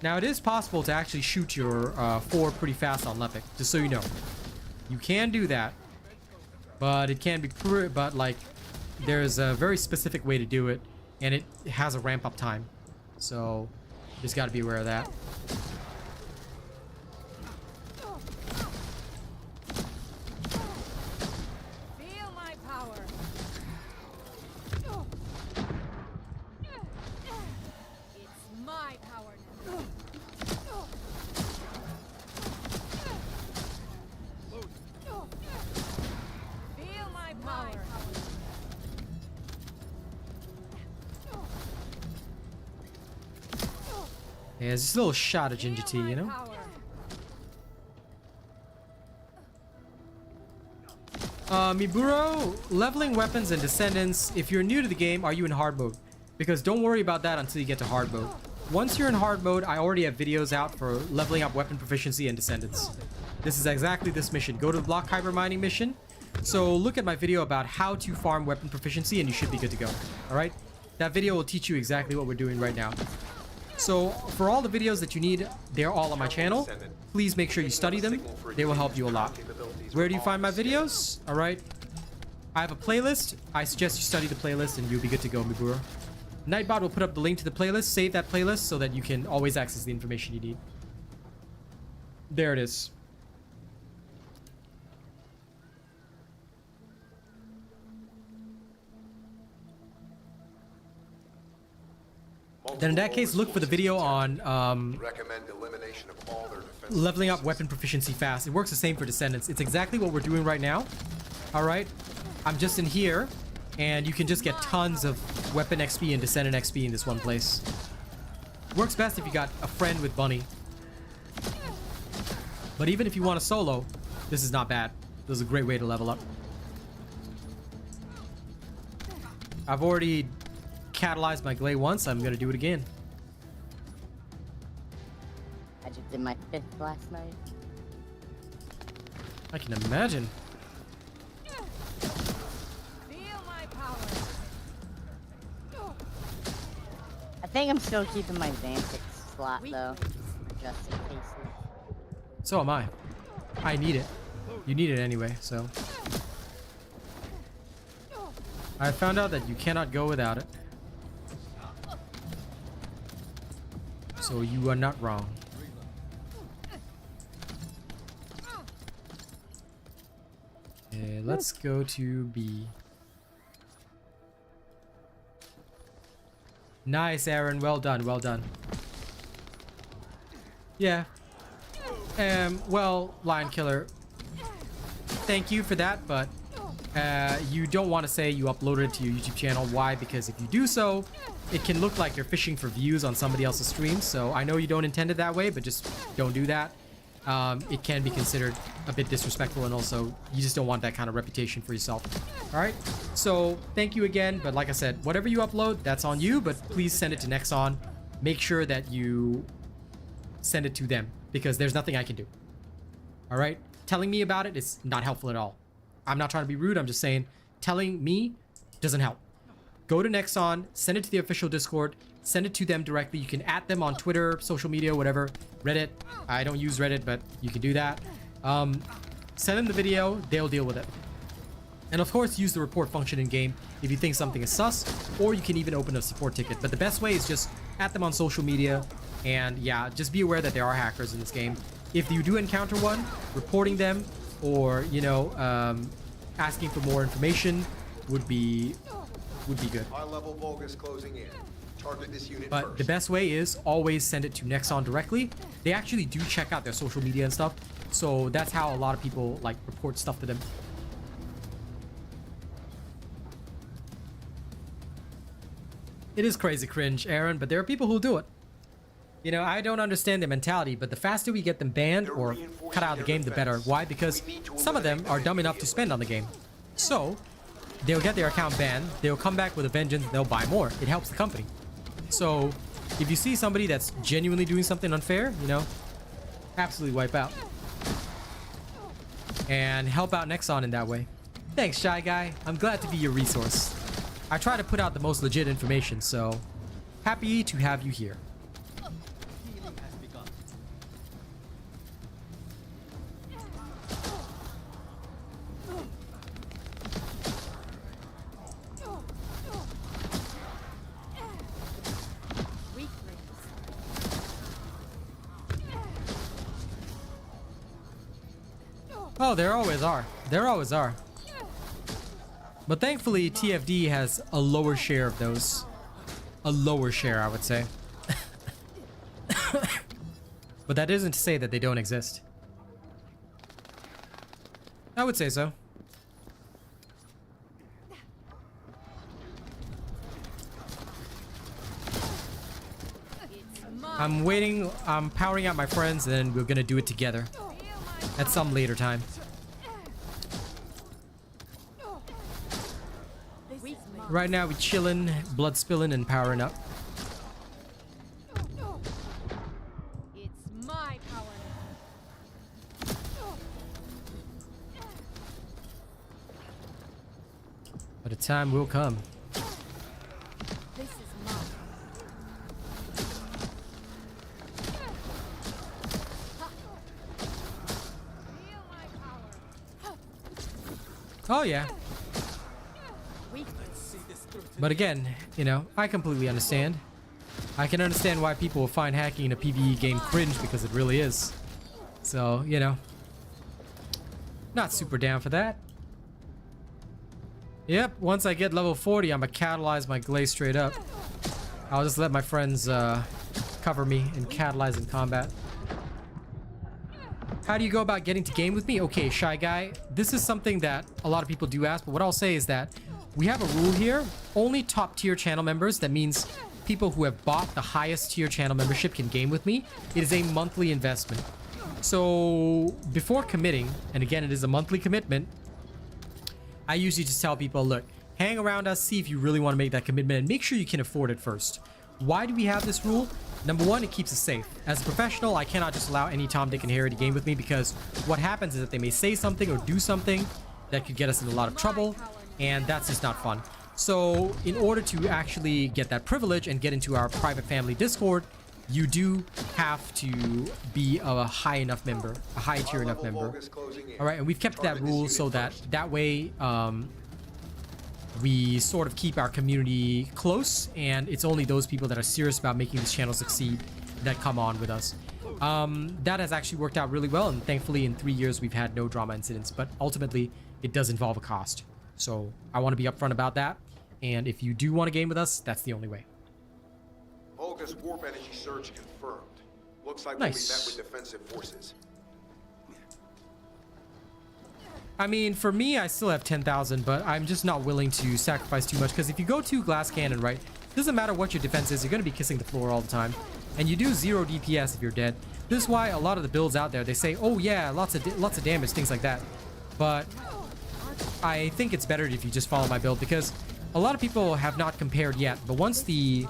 Now, it is possible to actually shoot your 4 pretty fast on Lepic, just so you know. You can do that, but it can be, but like, there's a very specific way to do it, and it has a ramp-up time. So, just got to be aware of that. Feel my power. It's my power now. Feel my power. Yeah, it's just a little shot of ginger tea, you know? Power. Miburo, leveling weapons and Descendants. If you're new to the game, are you in hard mode? Because don't worry about that until you get to hard mode. Once you're in hard mode, I already have videos out for leveling up weapon proficiency and Descendants. This is exactly this mission. Go to the block hyper mining mission. So look at my video about how to farm weapon proficiency and you should be good to go. Alright? That video will teach you exactly what we're doing right now. So for all the videos that you need, they're all on my channel. Please make sure you study them. They will help you a lot. Where do you find my videos? Alright. I have a playlist. I suggest you study the playlist and you'll be good to go, Miburo. Nightbot will put up the link to the playlist. Save that playlist so that you can always access the information you need. There it is. Then in that case, look for the video on Recommend elimination of all their defense. leveling up weapon proficiency fast. It works the same for Descendants. It's exactly what we're doing right now. Alright. I'm just in here, and you can just get tons of weapon XP and Descendant XP in this one place. Works best if you got a friend with Bunny. But even if you want to solo, this is not bad. This is a great way to level up. I've already catalyzed my Gley once. I'm gonna do it again. I just did my 5th last night. I can imagine. Feel my power. I think I'm still keeping my Vantage slot though, just in case. So am I. I need it. You need it anyway, so. I found out that you cannot go without it. So you are not wrong. Okay, let's go to B. Nice, Aaron. Well done. Well done. Yeah. Well, Lion Killer, thank you for that, but you don't want to say you uploaded it to your YouTube channel. Why? Because if you do so, it can look like you're fishing for views on somebody else's stream. So I know you don't intend it that way, but just don't do that. it can be considered a bit disrespectful, and also you just don't want that kind of reputation for yourself. All right, so thank you again, but like I said, whatever you upload, that's on you, but please send it to Nexon. Make sure that you send it to them, because there's nothing I can do. All right, telling me about it is not helpful at all. I'm not trying to be rude, I'm just saying telling me doesn't help. Go to Nexon, send it to the official Discord, send it to them directly. You can @, them on Twitter, social media, whatever, Reddit. I don't use Reddit, but you can do that. Send them the video, they'll deal with it. And of course, use the report function in game if you think something is sus, or you can even open a support ticket. But the best way is just @ them on social media, and yeah, just be aware that there are hackers in this game. If you do encounter one, reporting them, or you know, asking for more information would be good. High-level Vulgus closing in. Target this unit But first. the best way is always send it to Nexon directly. They actually do check out their social media and stuff, so that's how a lot of people like report stuff to them. It is crazy cringe, Aaron, but there are people who do it. You know, I don't understand their mentality, but the faster we get them banned or cut out of the game, the better. Why? Because some of them are dumb enough to spend on the game. So, they'll get their account banned, they'll come back with a vengeance, they'll buy more. It helps the company. So, if you see somebody that's genuinely doing something unfair, you know, absolutely wipe out. And help out Nexon in that way. Thanks, Shy Guy. I'm glad to be your resource. I try to put out the most legit information, so happy to have you here. Oh, there always are. There always are. But thankfully, TFD has a lower share of those. A lower share, I would say. But that isn't to say that they don't exist. I would say so. I'm waiting, I'm powering out my friends, and then we're gonna do it together. At some later time. Right now we chillin', blood spilling, and powering up. It's my power. But a time will come. This is mine. Feel my power. Oh yeah. But again, you know, I completely understand. I can understand why people will find hacking in a PvE game cringe, because it really is. So, you know, not super down for that. Yep, once I get level 40, I'm gonna catalyze my Gley straight up. I'll just let my friends cover me and catalyze in combat. How do you go about getting to game with me? Okay, Shy Guy, this is something that a lot of people do ask, but what I'll say is that we have a rule here. Only top tier channel members, that means people who have bought the highest tier channel membership, can game with me. It is a monthly investment. So before committing, and again, it is a monthly commitment, I usually just tell people, look, hang around us, see if you really want to make that commitment, and make sure you can afford it first. Why do we have this rule? Number one, it keeps us safe. As a professional, I cannot just allow any Tom, Dick, and Harry to game with me, because what happens is that they may say something or do something that could get us in a lot of trouble, and that's just not fun. So in order to actually get that privilege and get into our private family Discord, you do have to be a high enough member, a high tier enough member. All right, and we've kept that rule so that way we sort of keep our community close, and it's only those people that are serious about making this channel succeed that come on with us. That has actually worked out really well, and thankfully in 3 years we've had no drama incidents, but ultimately it does involve a cost. So I want to be upfront about that, and if you do want to game with us, that's the only way. Vulgus warp energy surge confirmed. Looks like Nice. we'll be met with defensive forces. I mean, for me, I still have 10,000, but I'm just not willing to sacrifice too much, because if you go to glass cannon, right, doesn't matter what your defense is, you're going to be kissing the floor all the time. And you do 0 DPS if you're dead. This is why a lot of the builds out there, they say, oh yeah, lots of damage, things like that. But I think it's better if you just follow my build, because a lot of people have not compared yet. But once the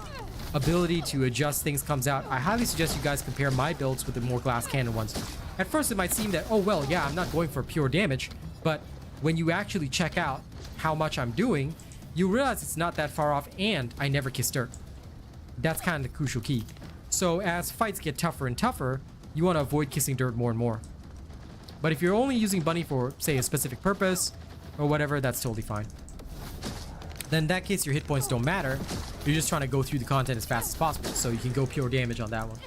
ability to adjust things comes out, I highly suggest you guys compare my builds with the more glass cannon ones. At first it might seem that, oh well, yeah, I'm not going for pure damage, but when you actually check out how much I'm doing, you realize it's not that far off, and I never kiss dirt. That's kind of the crucial key. So as fights get tougher and tougher, you want to avoid kissing dirt more and more. But if you're only using Bunny for, say, a specific purpose or whatever, that's totally fine. Then in that case, your hit points don't matter. You're just trying to go through the content as fast as possible, so you can go pure damage on that one.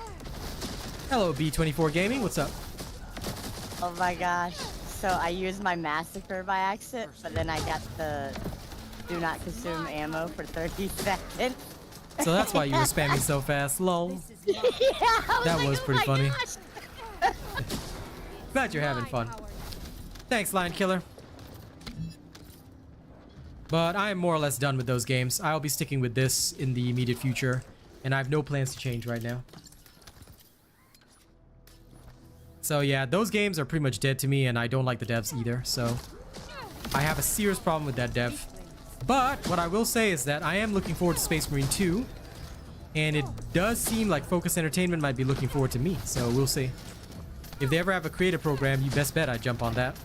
Hello, B24 Gaming. What's up? Oh my gosh. So I used my massacre by accident, but then I got the do not consume ammo for 30 seconds. So that's why you were spamming so fast. Lol. Yeah, That was pretty funny. gosh. Glad you're having fun. Thanks, Lion Killer. But I am more or less done with those games. I'll be sticking with this in the immediate future, and I have no plans to change right now. So yeah, those games are pretty much dead to me, and I don't like the devs either, so I have a serious problem with that dev. But what I will say is that I am looking forward to Space Marine 2, and it does seem like Focus Entertainment might be looking forward to me, so we'll see. If they ever have a creative program, you best bet I jump on that.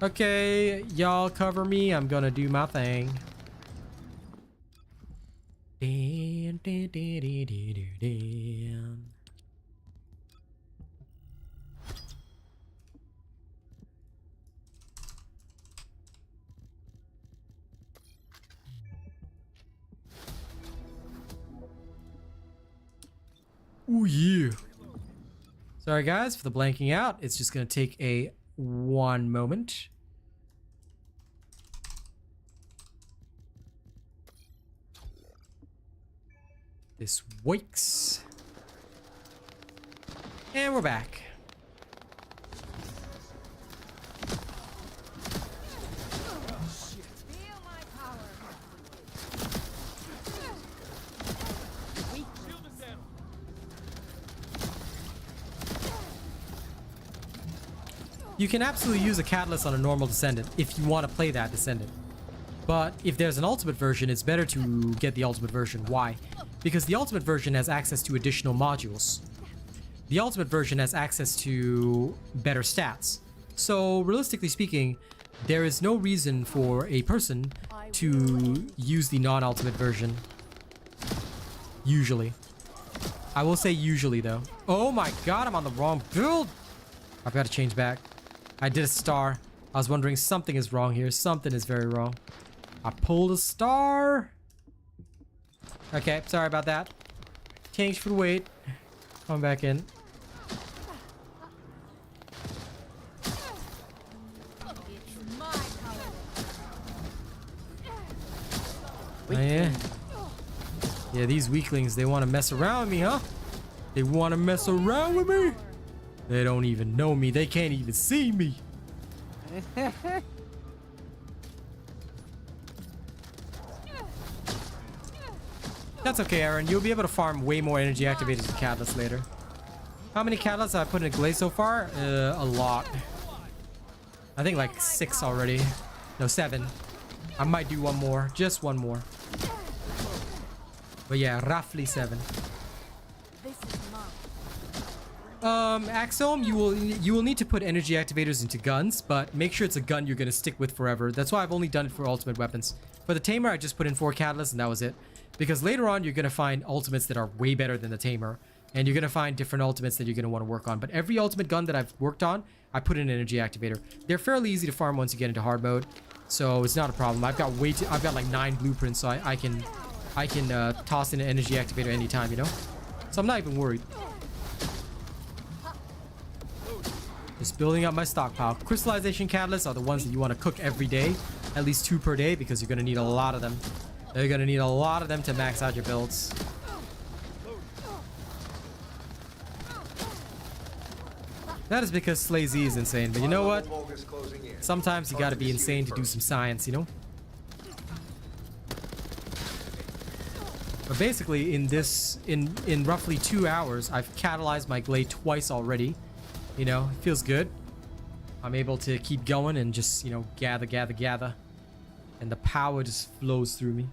Okay, y'all cover me. I'm gonna do my thing. Dan, dan, dan, dan, dan, dan. Ooh, yeah. Sorry, guys, for the blanking out. It's just going to take a one moment. This wakes. And we're back. You can absolutely use a catalyst on a normal Descendant if you want to play that Descendant. But if there's an ultimate version, it's better to get the ultimate version. Why? Because the ultimate version has access to additional modules. The ultimate version has access to better stats. So realistically speaking, there is no reason for a person to use the non-ultimate version. Usually. I will say usually though. Oh my god, I'm on the wrong build! I've got to change back. I did a star. I was wondering something is wrong here. Something is very wrong. I pulled a star. Okay, sorry about that. Thanks for the wait. Come back in. Oh, yeah. Yeah, these weaklings, they want to mess around with me, huh? They want to mess around with me? They don't even know me. They can't even see me. That's okay, Aaron. You'll be able to farm way more energy activated with catalysts later. How many catalysts have I put in a Gley so far? A lot. I think like 6 already. No, 7. I might do one more. Just one more. But yeah, roughly 7. Axome, you will need to put energy activators into guns, but make sure it's a gun you're gonna stick with forever. That's why I've only done it for ultimate weapons. For the Tamer, I just put in 4 catalysts and that was it. Because later on, you're gonna find ultimates that are way better than the Tamer, and you're gonna find different ultimates that you're gonna want to work on. But every ultimate gun that I've worked on, I put in an energy activator. They're fairly easy to farm once you get into hard mode, so it's not a problem. I've got like 9 blueprints, so I can toss in an energy activator anytime, you know. So I'm not even worried. Just building up my stockpile. Crystallization catalysts are the ones that you want to cook every day. At least 2 per day, because you're going to need a lot of them. You're going to need a lot of them to max out your builds. That is because Slay Z is insane. But you know what? Sometimes you got to be insane to do some science, you know? But basically, in roughly 2 hours, I've catalyzed my Gley twice already. You know, it feels good. I'm able to keep going and just, you know, gather. And the power just flows through me.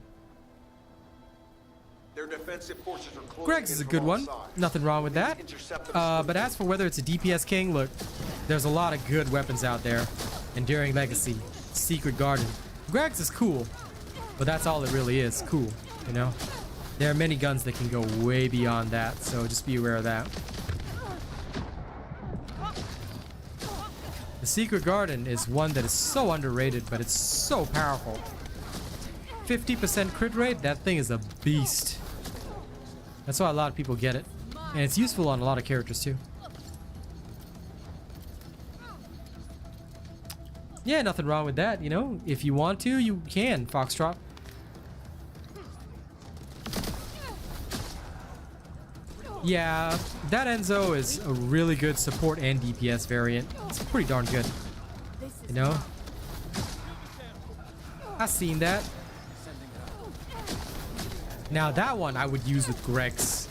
Their defensive forces are closing Greg's in is a from good all one. sides. Nothing wrong with that. Intercept them But as for whether it's a DPS king, look, there's a lot of good weapons out there. Enduring Legacy, Secret Garden. Greg's is cool, but that's all it really is. Cool, you know? There are many guns that can go way beyond that, so just be aware of that. The Secret Garden is one that is so underrated, but it's so powerful. 50% crit rate, that thing is a beast. That's why a lot of people get it. And it's useful on a lot of characters too. Yeah, nothing wrong with that, you know? If you want to, you can, Foxtrot. Yeah, that Enzo is a really good support and DPS variant. It's pretty darn good. You know? I've seen that. Now that one I would use with Greg's.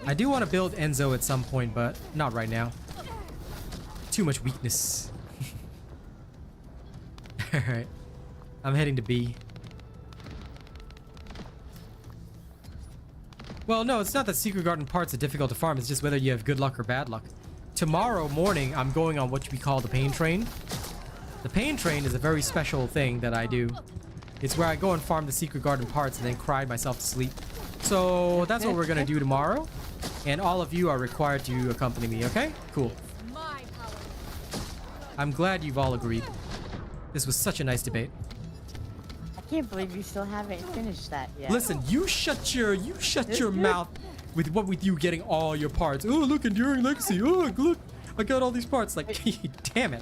I do want to build Enzo at some point, but not right now. Too much weakness. Alright. I'm heading to B. Well, no, it's not that Secret Garden parts are difficult to farm. It's just whether you have good luck or bad luck. Tomorrow morning, I'm going on what we call the Pain Train. The Pain Train is a very special thing that I do. It's where I go and farm the Secret Garden parts and then cry myself to sleep. So that's what we're going to do tomorrow. And all of you are required to accompany me, okay? Cool. I'm glad you've all agreed. This was such a nice debate. I can't believe you still haven't finished that yet. Listen, you shut your mouth with you getting all your parts. Oh, look, Enduring Legacy. Oh, look, I got all these parts. Like, damn it.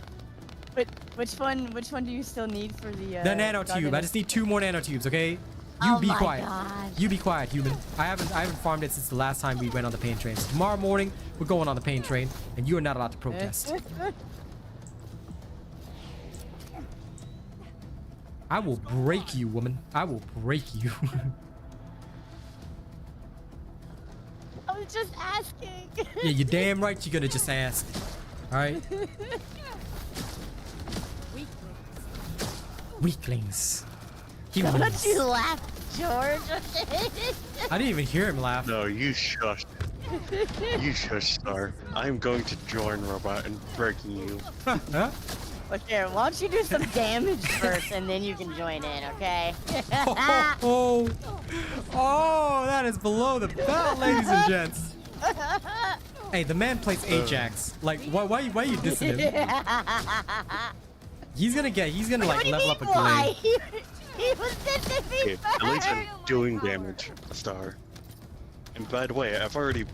But which one do you still need for the nanotube. I just need 2 more nanotubes, okay? You be quiet. You be quiet, human. I haven't farmed it since the last time we went on the Pain Train. So tomorrow morning, we're going on the Pain Train, and you are not allowed to protest. I will break you, woman. I will break you. I was just asking. Yeah, you're damn right you're gonna just ask. Alright? Weaklings. Don't you laugh, George? I didn't even hear him laugh. No, you shush. You shush, Star. I'm going to join Robot and breaking you. Okay, why don't you do some damage first and then you can join in, okay? Oh, that is below the belt, ladies and gents. Hey, the man plays Ajax. Like, why are you dissing him? He's gonna like level up a Gley. He was dissing me Okay, first. at least I'm doing damage, Star. And by the way, I've already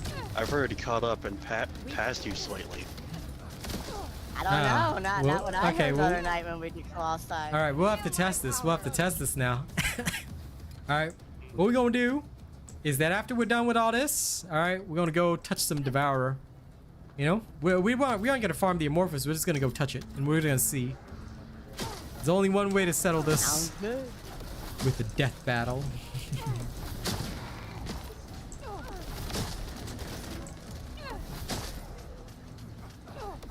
caught up and passed you slightly. I don't know, not what I okay, heard the other night when we did Claw Side. All right, we'll have to test this. We'll have to test this now. All right, what we're gonna do is that after we're done with all this, all right, we're gonna go touch some Devourer. You know, we aren't gonna farm the Amorphous. We're just gonna go touch it, and we're gonna see. There's only one way to settle this. Sounds good. With the death battle.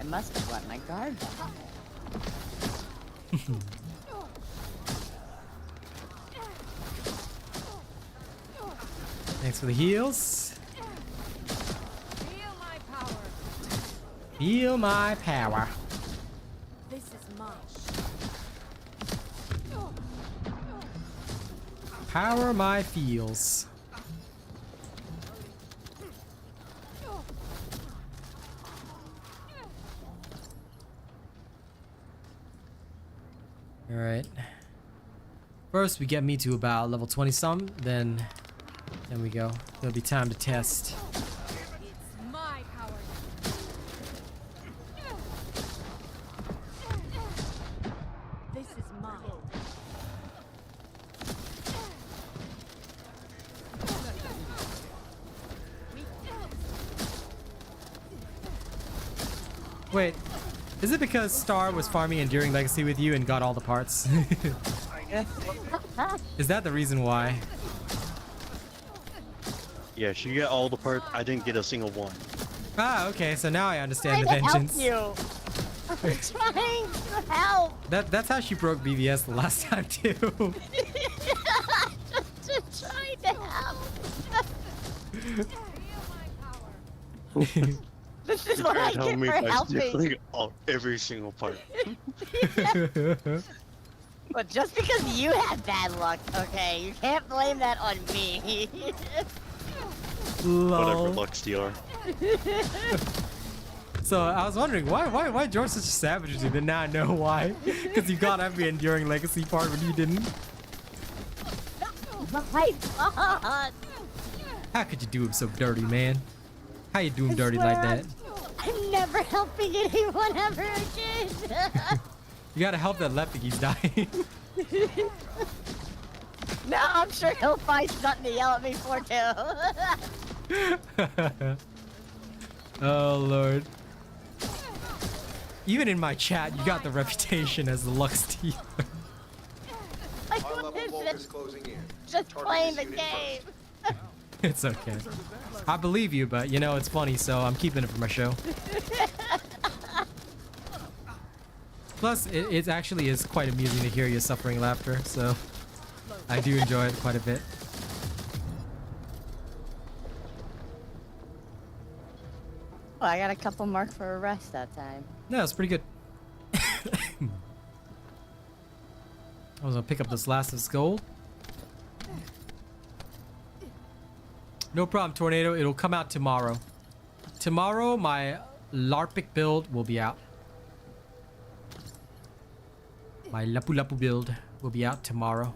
I must have let my guard down. Thanks for the heals. Feel my power. Feel my power. This is mine. Power my feels. Alright. First we get me to about level 20 some, then we go. It'll be time to test. It's my power. This is mine. Wait, is it because Star was farming Enduring Legacy with you and got all the parts? Is that the reason why? Yeah, she got all the parts. I didn't get a single one. Ah, okay. So now I understand the Trying to help vengeance. you. I'm trying to help. That's how she broke BBS the last time too. Just trying to help. This is what I Tell get me for by helping. stealing every single part. But just because you had bad luck, okay? You can't blame that on me. Whatever, Lol. LuxDR. So I was wondering why George such a savage with you, but now I know why. Because you got every enduring legacy part when you didn't. My God. How could you do him so dirty, man? How you do him I dirty swear like that? I'm never helping anyone ever again. You gotta help that Lepic, he's dying. No, I'm sure he'll find something to yell at me for too. Oh lord. Even in my chat, you got the reputation as the Lux Teeth. I High-level was focus closing in. just Target playing this the unit game. first. It's okay. I believe you, but you know, it's funny, so I'm keeping it for my show. Plus, it actually is quite amusing to hear your suffering laughter, so I do enjoy it quite a bit. Well, I got a couple marked for arrest that time. No, it's pretty good. I was gonna pick up this last of this gold. No problem, Tornado. It'll come out tomorrow. Tomorrow, my LARPic build will be out. My Lapu Lapu build will be out tomorrow.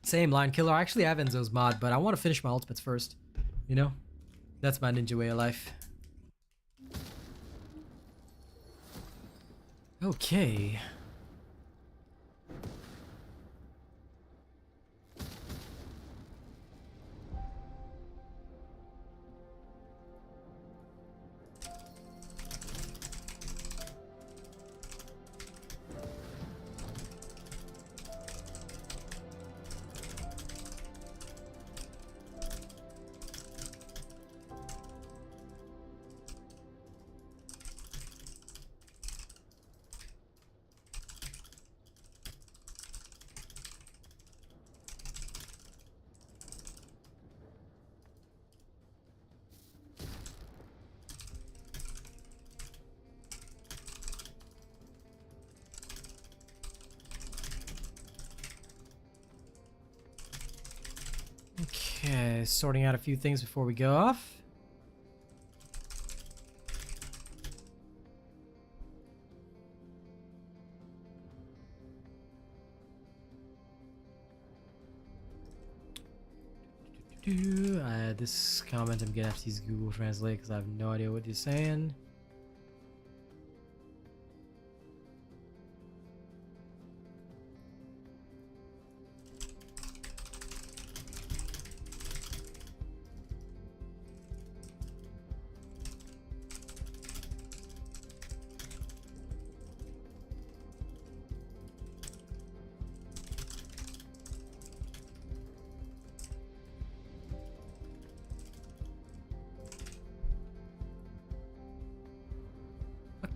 Same line killer. I actually have Enzo's mod, but I want to finish my ultimates first. You know? That's my ninja way of life. Okay. Okay, sorting out a few things before we go off. This comment I'm gonna have to use Google Translate because I have no idea what you're saying.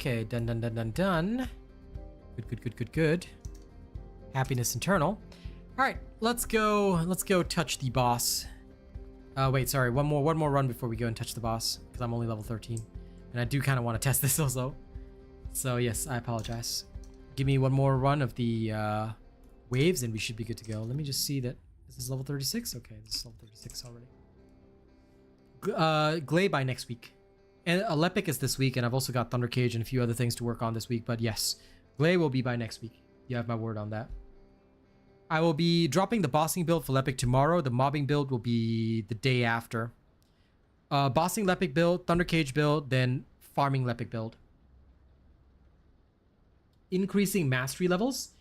Okay, done, done, done, done, done. Good, good, good, good, good. Happiness internal. All right, let's go touch the boss. Wait, sorry, one more run before we go and touch the boss, because I'm only level 13. And I do kind of want to test this also. So yes, I apologize. Give me one more run of the waves and we should be good to go. Let me just see that. Is this level 36? Okay, this is level 36 already. Gley by next week. And Lepic is this week, and I've also got Thunder Cage and a few other things to work on this week. But yes, Gley will be by next week. You have my word on that. I will be dropping the bossing build for Lepic tomorrow. The mobbing build will be the day after. Bossing Lepic build, Thunder Cage build, then farming Lepic build. Increasing mastery levels.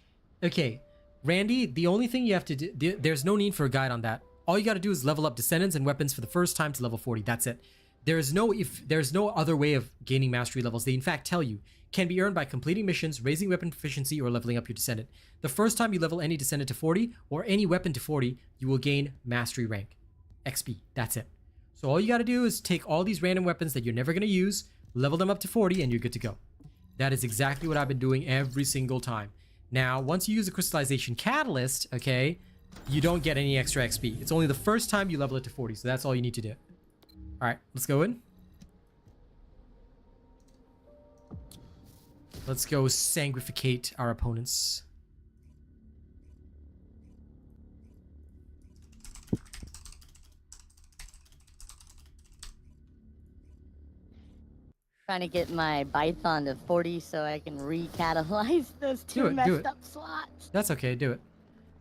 Okay, Randy, the only thing you have to do, there's no need for a guide on that. All you got to do is level up Descendants and weapons for the first time to level 40. That's it. There's no other way of gaining mastery levels. They in fact tell you can be earned by completing missions, raising weapon proficiency, or leveling up your Descendant. The first time you level any Descendant to 40 or any weapon to 40, you will gain mastery rank, XP. That's it. So all you got to do is take all these random weapons that you're never going to use, level them up to 40, and you're good to go. That is exactly what I've been doing every single time. Now, once you use a crystallization catalyst, okay, you don't get any extra XP. It's only the first time you level it to 40, so that's all you need to do. All right, let's go in. Let's go sanguificate our opponents. Trying to get my Python to 40 so I can recatalyze those two messed up slots. That's okay, do it.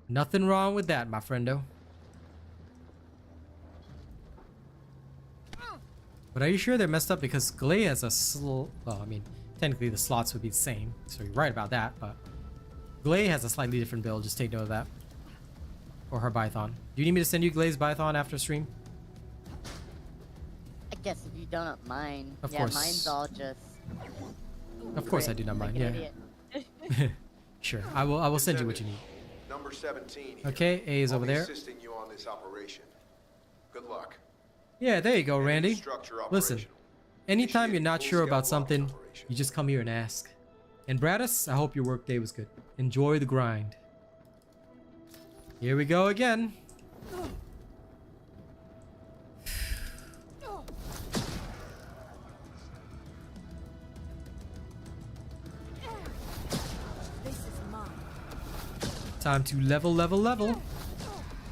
Nothing wrong with that, my friendo. But are you sure they're messed up? Because Gley has a well, I mean, technically the slots would be the same, so you're right about that, but Gley has a slightly different build, just take note of that. Or her Python. Do you need me to send you Gley's Python after stream? I guess if you don't mind. Of yeah, course. mine's all just... Of course I do not mind, like yeah. Sure, I will send you what you need. Number 17 here. Okay, A is I'll over be there. assisting you on this operation. Good luck. Yeah, there you go, Randy. Structure Listen, operational. anytime you're Initiate not sure about full-scale something, block operation. you just come here and ask. And Bradis, I hope your workday was good. Enjoy the grind. Here we go again. This is mine. Time to level. But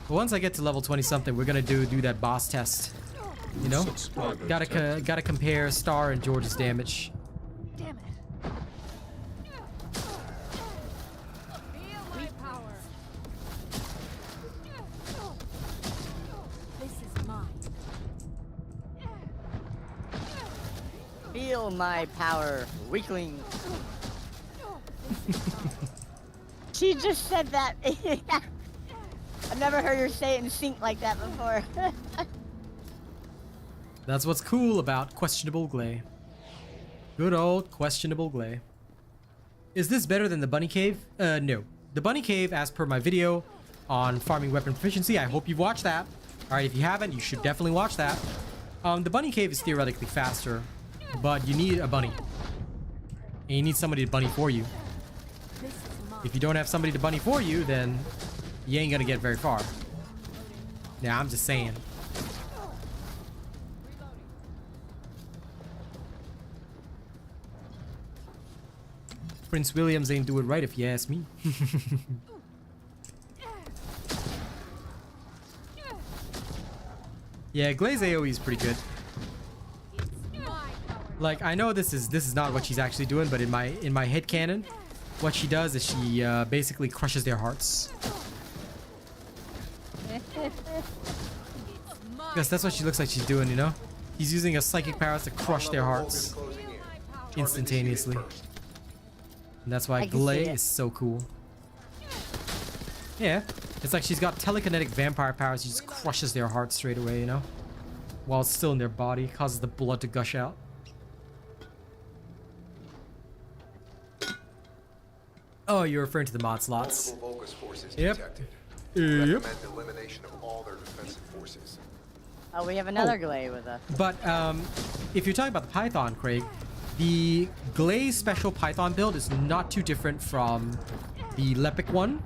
once I get to level 20 something, we're gonna do that boss test. You know? Gotta compare Star and George's damage. Damn it. Feel my power. This is mine. Feel my power, weakling. She just said that. I've never heard her say it in sync like that before. That's what's cool about questionable Gley. Good old questionable Gley. Is this better than the bunny cave? No. The bunny cave, as per my video on farming weapon proficiency, I hope you've watched that. Alright, if you haven't, you should definitely watch that. The bunny cave is theoretically faster, but you need a bunny. And you need somebody to bunny for you. This is mine. If you don't have somebody to bunny for you, then you ain't gonna get very far. Yeah, I'm just saying. Prince Williams ain't do it right if you ask me. Yeah, Gley's AoE is pretty good. Like, I know this is not what she's actually doing, but in my head canon, what she does is she basically crushes their hearts. Because that's what she looks like she's doing, you know? He's using her psychic powers to crush their hearts instantaneously. And that's why I can see Gley it. is so cool. Yeah, it's like she's got telekinetic vampire powers. She just crushes their hearts straight away, you know? While it's still in their body, causes the blood to gush out. Oh, you're referring to the mod slots. Multiple Vulgus forces Yep. detected. Yep. Recommend elimination of all their defensive forces. Oh, we have another Gley with us. But if you're talking about the Python, Craig, the Gley special Python build is not too different from the Lepic one.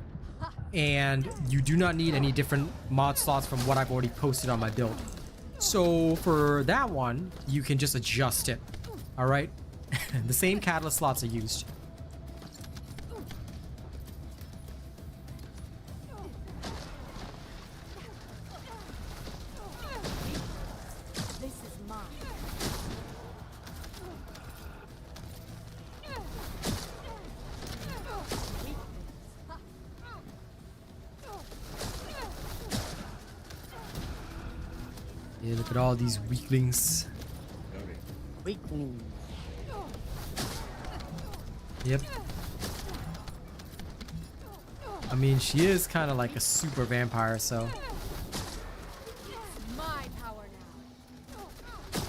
And you do not need any different mod slots from what I've already posted on my build. So for that one, you can just adjust it. Alright? The same catalyst slots are used. This is mine. Yeah, look at all these weaklings. Weakling. Yep. I mean, she is kind of like a super vampire, so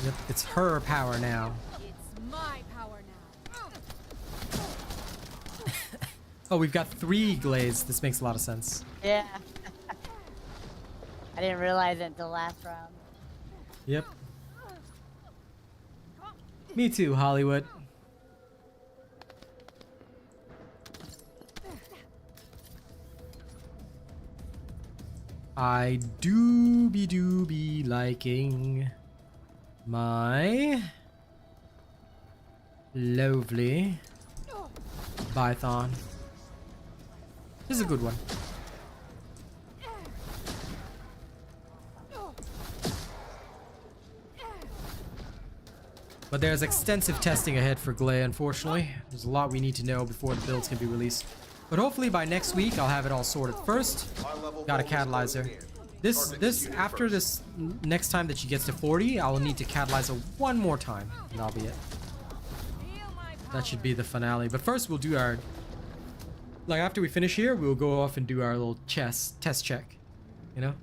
Yep, it's her power now. It's my power now. Oh, we've got 3 Glays. This makes a lot of sense. Yeah. I didn't realize it until last round. Yep. Me too, Hollywood. I do be liking my lovely Python. This is a good one. But there's extensive testing ahead for Gley, unfortunately. There's a lot we need to know before the builds can be released. But hopefully by next week, I'll have it all sorted. First, got a catalyzer. After this next time that she gets to 40, I will need to catalyze her 1 more time, and that'll be it. That should be the finale. But first, we'll do our... Like, after we finish here, we'll go off and do our little test check. You know?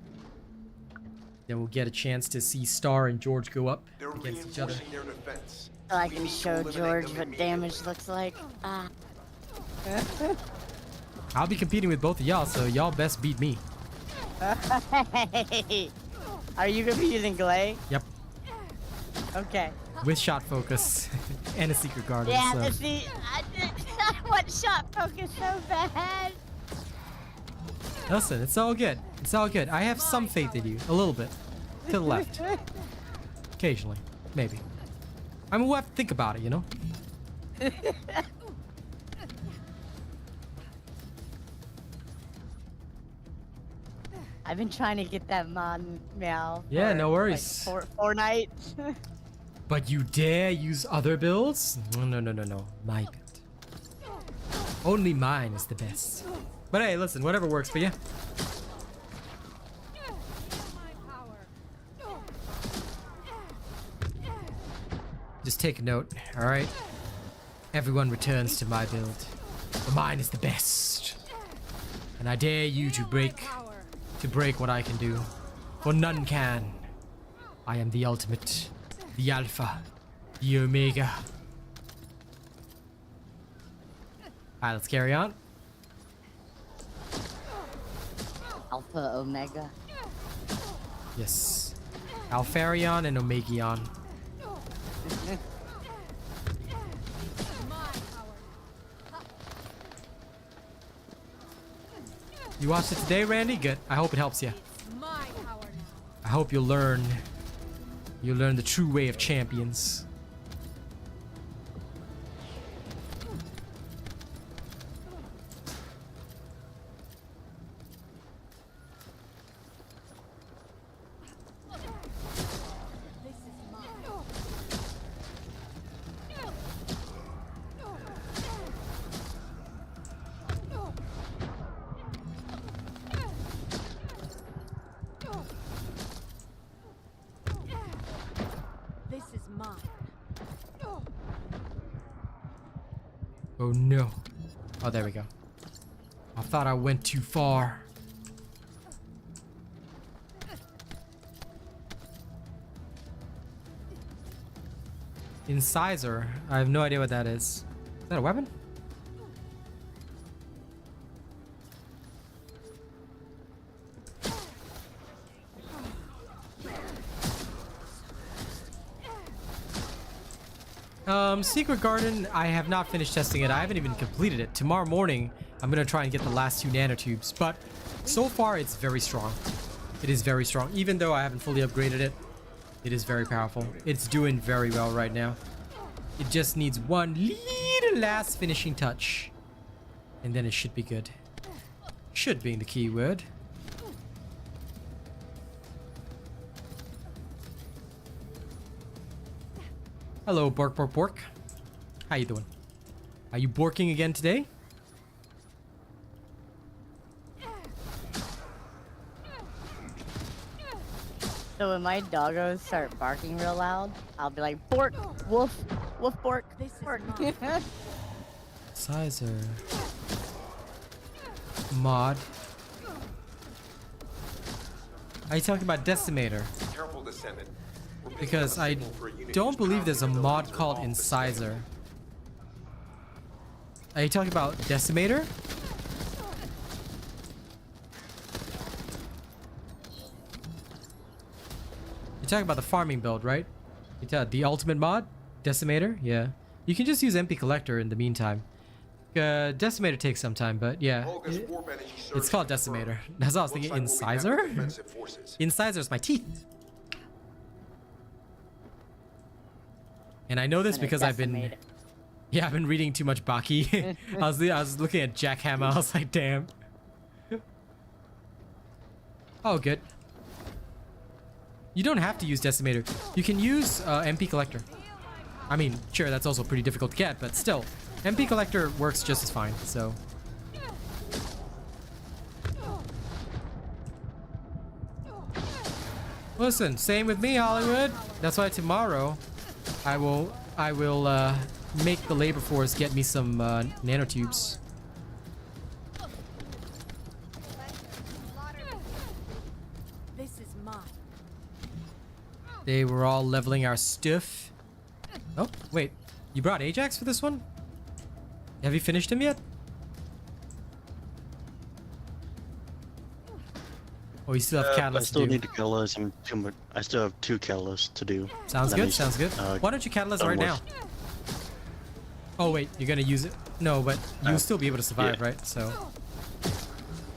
Then we'll get a chance to see Star and George go up against each other. So I can show George what damage looks like. Ah. I'll be competing with both of y'all, so y'all best beat me. Hey. Are you gonna be using Gley? Yep. Okay. With shot focus and a secret garden. Yeah, So. see, I want shot focus so bad. Listen, it's all good. It's all good. I have some faith in you. A little bit. To the left. Occasionally. Maybe. I mean, we'll have to think about it, you know? I've been trying to get that mod now. Yeah, for, no worries. Like, 4 nights. But you dare use other builds? No. My build. Only mine is the best. But hey, listen, whatever works for you. Just take a note, alright? Everyone returns to my build. But mine is the best. And I dare you to break what I can do. For none can. I am the ultimate. The Alpha. The Omega. Alright, let's carry on. Alpha Omega. Yes. Alpharion and Omegion. You watched it today, Randy? Good. I hope it helps you. I hope you'll learn the true way of champions. Oh no. Oh, there we go. I thought I went too far. Incisor? I have no idea what that is. Is that a weapon? Secret Garden, I have not finished testing it. I haven't even completed it. Tomorrow morning, I'm gonna try and get the last 2 nanotubes, but so far it's very strong. It is very strong. Even though I haven't fully upgraded it, it is very powerful. It's doing very well right now. It just needs one little last finishing touch, and then it should be good. Should being the key word. Hello, Bork Bork Bork. How you doing? Are you borking again today? So when my doggos start barking real loud, I'll be like, bork, woof, woof, bork, bork. Sizer. Mod. Are you talking about Decimator? Careful, Descendant. We're picking because up a I signal for a unit don't who's believe there's a traveling mod to called off the Incisor. Are you talking about Decimator? You're talking about the farming build, right? The ultimate mod? Decimator? Yeah. You can just use MP Collector in the meantime. Decimator takes some time, but yeah. Olga's warp energy surge It's called confirmed. Decimator. That's what I was Looks thinking. like we'll be met Incisor? with defensive forces. Incisors my teeth. And I know this Gonna because I've been... decimate it. Yeah, I've been reading too much Baki. I was looking at Jackhammer. I was like, damn. Oh, good. You don't have to use Decimator. You can use MP Collector. I mean, sure, that's also pretty difficult to get, but still. MP Collector works just as fine, so... Listen, same with me, Hollywood. That's why tomorrow I will make the labor force get me some nanotubes. This is mine. They were all leveling our stuff. Oh, wait. You brought Ajax for this one? Have you finished him yet? Oh, you still have I catalyst still to do. need to catalyze him. I still have 2 catalysts to do. Sounds That good, means, sounds good. Why don't you catalyst right now? Oh, wait, you're gonna use it? No, but you'll still be able to survive, yeah. right? So,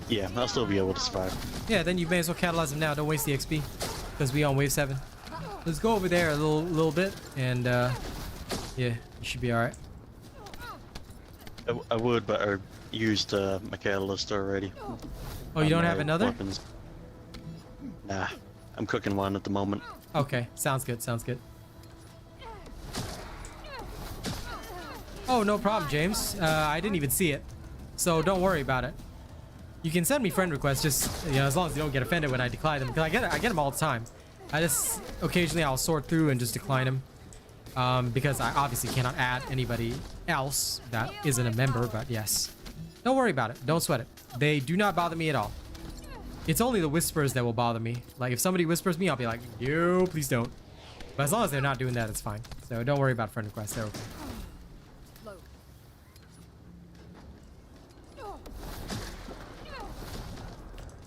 Yeah, I'll still be able to survive. yeah, then you may as well catalyze him now. Don't waste the XP. Because we on wave 7. Let's go over there a little bit, and, yeah, you should be alright. I would, but I used my catalyst already. Oh, you don't My have another? Weapons. Nah, I'm cooking one at the moment. Okay, sounds good, sounds good. Oh, no problem, James. I didn't even see it. So don't worry about it. You can send me friend requests, just, you know, as long as you don't get offended when I decline them. Because I get them all the time. I just, occasionally I'll sort through and just decline them. Because I obviously cannot add anybody else that isn't a member, but yes. Don't worry about it. Don't sweat it. They do not bother me at all. It's only the whispers that will bother me. Like, if somebody whispers me, I'll be like, no, please don't. But as long as they're not doing that, it's fine. So don't worry about friend requests. They're okay.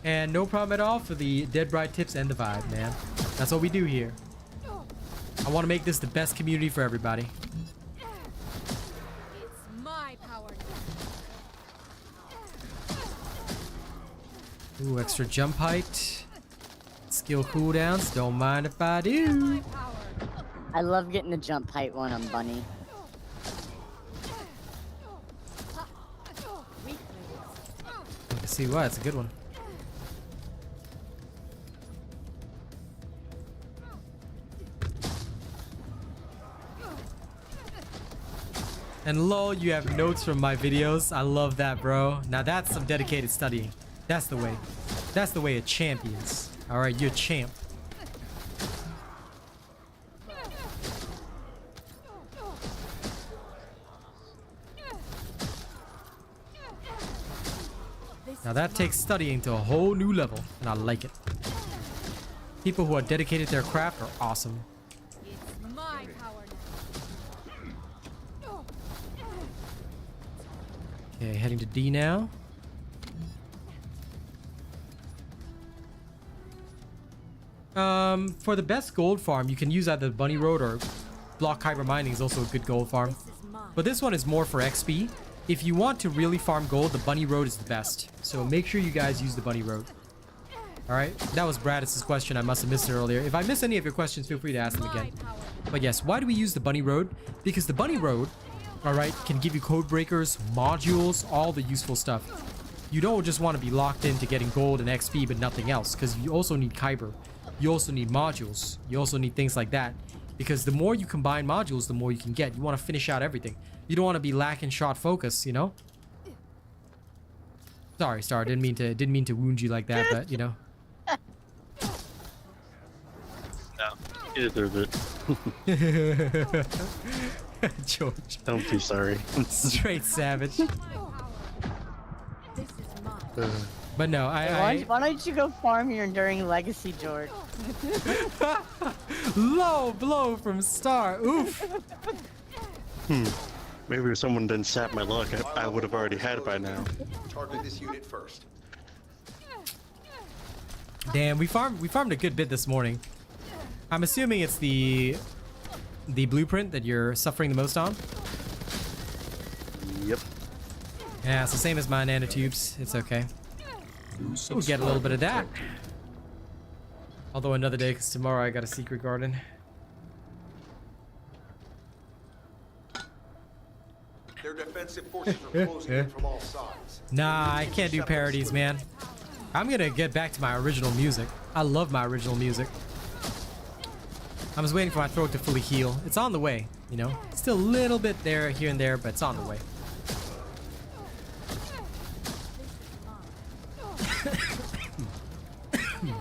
And no problem at all for the Dead Bride tips and the vibe, man. That's what we do here. I want to make this the best community for everybody. It's my power now. Ooh, extra jump height. Skill cooldowns. Don't mind if I do. I love getting the jump height one on Bunny. Let's see why. It's a good one. And lol, you have notes from my videos. I love that, bro. Now that's some dedicated studying. That's the way. That's the way of champions. All right, you're a champ. Now that takes studying to a whole new level, and I like it. People who are dedicated to their craft are awesome. It's my power now. Okay, heading to D now. For the best gold farm, you can use either Bunny Road or Block Kyber Mining is also a good gold farm. This is mine. But this one is more for XP. If you want to really farm gold, the Bunny Road is the best. So make sure you guys use the Bunny Road. Alright, that was Bradis' question. I must have missed it earlier. If I miss any of your questions, feel free to ask them again. But yes, why do we use the Bunny Road? Because the Bunny Road, alright, can give you code breakers, modules, all the useful stuff. You don't just want to be locked into getting gold and XP but nothing else, because you also need Kyber. You also need modules. You also need things like that. Because the more you combine modules, the more you can get. You want to finish out everything. You don't want to be lacking shot focus, you know? Sorry, Star. Didn't mean to wound you like that, but you know. No, you deserve it. George. Don't be sorry. Straight savage. This is mine. But no, Why don't you go farm your Enduring Legacy, George? Low blow from Star. Oof. Maybe if someone didn't sap my luck, I would have already had it by now. Target this unit first. Damn, we farmed a good bit this morning. I'm assuming it's the blueprint that you're suffering the most on. Yep. Yeah, it's the same as my nanotubes. It's okay. We'll get a little bit of that. Although another day, because tomorrow I got a secret garden. Their defensive forces are closing in from all sides. Nah, I can't do parodies, man. I'm gonna get back to my original music. I love my original music. I'm just waiting for my throat to fully heal. It's on the way, you know? Still a little bit there, here and there, but it's on the way.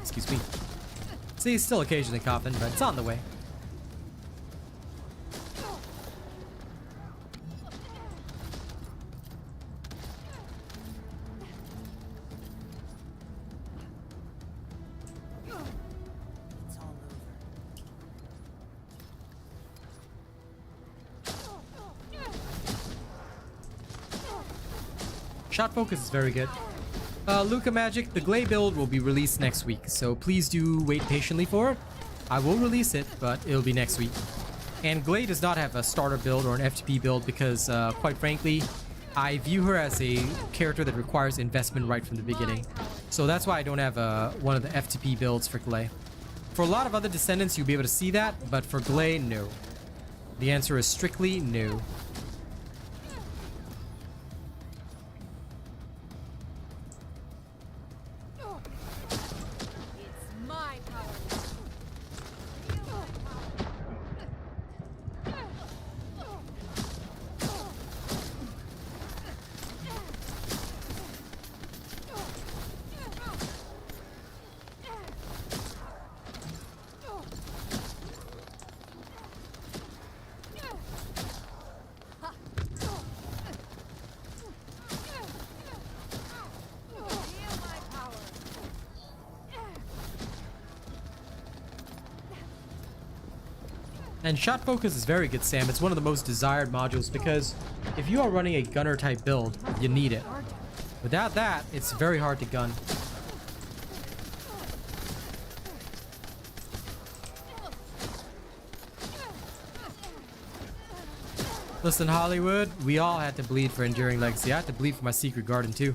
Excuse me. See, still occasionally coughing, but it's on the way. It's all over. Shot focus is very good. Luca Magic, the Gley build will be released next week, so please do wait patiently for it. I will release it, but it'll be next week. And Gley does not have a starter build or an F2P build because, quite frankly, I view her as a character that requires investment right from the beginning. So that's why I don't have one of the F2P builds for Gley. For a lot of other Descendants, you'll be able to see that, but for Gley, no. The answer is strictly no. It's my power. And shot focus is very good, Sam. It's one of the most desired modules because if you are running a gunner type build, you need it. Without that, it's very hard to gun. Listen, Hollywood, we all had to bleed for Enduring Legacy. I had to bleed for my secret garden too.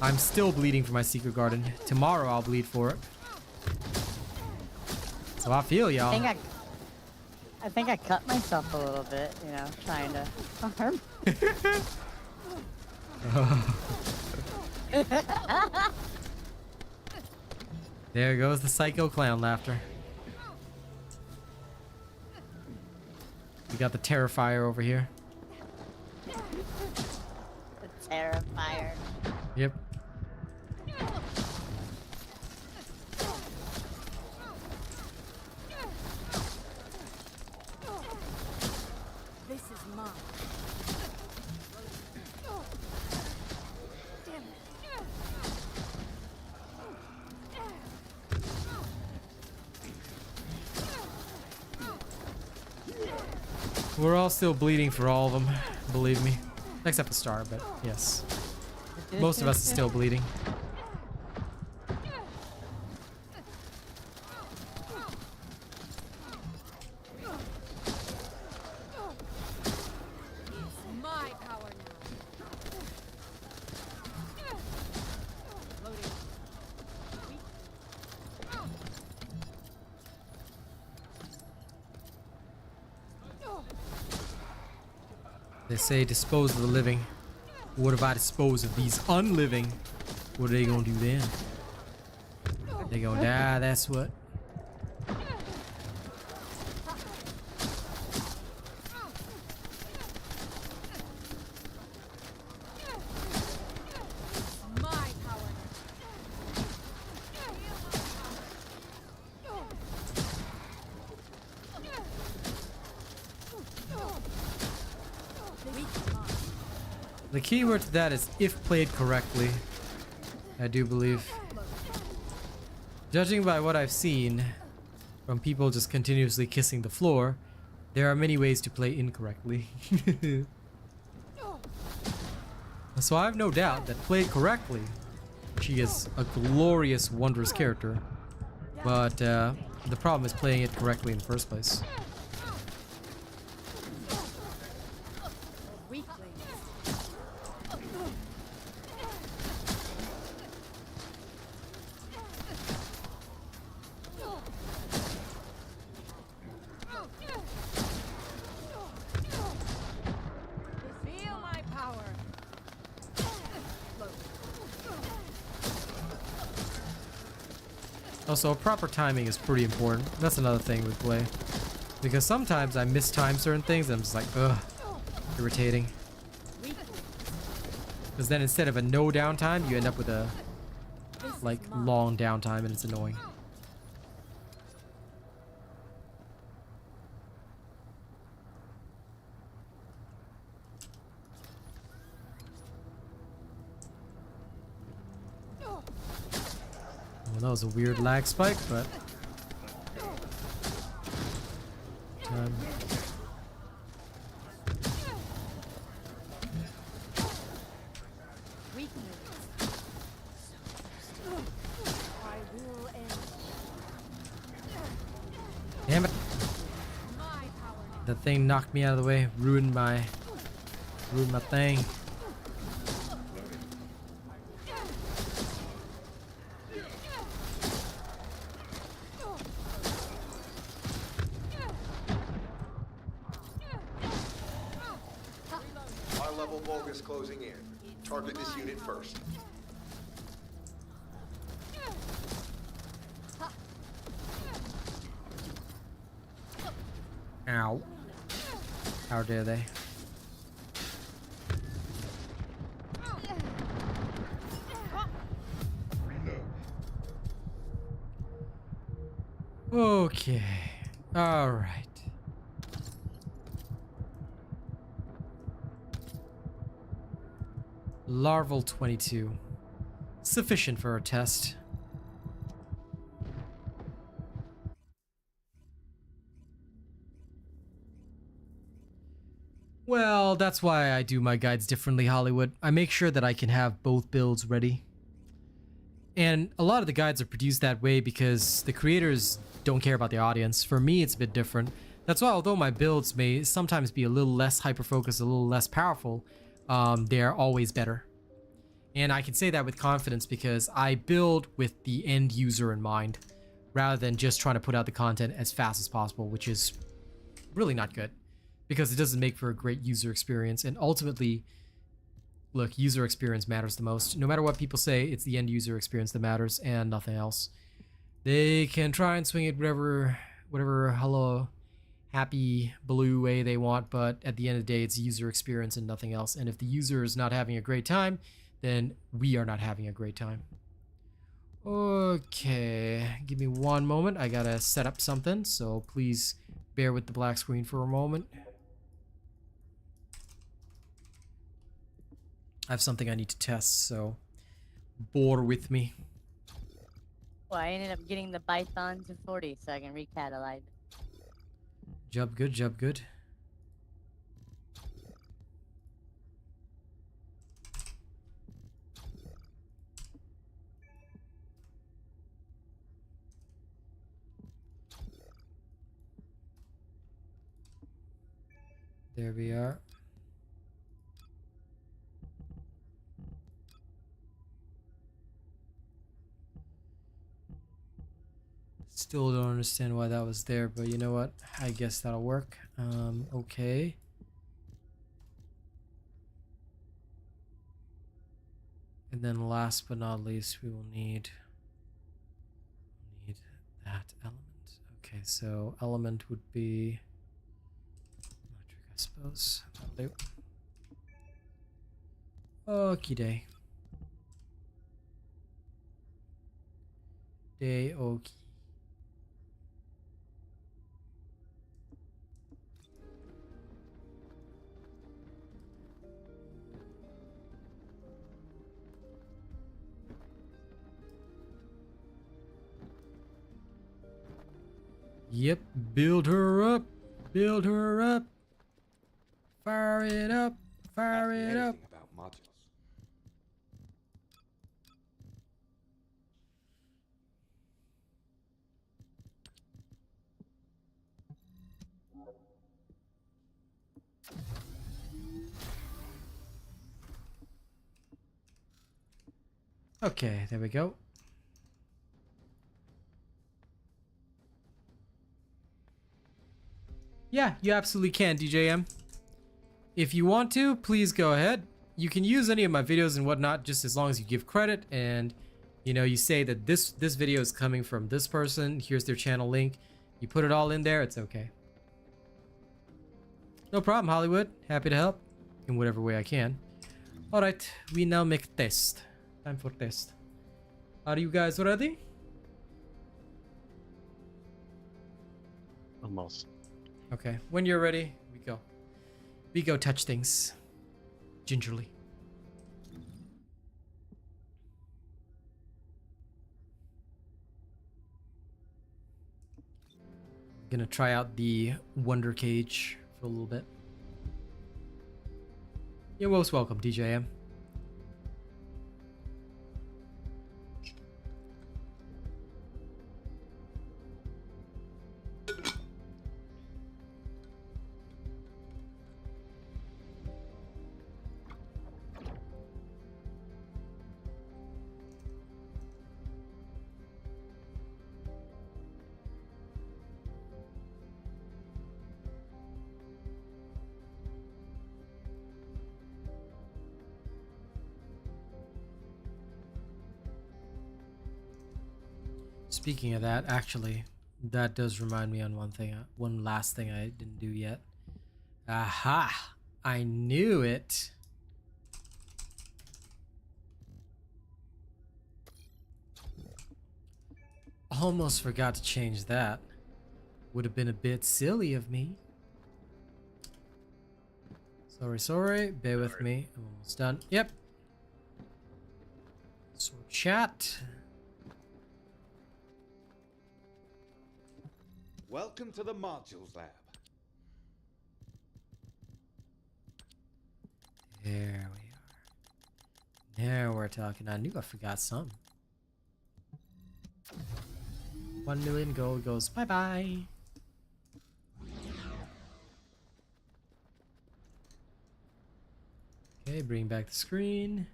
I'm still bleeding for my secret garden. Tomorrow I'll bleed for it. So I feel y'all. I think I cut myself a little bit, you know, trying to farm. There goes the psycho clown laughter. We got the Terrifier over here. The Terrifier. Yep. This is mine. Damn it. We're all still bleeding for all of them, believe me. Except the Star, but yes. Most of us are still bleeding. It's my power now. Loading. They say dispose of the living. What if I dispose of these unliving? What are they gonna do then? They gonna die, that's what. My power The keyword to that is if played correctly. I do believe. Judging by what I've seen, from people just continuously kissing the floor, there are many ways to play incorrectly. So I have no doubt that played correctly, she is a glorious, wondrous character. But the problem is playing it correctly in the first place. Feel my power. Also, proper timing is pretty important. That's another thing with play. Because sometimes I mistime certain things and I'm just like, ugh, irritating. Because then instead of a no downtime, you end up with a, like, long downtime and it's annoying. Well, that was a weird lag spike, but... Damn it! That thing knocked me out of the way, ruined my thing. High-level Vulgus closing in. Target this unit first. Ow. How dare they? Okay. All right. Larval 22. Sufficient for a test. Well, that's why I do my guides differently, Hollywood. I make sure that I can have both builds ready. And a lot of the guides are produced that way because the creators don't care about the audience. For me, it's a bit different. That's why, although my builds may sometimes be a little less hyper-focused, a little less powerful, they're always better. And I can say that with confidence because I build with the end user in mind, rather than just trying to put out the content as fast as possible, which is really not good. Because it doesn't make for a great user experience, and ultimately, look, user experience matters the most. No matter what people say, it's the end user experience that matters, and nothing else. They can try and swing it whatever hello, happy blue way they want, but at the end of the day, it's user experience and nothing else. And if the user is not having a great time, then we are not having a great time. Okay, give me one moment. I gotta set up something, so please bear with the black screen for a moment. I have something I need to test, so bore with me. Well, I ended up getting the Python to 40 so I can recatalyze. Job good, job good. There we are. Still don't understand why that was there, but you know what? I guess that'll work. Okay. And then last but not least, we will need that element. Okay, so element would be electric, I suppose. That'll do. Okie day. Day okie. Yep, build her up. Build her up. Fire it up. Fire it up. About modules. Okay, there we go. Yeah, you absolutely can, DJM. If you want to, please go ahead. You can use any of my videos and whatnot, just as long as you give credit and, you know, you say that this video is coming from this person. Here's their channel link. You put it all in there. It's okay. No problem, Hollywood. Happy to help in whatever way I can. All right, we now make test. Time for test. Are you guys ready? Almost. Okay, when you're ready, we go. We go touch things. Gingerly. Gonna try out the Wonder Cage for a little bit. You're most welcome, DJM. Speaking of that, actually, that does remind me on one thing, one last thing I didn't do yet. Aha! I knew it. Almost forgot to change that. Would have been a bit silly of me. Sorry. Bear with me. I'm almost done. Yep. So chat. Welcome to the modules lab. There we are. Now we're talking. I knew I forgot some. 1 million gold goes bye-bye. Okay, bring back the screen.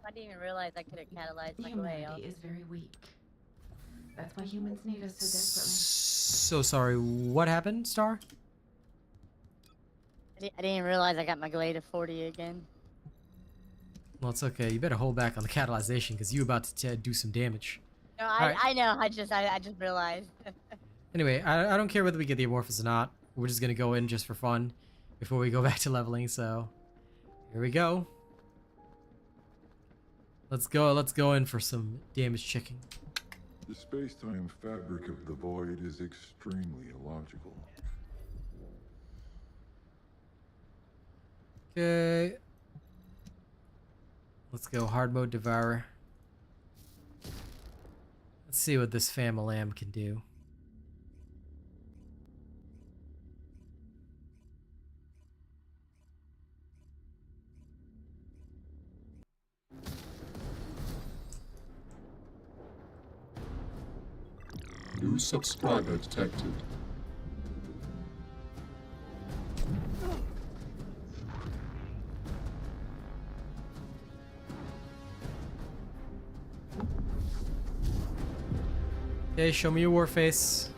I didn't even realize I could have catalyzed my Humanity is very weak. That's why humans need us so desperately. So sorry, what happened, Star? I didn't even realize I got my Gley to 40 again. Well, it's okay. You better hold back on the catalyzation because you about to do some damage. No, Alright. I know. I just realized. Anyway, I don't care whether we get the amorphous or not. We're just gonna go in just for fun before we go back to leveling. So here we go. Let's go in for some damage checking. The space-time fabric of the void is extremely illogical. Okay. Let's go hard mode devourer. Let's see what this Famalam can do. New subscriber detected. Okay, show me your war face.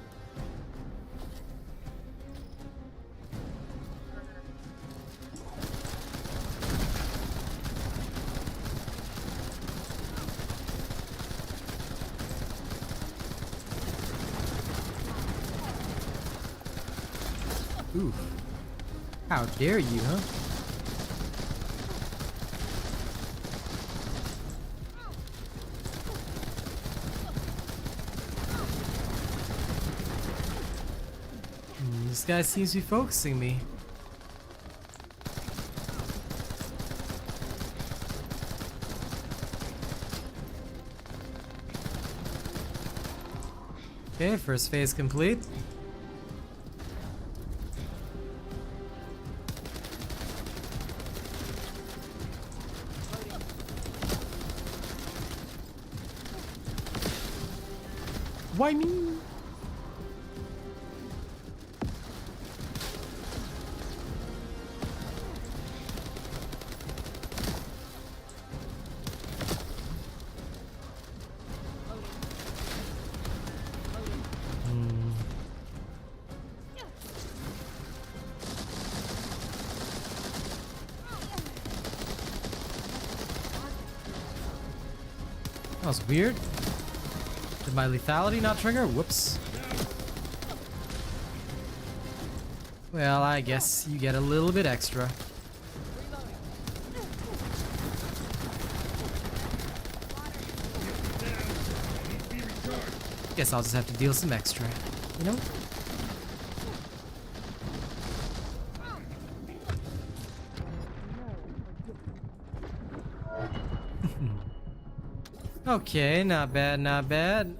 Oof. How dare you, huh? This guy seems to be focusing me. Okay, first phase complete. Why me? That was weird. Did my lethality not trigger? Whoops. Well, I guess you get a little bit extra. Guess I'll just have to deal some extra, you know? Okay, not bad, not bad.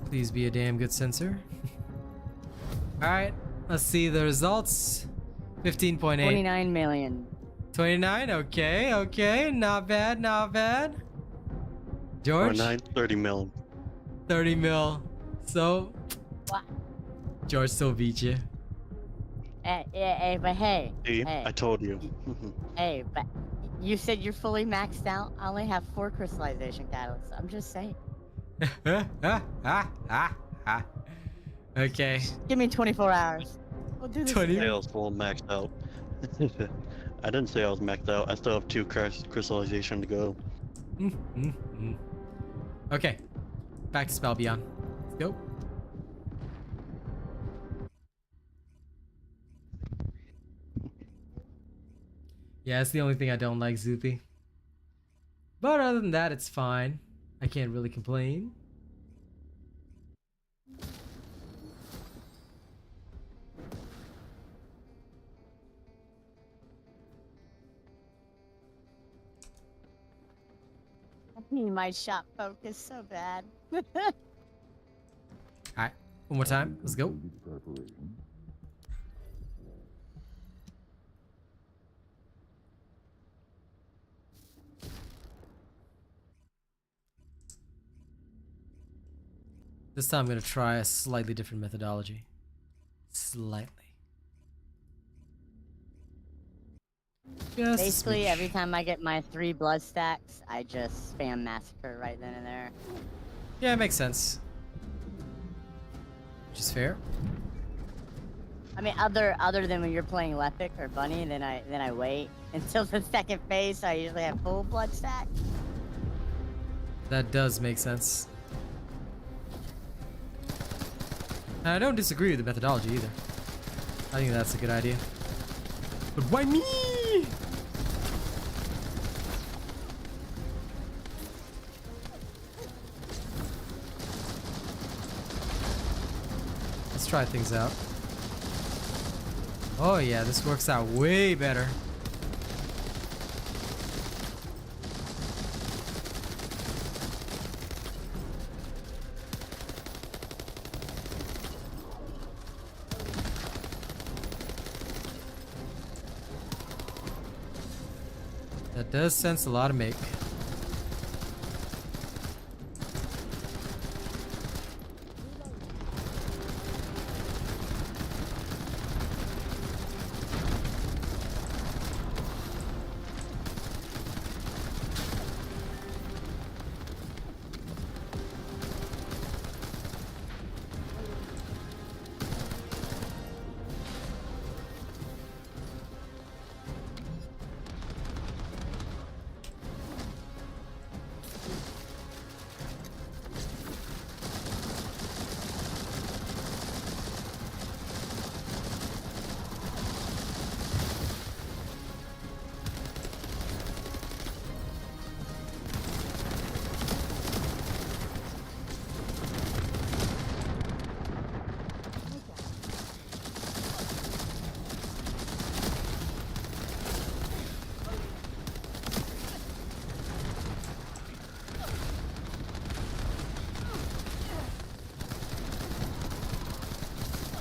Please be a damn good sensor. Alright, let's see the results. 15.8. 29 million. 29, okay, okay, not bad, not bad. George? 29, 30 mil. 30 mil. So, What? George still beat you. But hey. See, Hey. I told you. Hey, but you said you're fully maxed out. I only have 4 crystallization catalysts. I'm just saying. Okay. Give me 24 hours. We'll do this. 20. again. I was full maxed out. I didn't say I was maxed out. I still have 2 crystallization to go. Okay. Back to Spell Beyond. Let's go. Yeah, it's the only thing I don't like, Zoopy. But other than that, it's fine. I can't really complain. I need my shot focus so bad. Alright, one more time. Let's go. Preparation. This time I'm going to try a slightly different methodology. Slightly. Just Basically, smidge. every time I get my 3 blood stacks, I just spam massacre right then and there. Yeah, it makes sense. Which is fair. I mean, other than when you're playing Lepic or Bunny, then I wait until the second phase, so I usually have full blood stack. That does make sense. And I don't disagree with the methodology either. I think that's a good idea. But why me? Let's try things out. Oh yeah, this works out way better. That does sense a lot of make.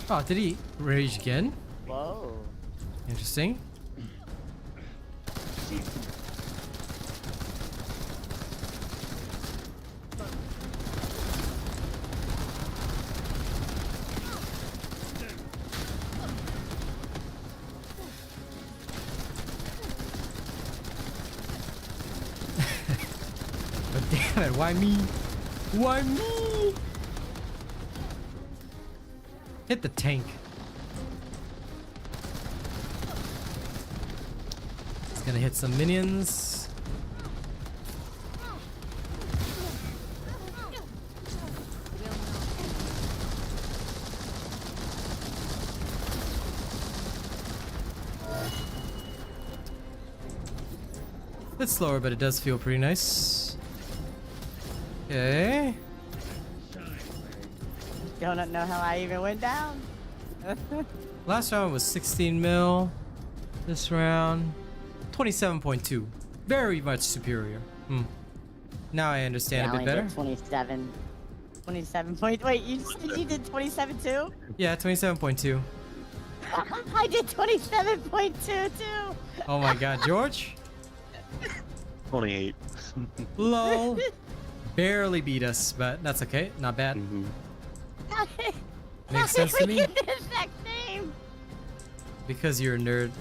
Oh, did he rage again? Whoa. Interesting. But damn it, why me? Why me? Hit the tank. It's gonna hit some minions. It's slower, but it does feel pretty nice. Okay. Don't know how I even went down. Last round was 16 mil. This round, 27.2. Very much superior. Now I understand a bit better. 27. 27 point. Wait, you did 27 too? Yeah, 27.2. I did 27.2 too. Oh my god, George? 28. Lol. Barely beat us, but that's okay. Not bad. Makes sense to me. We get the exact same. Because you're a nerd.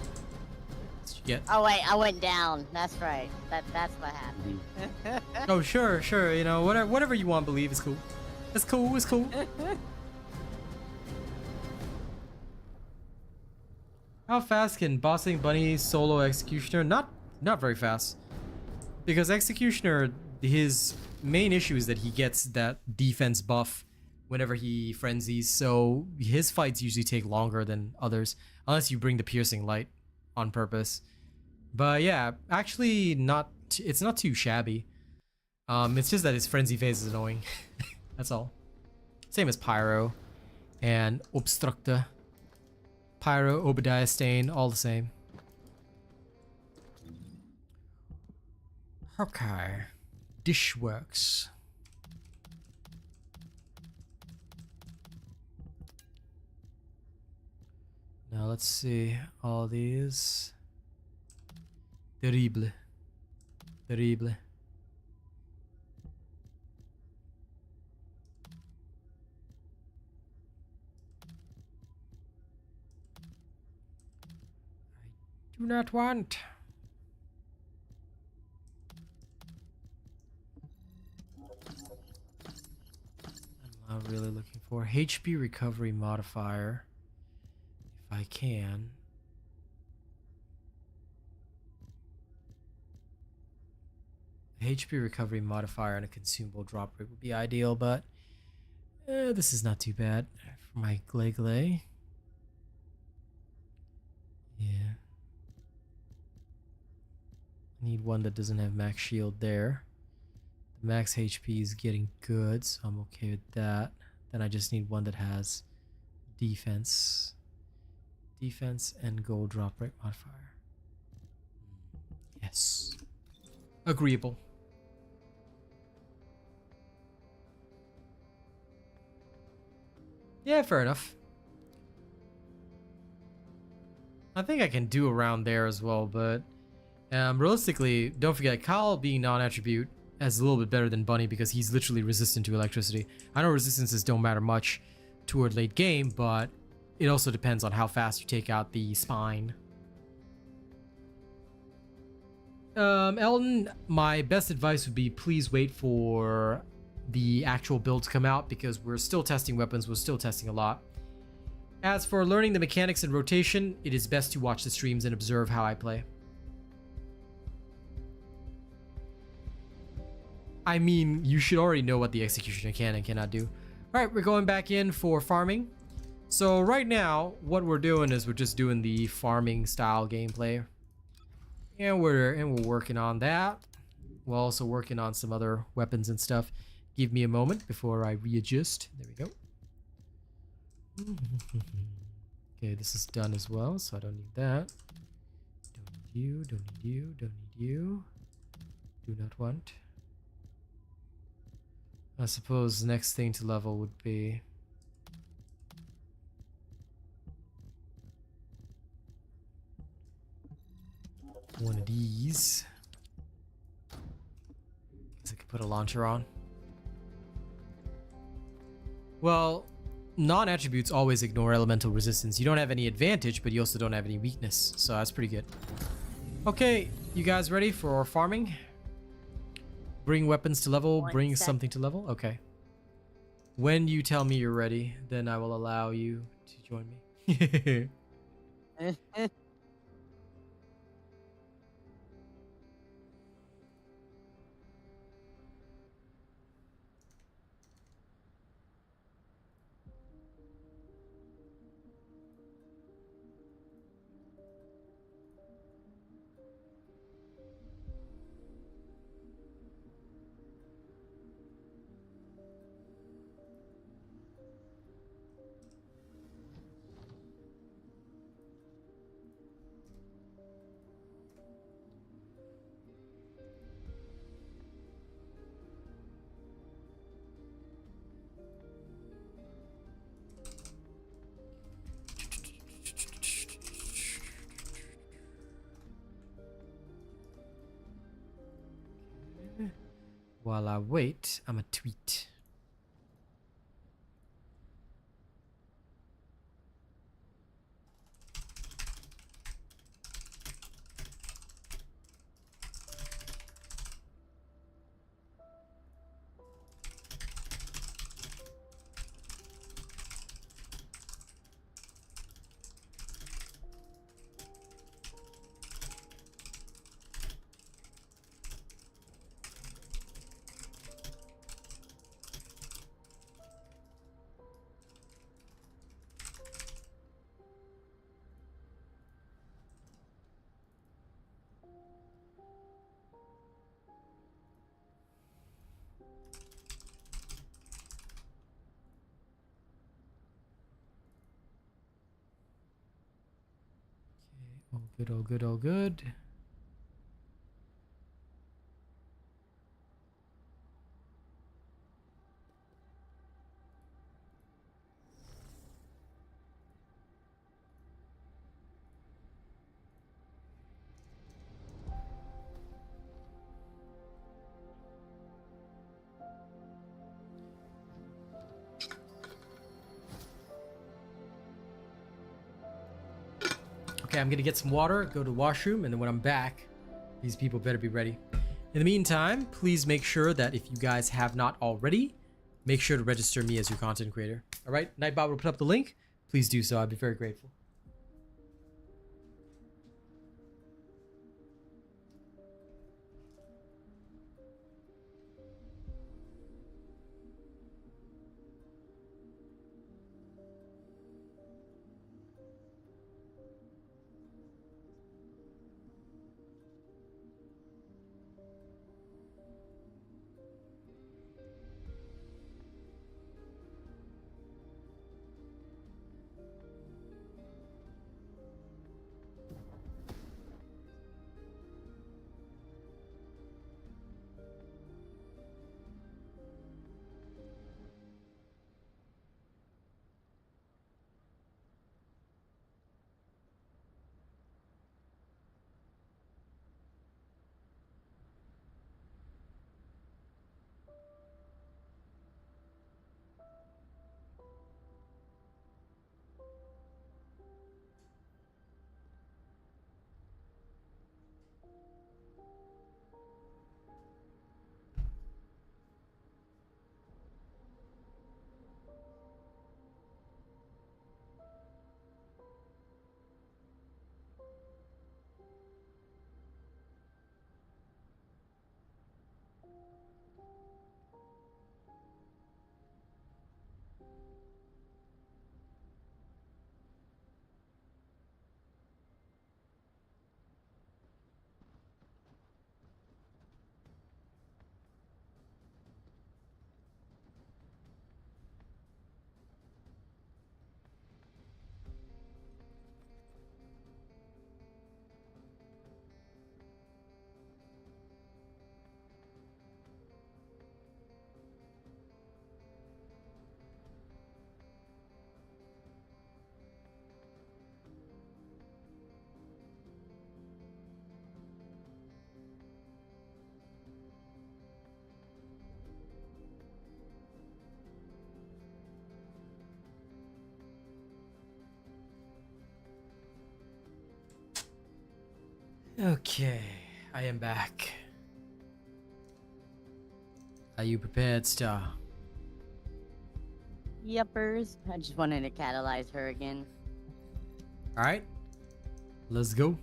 That's what you get. Oh wait, I went down. That's right. That's what happened. Oh sure. You know, whatever you want to believe is cool. It's cool. It's cool. How fast can Bossing Bunny solo Executioner? Not very fast. Because Executioner, his main issue is that he gets that defense buff whenever he frenzies, so his fights usually take longer than others, unless you bring the piercing light on purpose. But yeah, actually it's not too shabby. It's just that his frenzy phase is annoying. That's all. Same as Pyro and Obstructor. Pyro, Obadiah Stain, all the same. Okay. Dishworks. Now let's see all these. Terrible. Terrible. I do not want. I'm not really looking for HP recovery modifier. If I can. HP recovery modifier and a consumable drop rate would be ideal, but this is not too bad for my Gley. Yeah. I need one that doesn't have max shield there. The max HP is getting good, so I'm okay with that. Then I just need one that has defense. Defense and gold drop rate modifier. Yes. Agreeable. Yeah, fair enough. I think I can do around there as well, but realistically, don't forget, Kyle being non-attribute is a little bit better than Bunny because he's literally resistant to electricity. I know resistances don't matter much toward late game, but it also depends on how fast you take out the spine. Elton, my best advice would be please wait for the actual build to come out because we're still testing weapons, we're still testing a lot. As for learning the mechanics and rotation, it is best to watch the streams and observe how I play. I mean, you should already know what the Executioner can and cannot do. Alright, we're going back in for farming. So right now, what we're doing is we're just doing the farming style gameplay. And we're working on that. We're also working on some other weapons and stuff. Give me a moment before I readjust. There we go. Okay, this is done as well, so I don't need that. Don't need you, don't need you, don't need you. Do not want. I suppose the next thing to level would be one of these. Guess I could put a launcher on. Well, non-attributes always ignore elemental resistance. You don't have any advantage, but you also don't have any weakness. So that's pretty good. Okay, you guys ready for farming? Bring weapons to level, bring something to level? Okay. When you tell me you're ready, then I will allow you to join me. While I wait, I'm a tweet. All good, all good, all good. Okay, I'm gonna get some water, go to the washroom, and then when I'm back, these people better be ready. In the meantime, please make sure that if you guys have not already, make sure to register me as your content creator. All right, Nightbot will put up the link. Please do so. I'd be very grateful. Okay, I am back. Are you prepared, Star? Yuppers. I just wanted to catalyze her again. Alright, let's go.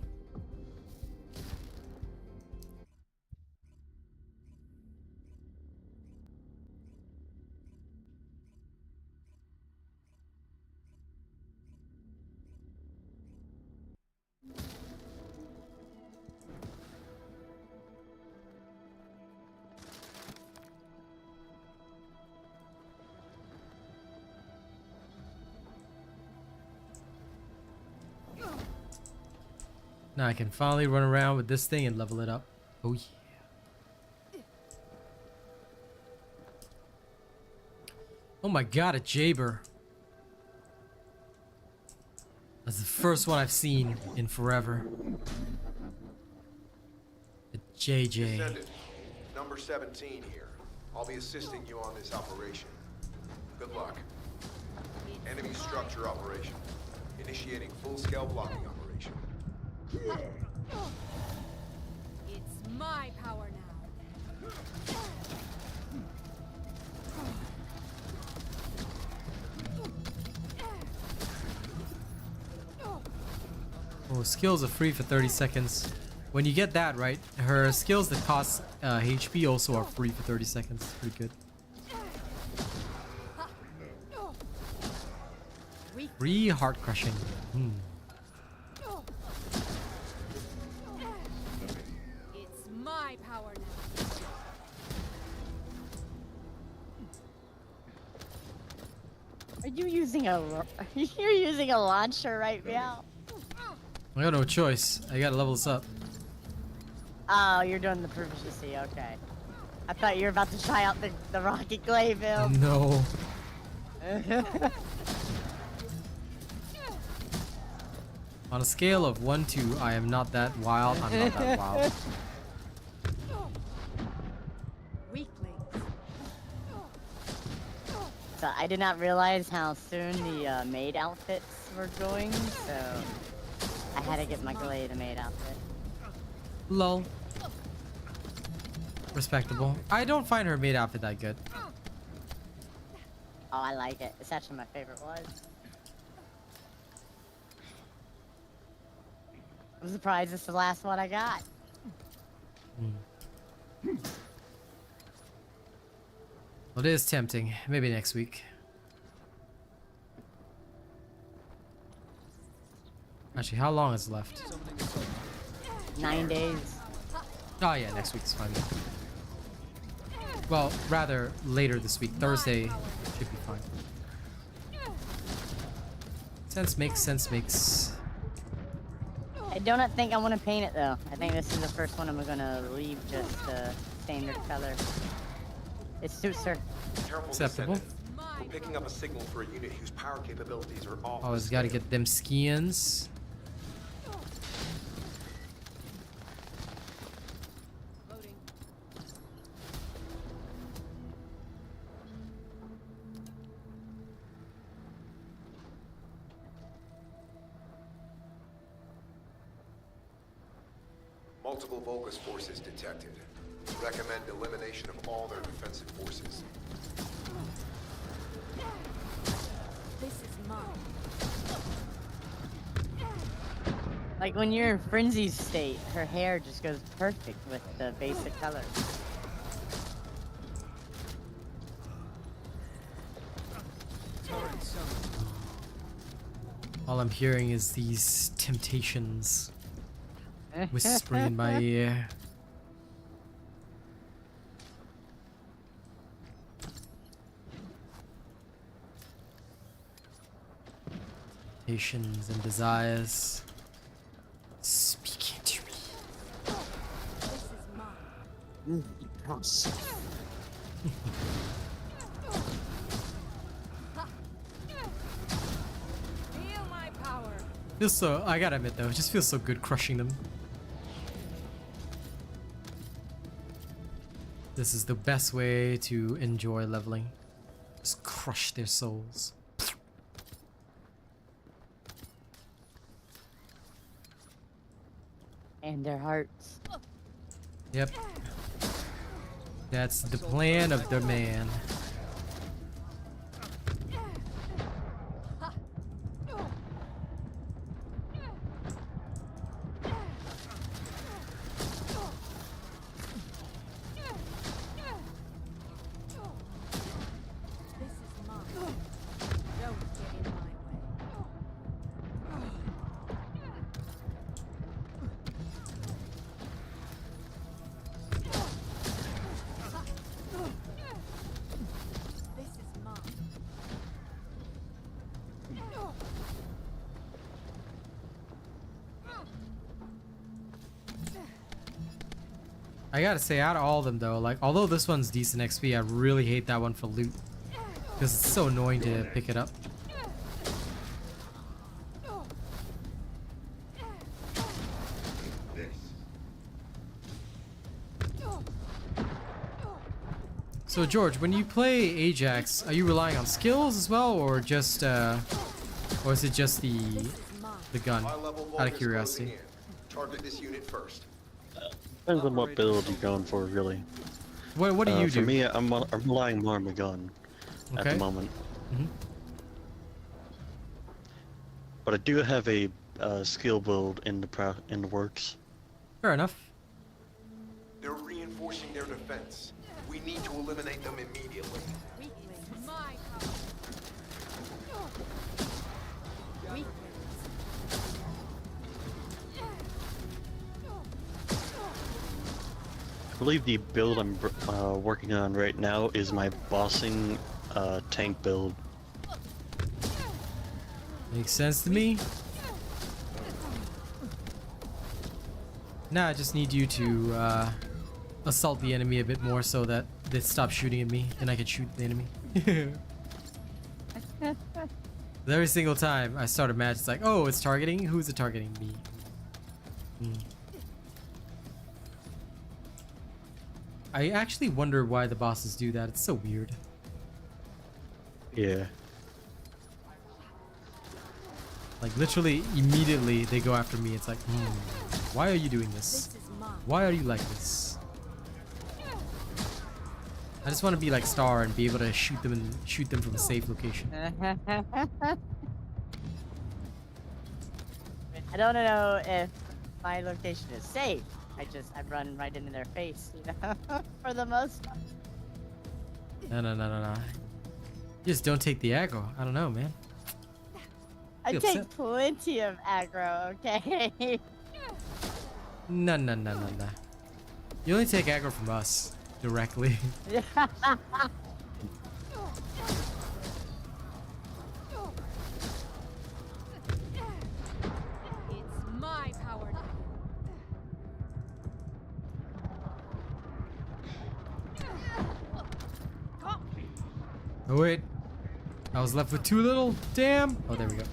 Now I can finally run around with this thing and level it up. Oh yeah. Oh my god, a Jaber. That's the first one I've seen in forever. A JJ. Descendant, number 17 here. I'll be assisting you on this operation. Good luck. Enemy structure operation. Initiating full-scale blocking operation. It's my power now. Oh, skills are free for 30 seconds. When you get that, right, her skills that cost HP also are free for 30 seconds. Pretty good. Free heart crushing. It's my power now. Are you using a? You're using a launcher right now. I got no choice. I gotta level this up. Oh, you're doing the proficiency. Okay. I thought you were about to try out the Rocket Gley build. No. On a scale of 1 to I am not that wild, I'm not that wild. Weaklings. So I did not realize how soon the maid outfits were going, so I had to get my Gley the maid outfit. Lol. Respectable. I don't find her maid outfit that good. Oh, I like it. It's actually my favorite one. I'm surprised it's the last one I got. Well, it is tempting. Maybe next week. Actually, how long is left? 9 days. Oh yeah, next week's fine. Well, rather later this week. Thursday should be fine. Sense makes, sense makes. I do not think I want to paint it though. I think this is the first one I'm gonna leave just standard color. It suits her. Careful, Acceptable. Descendant. We're picking up a signal for a unit whose power capabilities are off. Always the gotta scale. get them skins. Loading. Multiple Vulgus forces detected. Recommend elimination of all their defensive forces. This is mine. Like when you're in frenzy state, her hair just goes perfect with the basic color. All I'm hearing is these temptations whispering in my ear. Temptations and desires speaking to me. This is mine. Feel my power. Feels so, I gotta admit though, it just feels so good crushing them. This is the best way to enjoy leveling. Just crush their souls. And their hearts. Yep. That's the plan of the man. This is mine. Don't get in my way. This is mine. I gotta say, out of all of them though, like, although this one's decent XP, I really hate that one for loot. Because it's so annoying to pick it up. So George, when you play Ajax, are you relying on skills as well, or just, or is it just the gun? High-level Out of volters curiosity. closing in. Target this unit first. Depends on what build you're going for, really. What do you do? For me, I'm relying more on the gun at Okay. the moment. Mhm. But I do have a skill build in the works. Fair enough. They're reinforcing their defense. We need to eliminate them immediately. Weaklings. My power. Weaklings. I believe the build I'm working on right now is my bossing tank build. Makes sense to me. Now I just need you to assault the enemy a bit more so that they stop shooting at me and I can shoot the enemy. Every single time I start a match, it's like, oh, it's targeting? Who's it targeting? Me. Me. I actually wonder why the bosses do that. It's so weird. Yeah. Like, literally, immediately they go after me. It's like, why are you doing this? This is mine. Why are you like this? I just want to be like Star and be able to shoot them from a safe location. I don't know if my location is safe. I run right into their face, you know, for the most part. No. Just don't take the aggro. I don't know, man. I Feel take upset. plenty of aggro, okay? No. You only take aggro from us directly. It's my power now. Oh wait, I was left with too little. Damn. Oh, there we go.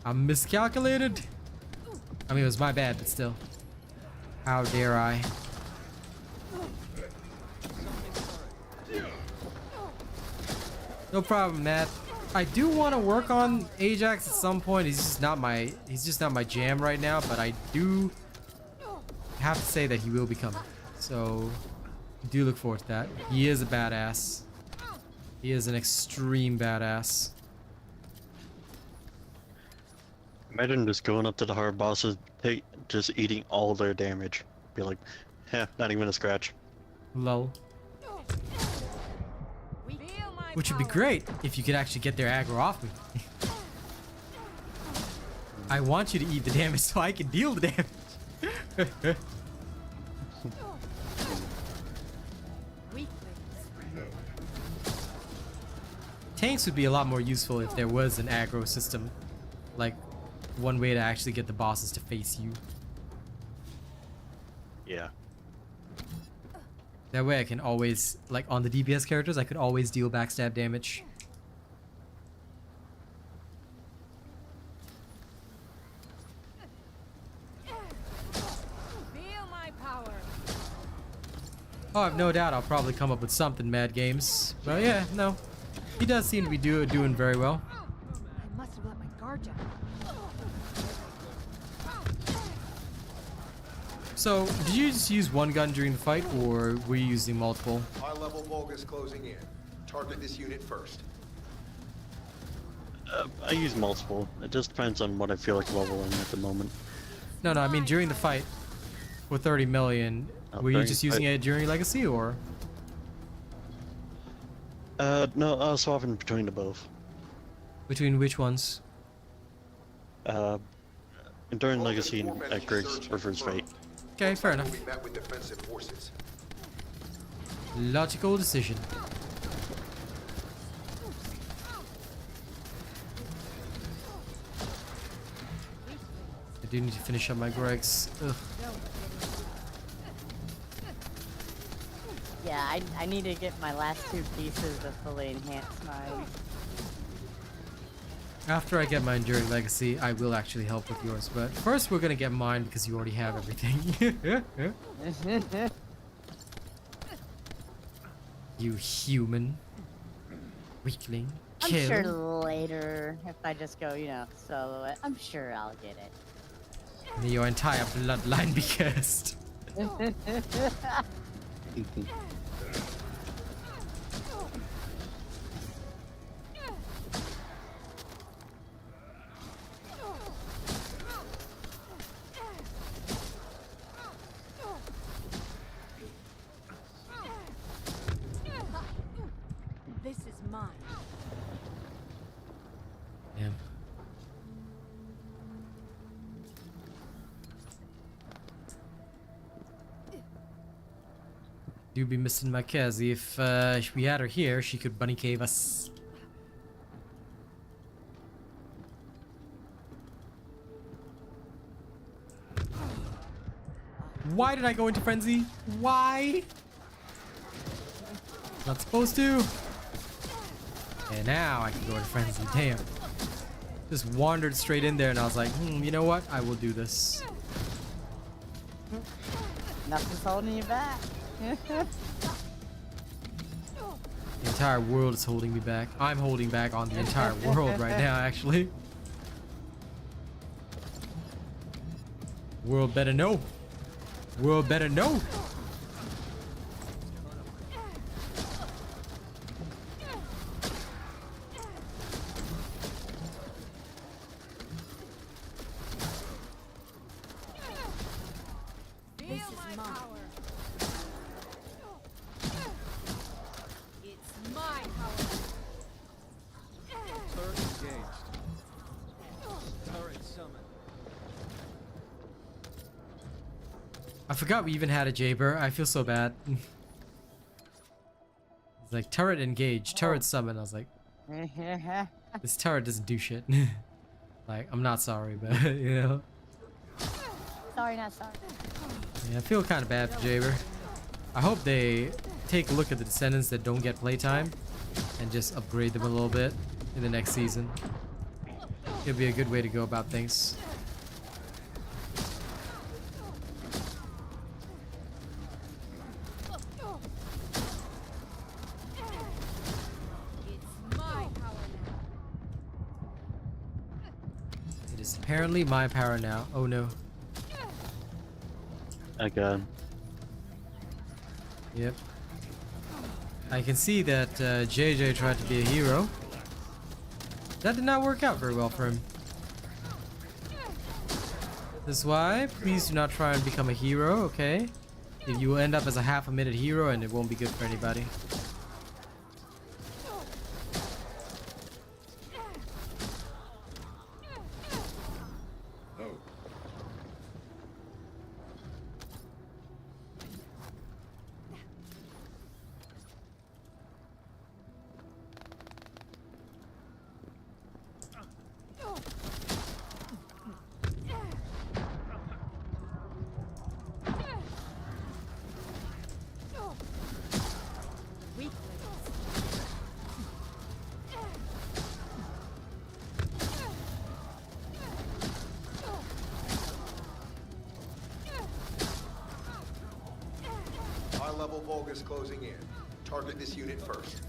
I miscalculated. I mean, it was my bad, but still. How dare I? No problem, Matt. I do want to work on Ajax at some point. He's just not my jam right now, but I do have to say that he will be coming. So do look forward to that. He is a badass. He is an extreme badass. Imagine just going up to the hard bosses, just eating all their damage. Be like, not even a scratch. Lol. Feel my Which would be power. great if you could actually get their aggro off me. I want you to eat the damage so I can deal the damage. Weaklings. Tanks would be a lot more useful if there was an aggro system. Like, one way to actually get the bosses to face you. Yeah. That way I can always, like on the DPS characters, I could always deal backstab damage. Feel my power. Oh, I've no doubt I'll probably come up with something, Mad Games. But yeah, no. He does seem to be doing very well. I must have let my guard down. So, did you just use one gun during the fight, or were you using multiple? High-level Vulgus closing in. Target this unit first. I use multiple. It just depends on what I feel like leveling at the moment. No, I mean during the fight with 30 million, were you during just the using fight. it during Legacy, or? No, I was swapping between the both. Between which ones? During Legacy and at Griggs or First Fate. Okay, fair enough. We'll be met with defensive forces. Logical decision. I do need to finish up my Gregs. Ugh. Yeah, I need to get my last 2 pieces to fully enhance my... After I get my Enduring Legacy, I will actually help with yours. But first, we're gonna get mine because you already have everything. You human. Weakling. I'm Kill. sure later, if I just go, you know, solo it, I'm sure I'll get it. May your entire bloodline be cursed. This is mine. Damn. Do be missing my Kazi. If we had her here, she could bunny cave us. Why did I go into frenzy? Why? Not supposed to. And now I can go into frenzy. Damn. Just wandered straight in there and I was like, you know what? I will do this. Nothing's holding you back. The entire world is holding me back. I'm holding back on the entire world right now, actually. World better know. World better know. This is mine. It's my power. Turret engaged. Turret summoned. I forgot we even had a Jaber. I feel so bad. It's like turret engaged, turret summon. I was like, this turret doesn't do shit. Like, I'm not sorry, but you know. Sorry, not sorry. Yeah, I feel kind of bad for Jaber. I hope they take a look at the Descendants that don't get playtime and just upgrade them a little bit in the next season. It'd be a good way to go about things. It's my power now. It is apparently my power now. Oh no. I got him. Yep. I can see that JJ tried to be a hero. That did not work out very well for him. This is why, please do not try and become a hero, okay? If you will end up as a half-a-minute hero and it won't be good for anybody. High-level Vulgus closing in. Target this unit first.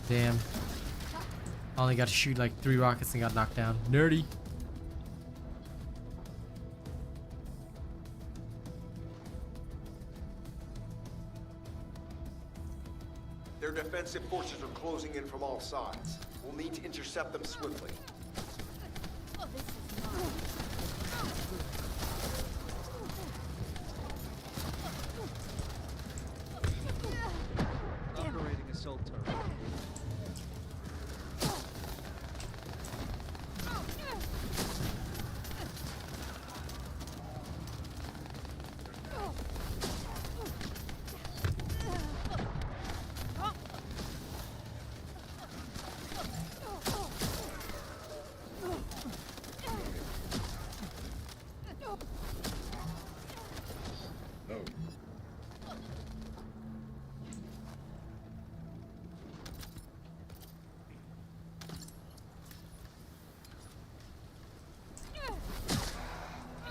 Damn. I only got to shoot like 3 rockets and got knocked down. Nerdy. Their defensive forces are closing in from all sides. We'll need to intercept them swiftly. Operating assault turret.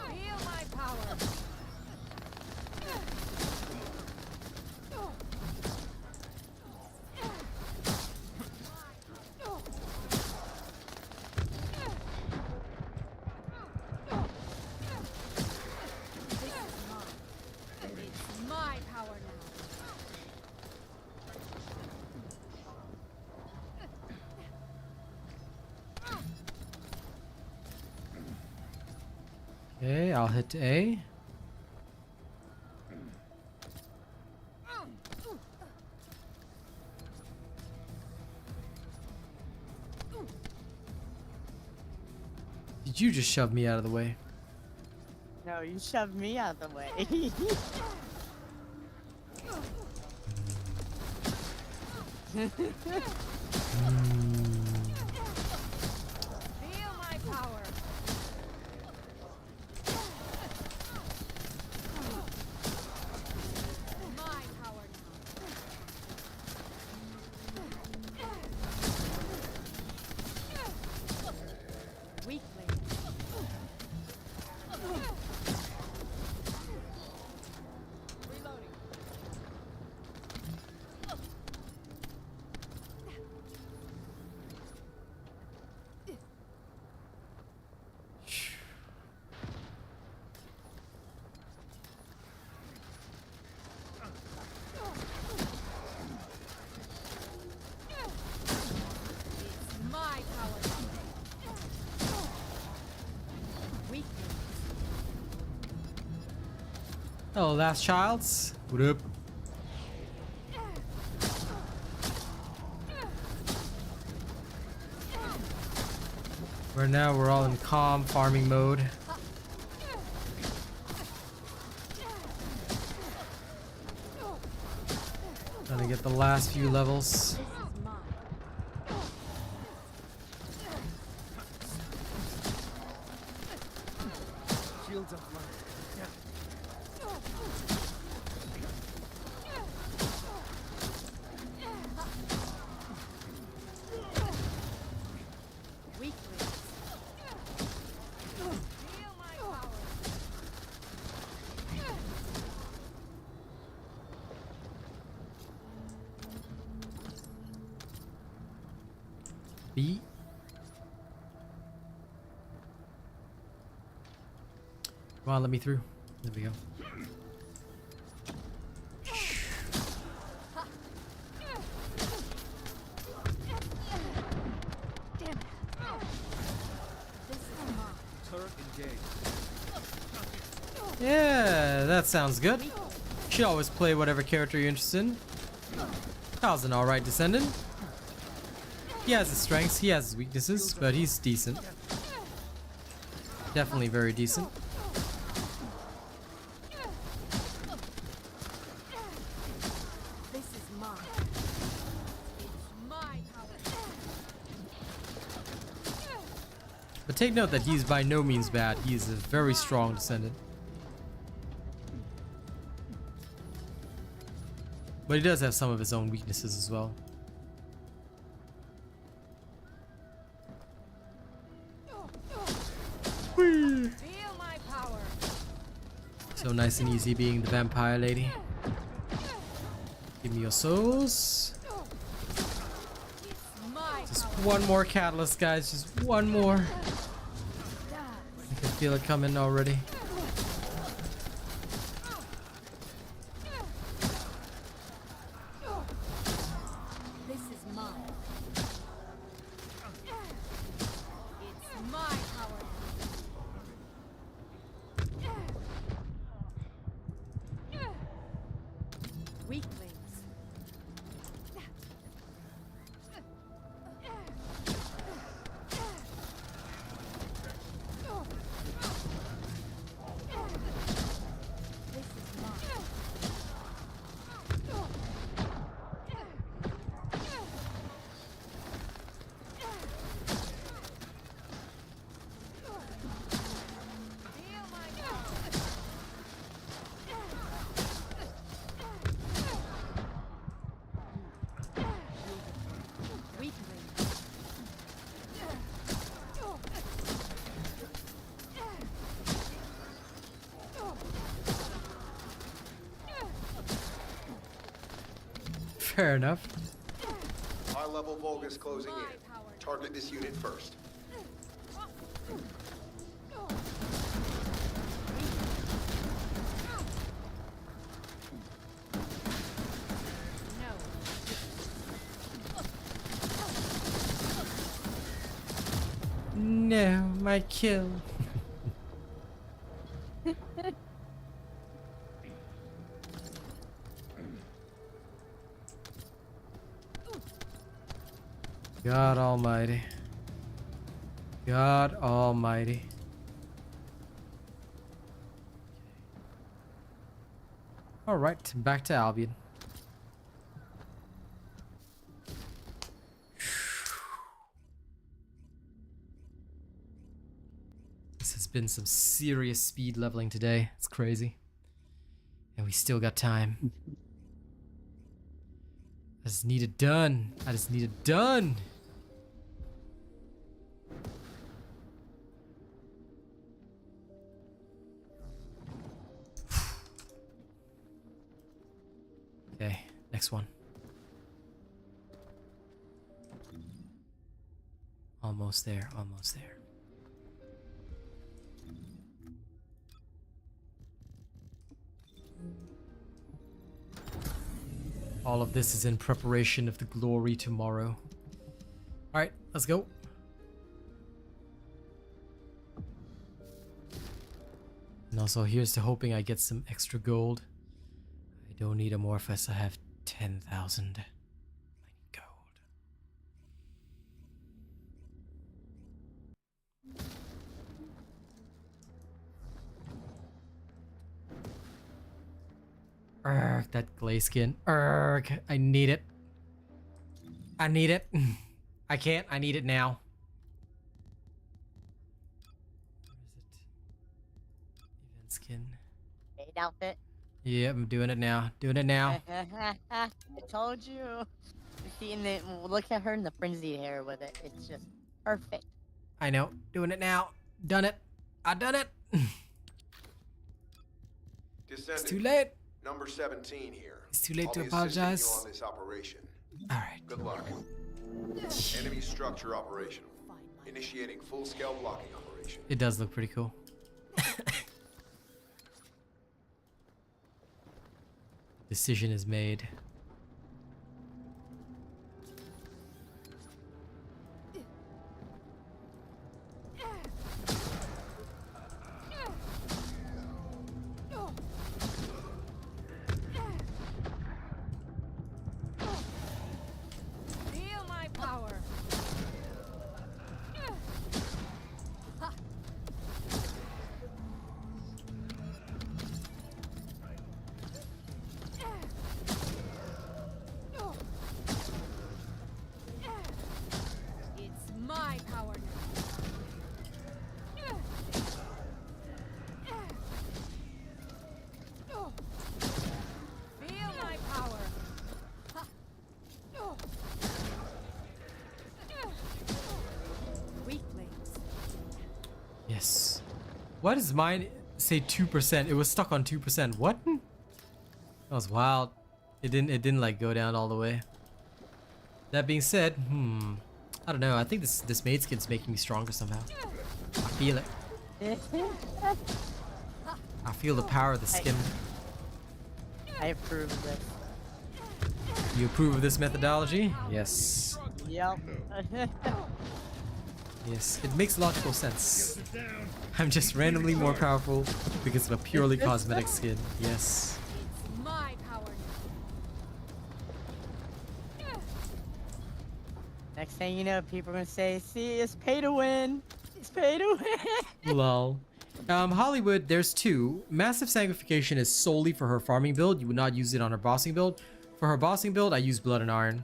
Feel my power. This is mine. It's my power now. Okay, I'll hit A. Did you just shove me out of the way? No, you shoved me out the way. Feel my power. My power now. Weakling. Reloading. It's my power now. Weakling. Hello, last childs. What up? Right now, we're all in calm farming mode. Trying to get the last few levels. This is mine. Shields offline. Weakling. Feel my power. B. Come on, let me through. There we go. Damn it. This is mine. Turret engaged. Yeah, that sounds good. You should always play whatever character you're interested in. Kyle's an alright descendant. He has his strengths, he has his weaknesses, but he's decent. Definitely very decent. This is mine. It's my power. But take note that he's by no means bad. He is a very strong descendant. But he does have some of his own weaknesses as well. Feel my power. So nice and easy being the vampire lady. Give me your souls. One more catalyst, guys. Just one more. I can feel it coming already. This is mine. It's my power. Weaklings. This is mine. Feel my power. Weaklings. Fair enough. High-level Vulgus closing in. Target this unit first. No, my kill. God almighty. God almighty. Alright, back to Albion. This has been some serious speed leveling today. It's crazy. And we still got time. I just need it done. I just need it done. Okay, next one. Almost there, almost there. All of this is in preparation of the glory tomorrow. Alright, let's go. And also, here's to hoping I get some extra gold. I don't need Amorphous, I have 10,000. I need gold. Urgh, that Gley skin. Urgh, I need it. I need it. I can't, I need it now. Where is it? Event skin. Fade outfit. Yeah, I'm doing it now. Doing it now. I told you. You see, and then look at her in the frenzied hair with it. It's just perfect. I know. Doing it now. Done it. I done it. It's Descendant, too late. number 17 here. It's too late I'll to be assisting apologize. you on this operation. Alright. Good luck. Enemy structure operational. Initiating full-scale blocking operation. It does look pretty cool. Decision is made. Feel my power. It's my power now. Feel my power. Weaklings. Yes. Why does mine say 2%? It was stuck on 2%. What? That was wild. It didn't like go down all the way. That being said, I don't know. I think this maid skin's making me stronger somehow. I feel it. I feel the power of the skin. I approve of this. You approve of this methodology? Yes. Yep. Yes, it makes logical sense. I'm just randomly more powerful because of a purely cosmetic skin. Yes. My power. Next thing you know, people are gonna say, "See, it's pay to win. It's pay to win." Lol. Hollywood, there's two. Massive Sanctification is solely for her farming build. You would not use it on her bossing build. For her bossing build, I use Blood and Iron.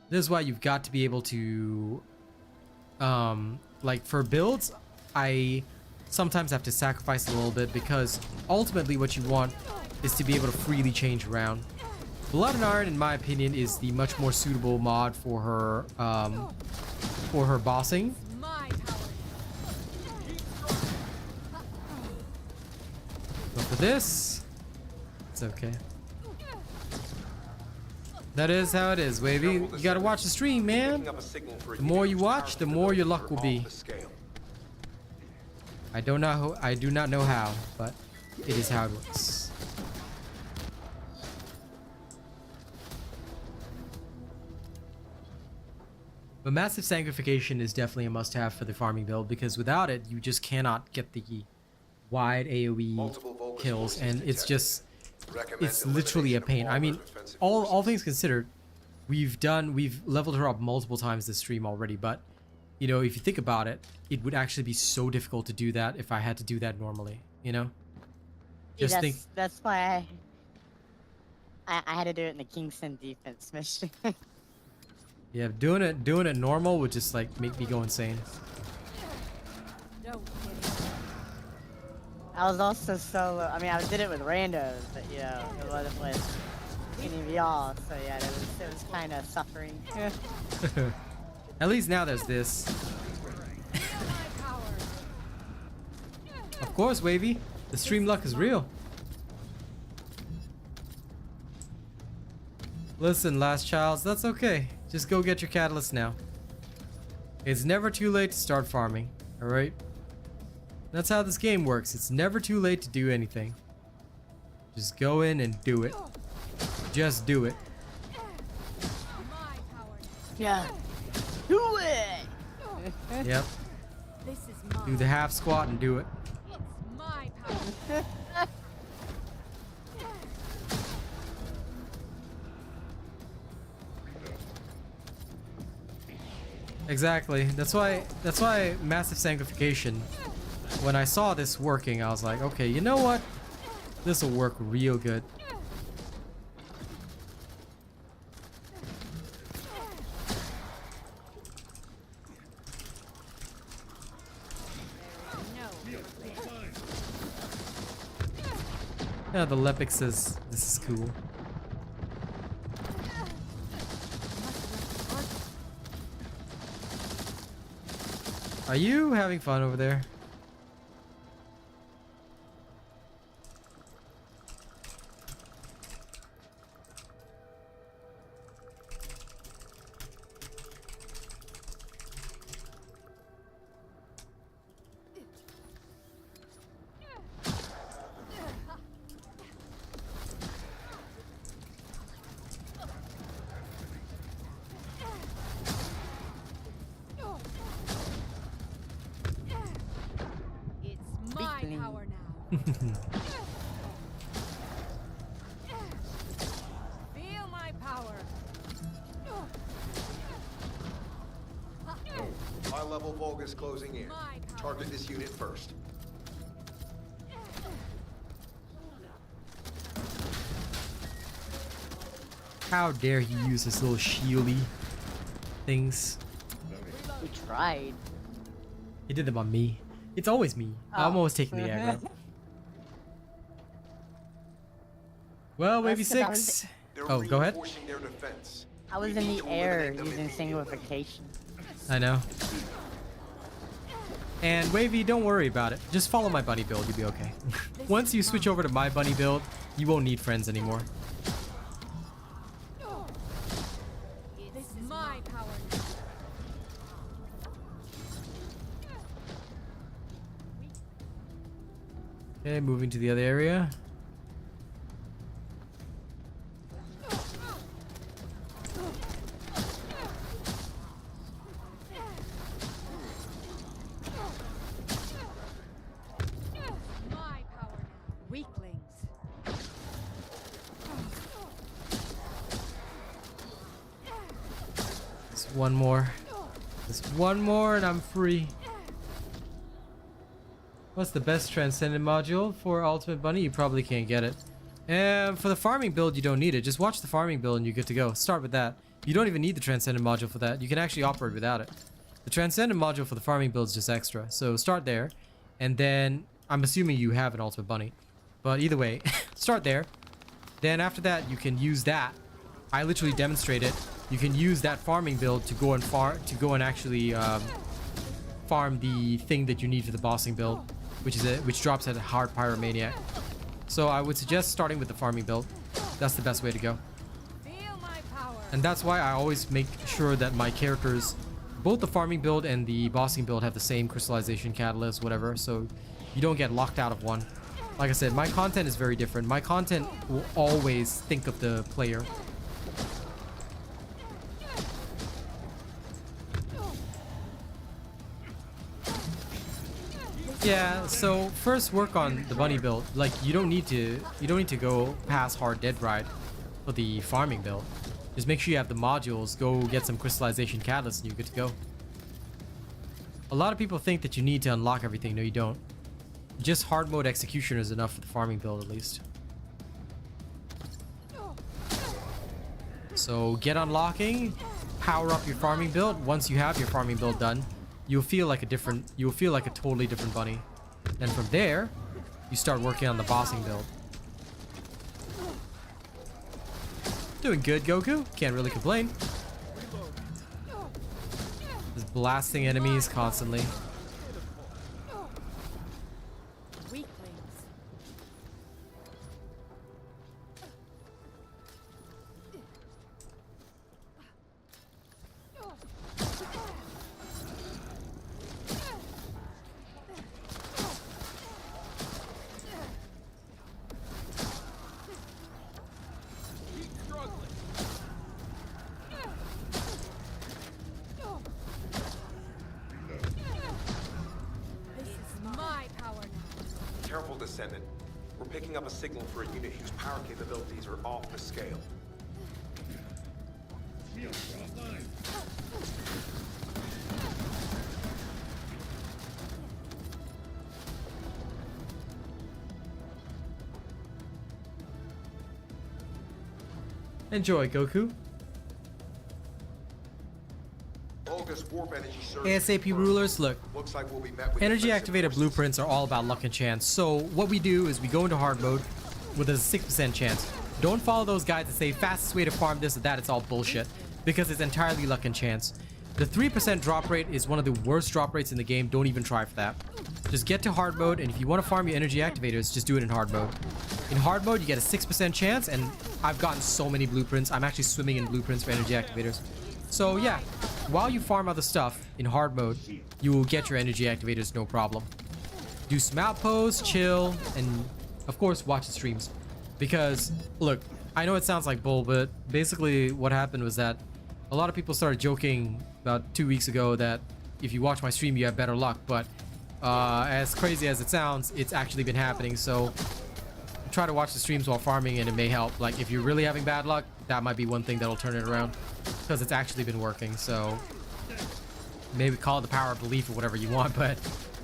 This is why you've got to be able to, like for builds, I sometimes have to sacrifice a little bit because ultimately what you want is to be able to freely change around. Blood and Iron, in my opinion, is the much more suitable mod for her bossing. My power. But for this, it's okay. That is how it is, Wavy. You gotta watch the stream, man. The more you watch, the more your luck will be. I do not know how, but it is how it works. But Massive Sanctification is definitely a must-have for the farming build because without it, you just cannot get the wide AoE kills, and it's just, it's literally a pain. I mean, all things considered, we've leveled her up multiple times this stream already, but you know, if you think about it, it would actually be so difficult to do that if I had to do that normally, you know? Just think. That's why I had to do it in the Kingston defense mission. Yeah, doing it normal would just like make me go insane. I was also solo. I mean, I did it with randos, but you know, it wasn't with any of y'all. So yeah, it was kind of suffering. At least now there's this. Of course, Wavy. The stream luck is real. Listen, Last Childs, that's okay. Just go get your catalyst now. It's never too late to start farming, alright? That's how this game works. It's never too late to do anything. Just go in and do it. Just do it. Yeah. Do it! Yep. This is mine. Do the half squat and do it. It's my power. Exactly. That's why Massive Sanctification, when I saw this working, I was like, okay, you know what? This will work real good. Yeah, the Lepic says this is cool. Are you having fun over there? It's my power now. Feel my power. High-level Vulgus closing in. Target this unit first. How dare he use his little shieldy things? We tried. He did them on me. It's always me. I'm always taking the aggro. Well, maybe That's 'cause I was- 6. Oh, go ahead. Reinforcing their defense. I was We in need the to air eliminate them using immediately. singlification. I know. And Wavy, don't worry about it. Just follow my bunny build, you'll be okay. Once you switch over to my bunny build, you won't need friends anymore. power now. Okay, moving to the other area. My power now. Weaklings. There's one more. There's one more and I'm free. What's the best Transcendent module for Ultimate Bunny? You probably can't get it. And for the farming build, you don't need it. Just watch the farming build and you're good to go. Start with that. You don't even need the Transcendent module for that. You can actually operate without it. The Transcendent module for the farming build is just extra. So start there. And then, I'm assuming you have an Ultimate Bunny. But either way, start there. Then after that, you can use that. I literally demonstrated. You can use that farming build to go and actually farm the thing that you need for the bossing build, which drops at Hard Pyromaniac. So I would suggest starting with the farming build. That's the best way to go. Feel my power. And that's why I always make sure that my characters, both the farming build and the bossing build, have the same crystallization catalyst, whatever, so you don't get locked out of one. Like I said, my content is very different. My content will always think of the player. Yeah, so first work on the bunny build. Like you don't need to go past hard dead ride for the farming build. Just make sure you have the modules, go get some crystallization catalysts and you're good to go. A lot of people think that you need to unlock everything. No, you don't. Just hard mode execution is enough for the farming build at least. So get unlocking, power up your farming build. Once you have your farming build done, you'll feel like a totally different bunny. Then from there, you start working on the bossing build. Doing good, Goku. Can't really complain. Just blasting enemies constantly. Weaklings. This is my power now. Careful, Descendant. We're picking up a signal for a unit whose power capabilities are off the scale. Enjoy, Goku. August warp energy surge ASAP confirmed. rulers, look. Looks like we'll be met with Energy defensive activated forces. blueprints are all about luck and chance. So what we do is we go into hard mode with a 6% chance. Don't follow those guys that say fastest way to farm this or that. It's all bullshit because it's entirely luck and chance. The 3% drop rate is one of the worst drop rates in the game. Don't even try for that. Just get to hard mode, and if you want to farm your energy activators, just do it in hard mode. In hard mode, you get a 6% chance, and I've gotten so many blueprints. I'm actually swimming in blueprints for energy activators. So yeah, while you farm other stuff in hard mode, you will get your energy activators no problem. Do some outposts, chill, and of course watch the streams. Because, look, I know it sounds like bull, but basically what happened was that a lot of people started joking about 2 weeks ago that if you watch my stream you have better luck, but as crazy as it sounds, it's actually been happening. So try to watch the streams while farming and it may help. Like if you're really having bad luck, that might be one thing that'll turn it around, because it's actually been working. So maybe call it the power of belief or whatever you want, but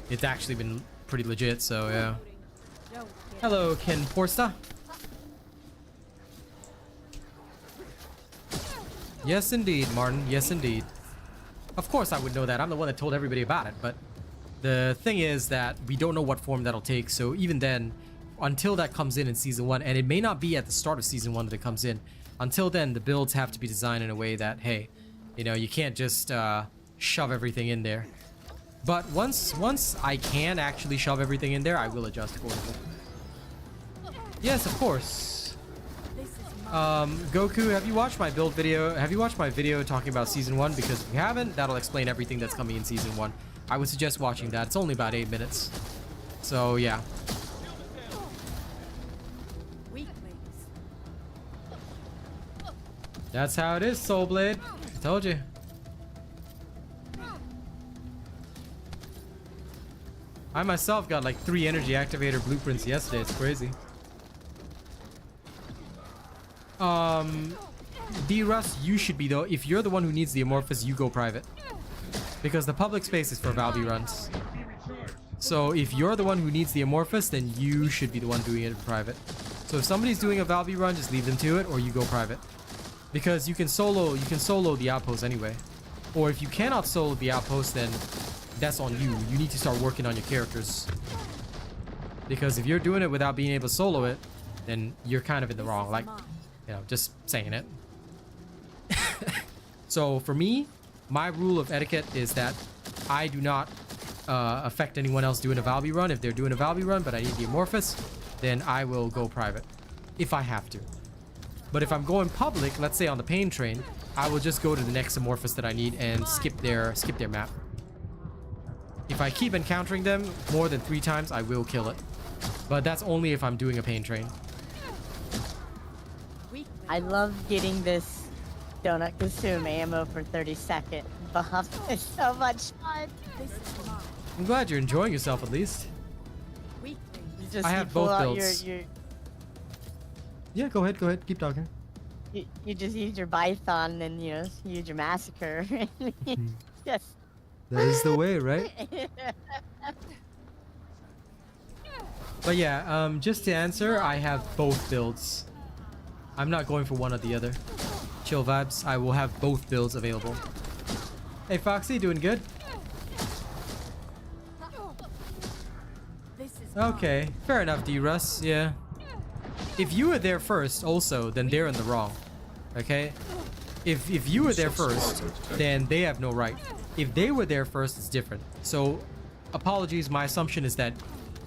it's actually been pretty legit. So yeah. Hello, Ken Porsta. Yes indeed, Martin. Yes indeed. Of course I would know that. I'm the one that told everybody about it, but the thing is that we don't know what form that'll take. So even then, until that comes in season 1, and it may not be at the start of season 1 that it comes in, until then the builds have to be designed in a way that, hey, you know, you can't just shove everything in there. But once I can actually shove everything in there, I will adjust accordingly. Yes, of course. This is Goku, have you watched my build video? Have you watched my video talking about season 1? Because if you haven't, that'll explain everything that's coming in season 1. I would suggest watching that. It's only about 8 minutes. So yeah. Weaklings. That's how it is, Soul Blade. I told you. I myself got like 3 energy activator blueprints yesterday. It's crazy. D-Russ, you should be though. If you're the one who needs the amorphous, you go private. Because the public space is for Valby runs. So if you're the one who needs the amorphous, then you should be the one doing it in private. So if somebody's doing a Valby run, just leave them to it, or you go private. Because you can solo the outpost anyway. Or if you cannot solo the outpost, then that's on you. You need to start working on your characters. Because if you're doing it without being able to solo it, then you're kind of in the wrong. Like, you know, just saying it. So for me, my rule of etiquette is that I do not affect anyone else doing a Valby run. If they're doing a Valby run, but I need the amorphous, then I will go private. If I have to. But if I'm going public, let's say on the pain train, I will just go to the next amorphous that I need and skip their map. If I keep encountering them more than 3 times, I will kill it. But that's only if I'm doing a pain train. I love getting this donut consume ammo for 30-second buff. It's so much fun. I'm glad you're enjoying yourself at least. Just I you have pull both out builds. Your Yeah, go ahead, keep talking. you just use your Python and you know use your massacre. Yes. That is the way, right? But yeah, just to answer, I have both builds. I'm not going for one or the other. Chill vibes. I will have both builds available. Hey Foxy, doing good? Okay, fair enough, D-Russ. Yeah. If you were there first, also, then they're in the wrong. Okay? If you were there first, then they have no right. If they were there first, it's different. So, apologies. My assumption is that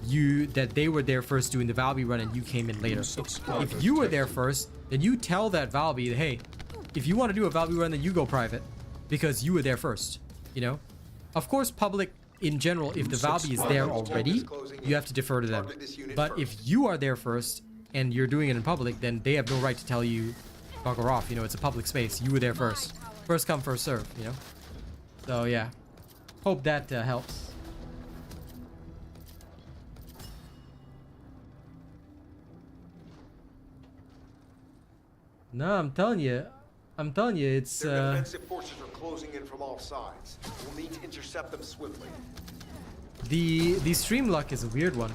they were there first doing the Valby run and you came in later. If you were there first, then you tell that Valby, hey, if you want to do a Valby run, then you go private because you were there first. You know, of course, public in general, if the Valby is there already, you have to defer to them. But if you are there first and you're doing it in public, then they have no right to tell you bugger off. You know, it's a public space. You were there first. First come, first serve. You know. So yeah, hope that helps. No, I'm telling you, it's Their defensive forces are closing in from all sides. We'll need to intercept them swiftly. the stream luck is a weird one.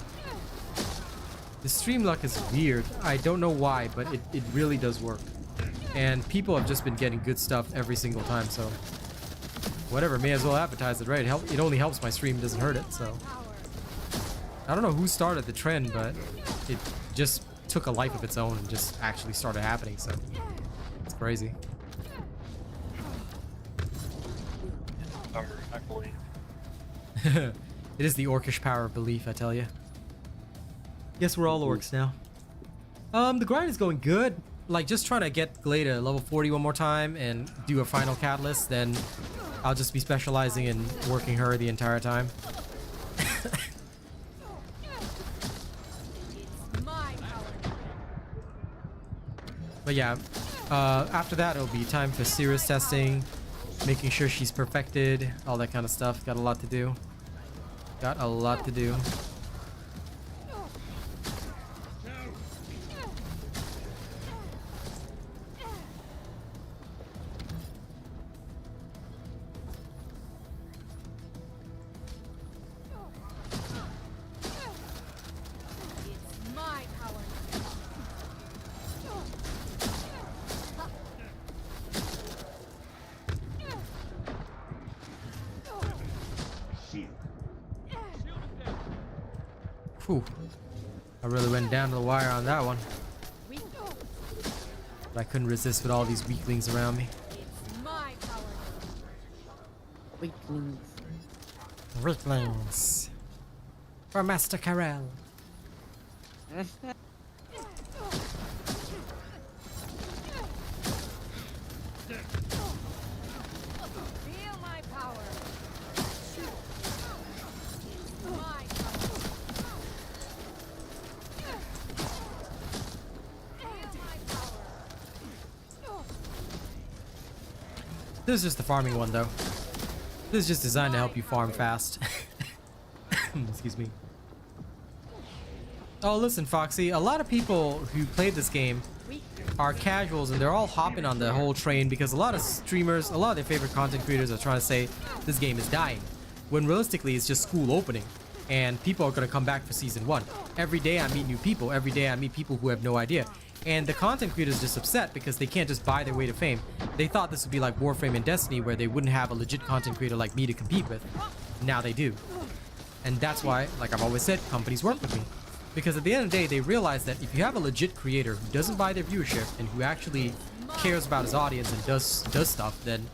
The stream luck is weird. I don't know why, but it really does work. And people have just been getting good stuff every single time, so whatever, may as well advertise it, right? It only helps my stream, doesn't hurt it, so. I don't know who started the trend, but it just took a life of its own and just actually started happening, so it's crazy. I believe. It is the orcish power of belief, I tell you. Guess we're all orcs now. The grind is going good. Like, just trying to get Gley to level 40 one more time and do a final catalyst, then I'll just be specializing in working her the entire time. But yeah, after that it'll be time for serious testing, making sure she's perfected, all that kind of stuff. Got a lot to do. Got a lot to do. Whew. I really went down to the wire on that one. But I couldn't resist with all these weaklings around me. Weaklings. Weaklings. For Master Karel. Feel my power. My power. Feel my power. This is just the farming one though. This is just designed to help you farm fast. Excuse me. Oh, listen, Foxy. A lot of people who played this game are casuals, and they're all hopping on the whole train because a lot of streamers, a lot of their favorite content creators are trying to say this game is dying, when realistically it's just school opening, and people are going to come back for season 1. Every day I meet new people. Every day I meet people who have no idea. And the content creators are just upset because they can't just buy their way to fame. They thought this would be like Warframe and Destiny, where they wouldn't have a legit content creator like me to compete with. Now they do. And that's why, like I've always said, companies work with me. Because at the end of the day, they realize that if you have a legit creator who doesn't buy their viewership and who actually cares about his audience and does stuff, then,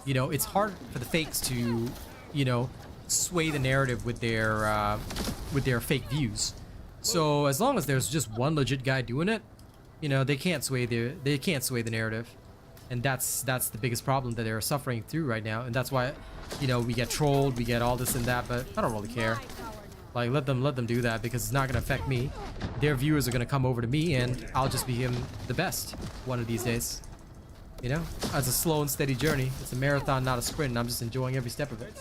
you know, it's hard for the fakes to, you know, sway the narrative with their fake views. So as long as there's just one legit guy doing it, you know, they can't sway the narrative. And that's the biggest problem that they're suffering through right now. And that's why, you know, we get trolled, we get all this and that, but I don't really care. Like, let them do that, because it's not going to affect me. Their viewers are going to come over to me, and I'll just be the best one of these days. You know? It's a slow and steady journey. It's a marathon, not a sprint, and I'm just enjoying every step of it.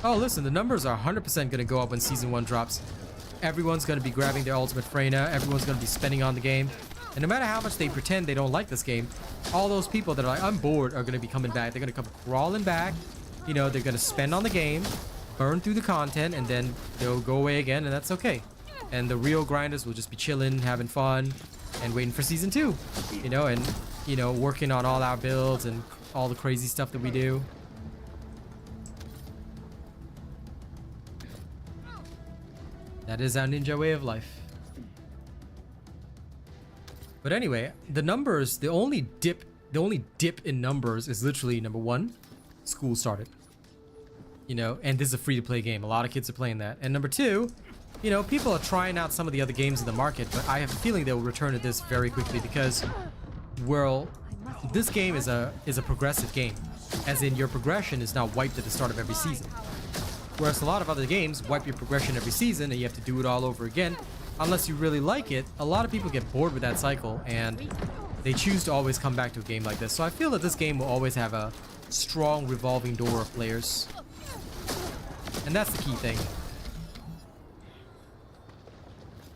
Oh, listen, the numbers are 100% going to go up when Season 1 drops. Everyone's going to be grabbing their ultimate Freyna. Everyone's going to be spending on the game. And no matter how much they pretend they don't like this game, all those people that are like, I'm bored, are going to be coming back. They're going to come crawling back. You know, they're going to spend on the game, burn through the content, and then they'll go away again, and that's okay. And the real grinders will just be chilling, having fun, and waiting for Season 2. You know, and, you know, working on all our builds and all the crazy stuff that we do. That is our ninja way of life. But anyway, the numbers, the only dip in numbers is literally, number 1, school started. You know, and this is a free-to-play game. A lot of kids are playing that. And number 2, you know, people are trying out some of the other games in the market, but I have a feeling they'll return to this very quickly because, well, this game is a progressive game. As in, your progression is now wiped at the start of every season. Whereas a lot of other games wipe your progression every season and you have to do it all over again. Unless you really like it, a lot of people get bored with that cycle and they choose to always come back to a game like this. So I feel that this game will always have a strong revolving door of players. And that's the key thing.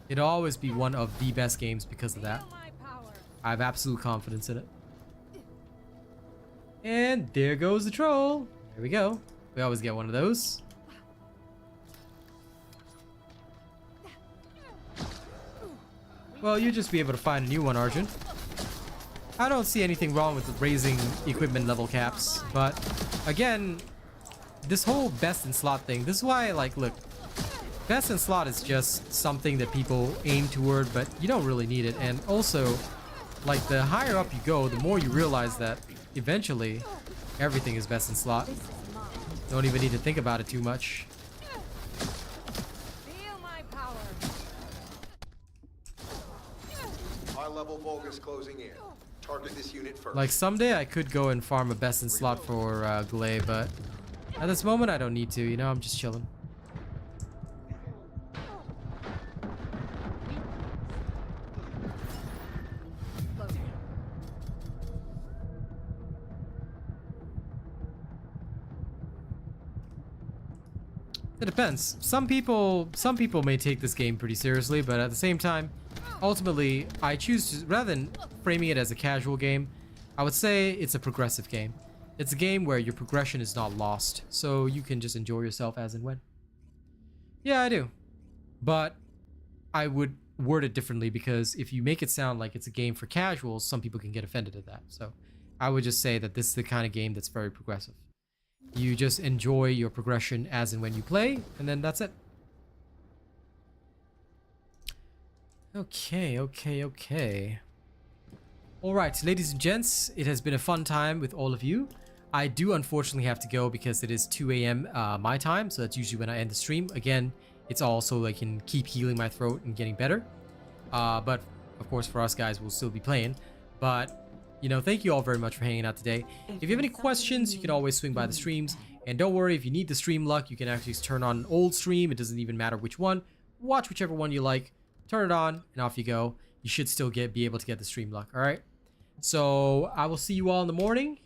It'll always be one of the best games because of that. I have absolute confidence in it. And there goes the troll. There we go. We always get one of those. Well, you'll just be able to find a new one, Arjun. I don't see anything wrong with raising equipment level caps, but again, this whole best in slot thing, this is why, like, look, best in slot is just something that people aim toward, but you don't really need it. And also, like, the higher up you go, the more you realize that eventually everything is best in slot. Don't even need to think about it too much. Feel my power. High-level Vulgus closing in. Target this unit first. Like, someday I could go and farm a best in slot for Gley, but at this moment I don't need to, you know, I'm just chilling. It depends. Some people may take this game pretty seriously, but at the same time, ultimately, I choose to, rather than framing it as a casual game, I would say it's a progressive game. It's a game where your progression is not lost, so you can just enjoy yourself as and when. Yeah, I do. But I would word it differently, because if you make it sound like it's a game for casuals, some people can get offended at that. So I would just say that this is the kind of game that's very progressive. You just enjoy your progression as and when you play, and then that's it. Okay. Alright, ladies and gents, it has been a fun time with all of you. I do unfortunately have to go because it is 2 a.m. My time, so that's usually when I end the stream. Again, it's also I can keep healing my throat and getting better. But, of course, for us guys, we'll still be playing. But, you know, thank you all very much for hanging out today. If you have any questions, you can always swing by the streams. And don't worry, if you need the stream luck, you can actually turn on an old stream. It doesn't even matter which one. Watch whichever one you like, turn it on, and off you go. You should still be able to get the stream luck, all right? So I will see you all in the morning.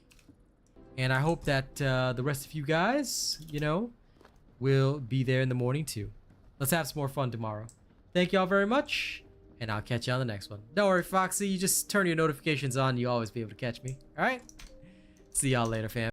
And I hope that the rest of you guys, you know, will be there in the morning too. Let's have some more fun tomorrow. Thank you all very much. And I'll catch you on the next one. Don't worry, Foxy. You just turn your notifications on. You'll always be able to catch me. All right? See y'all later, fam.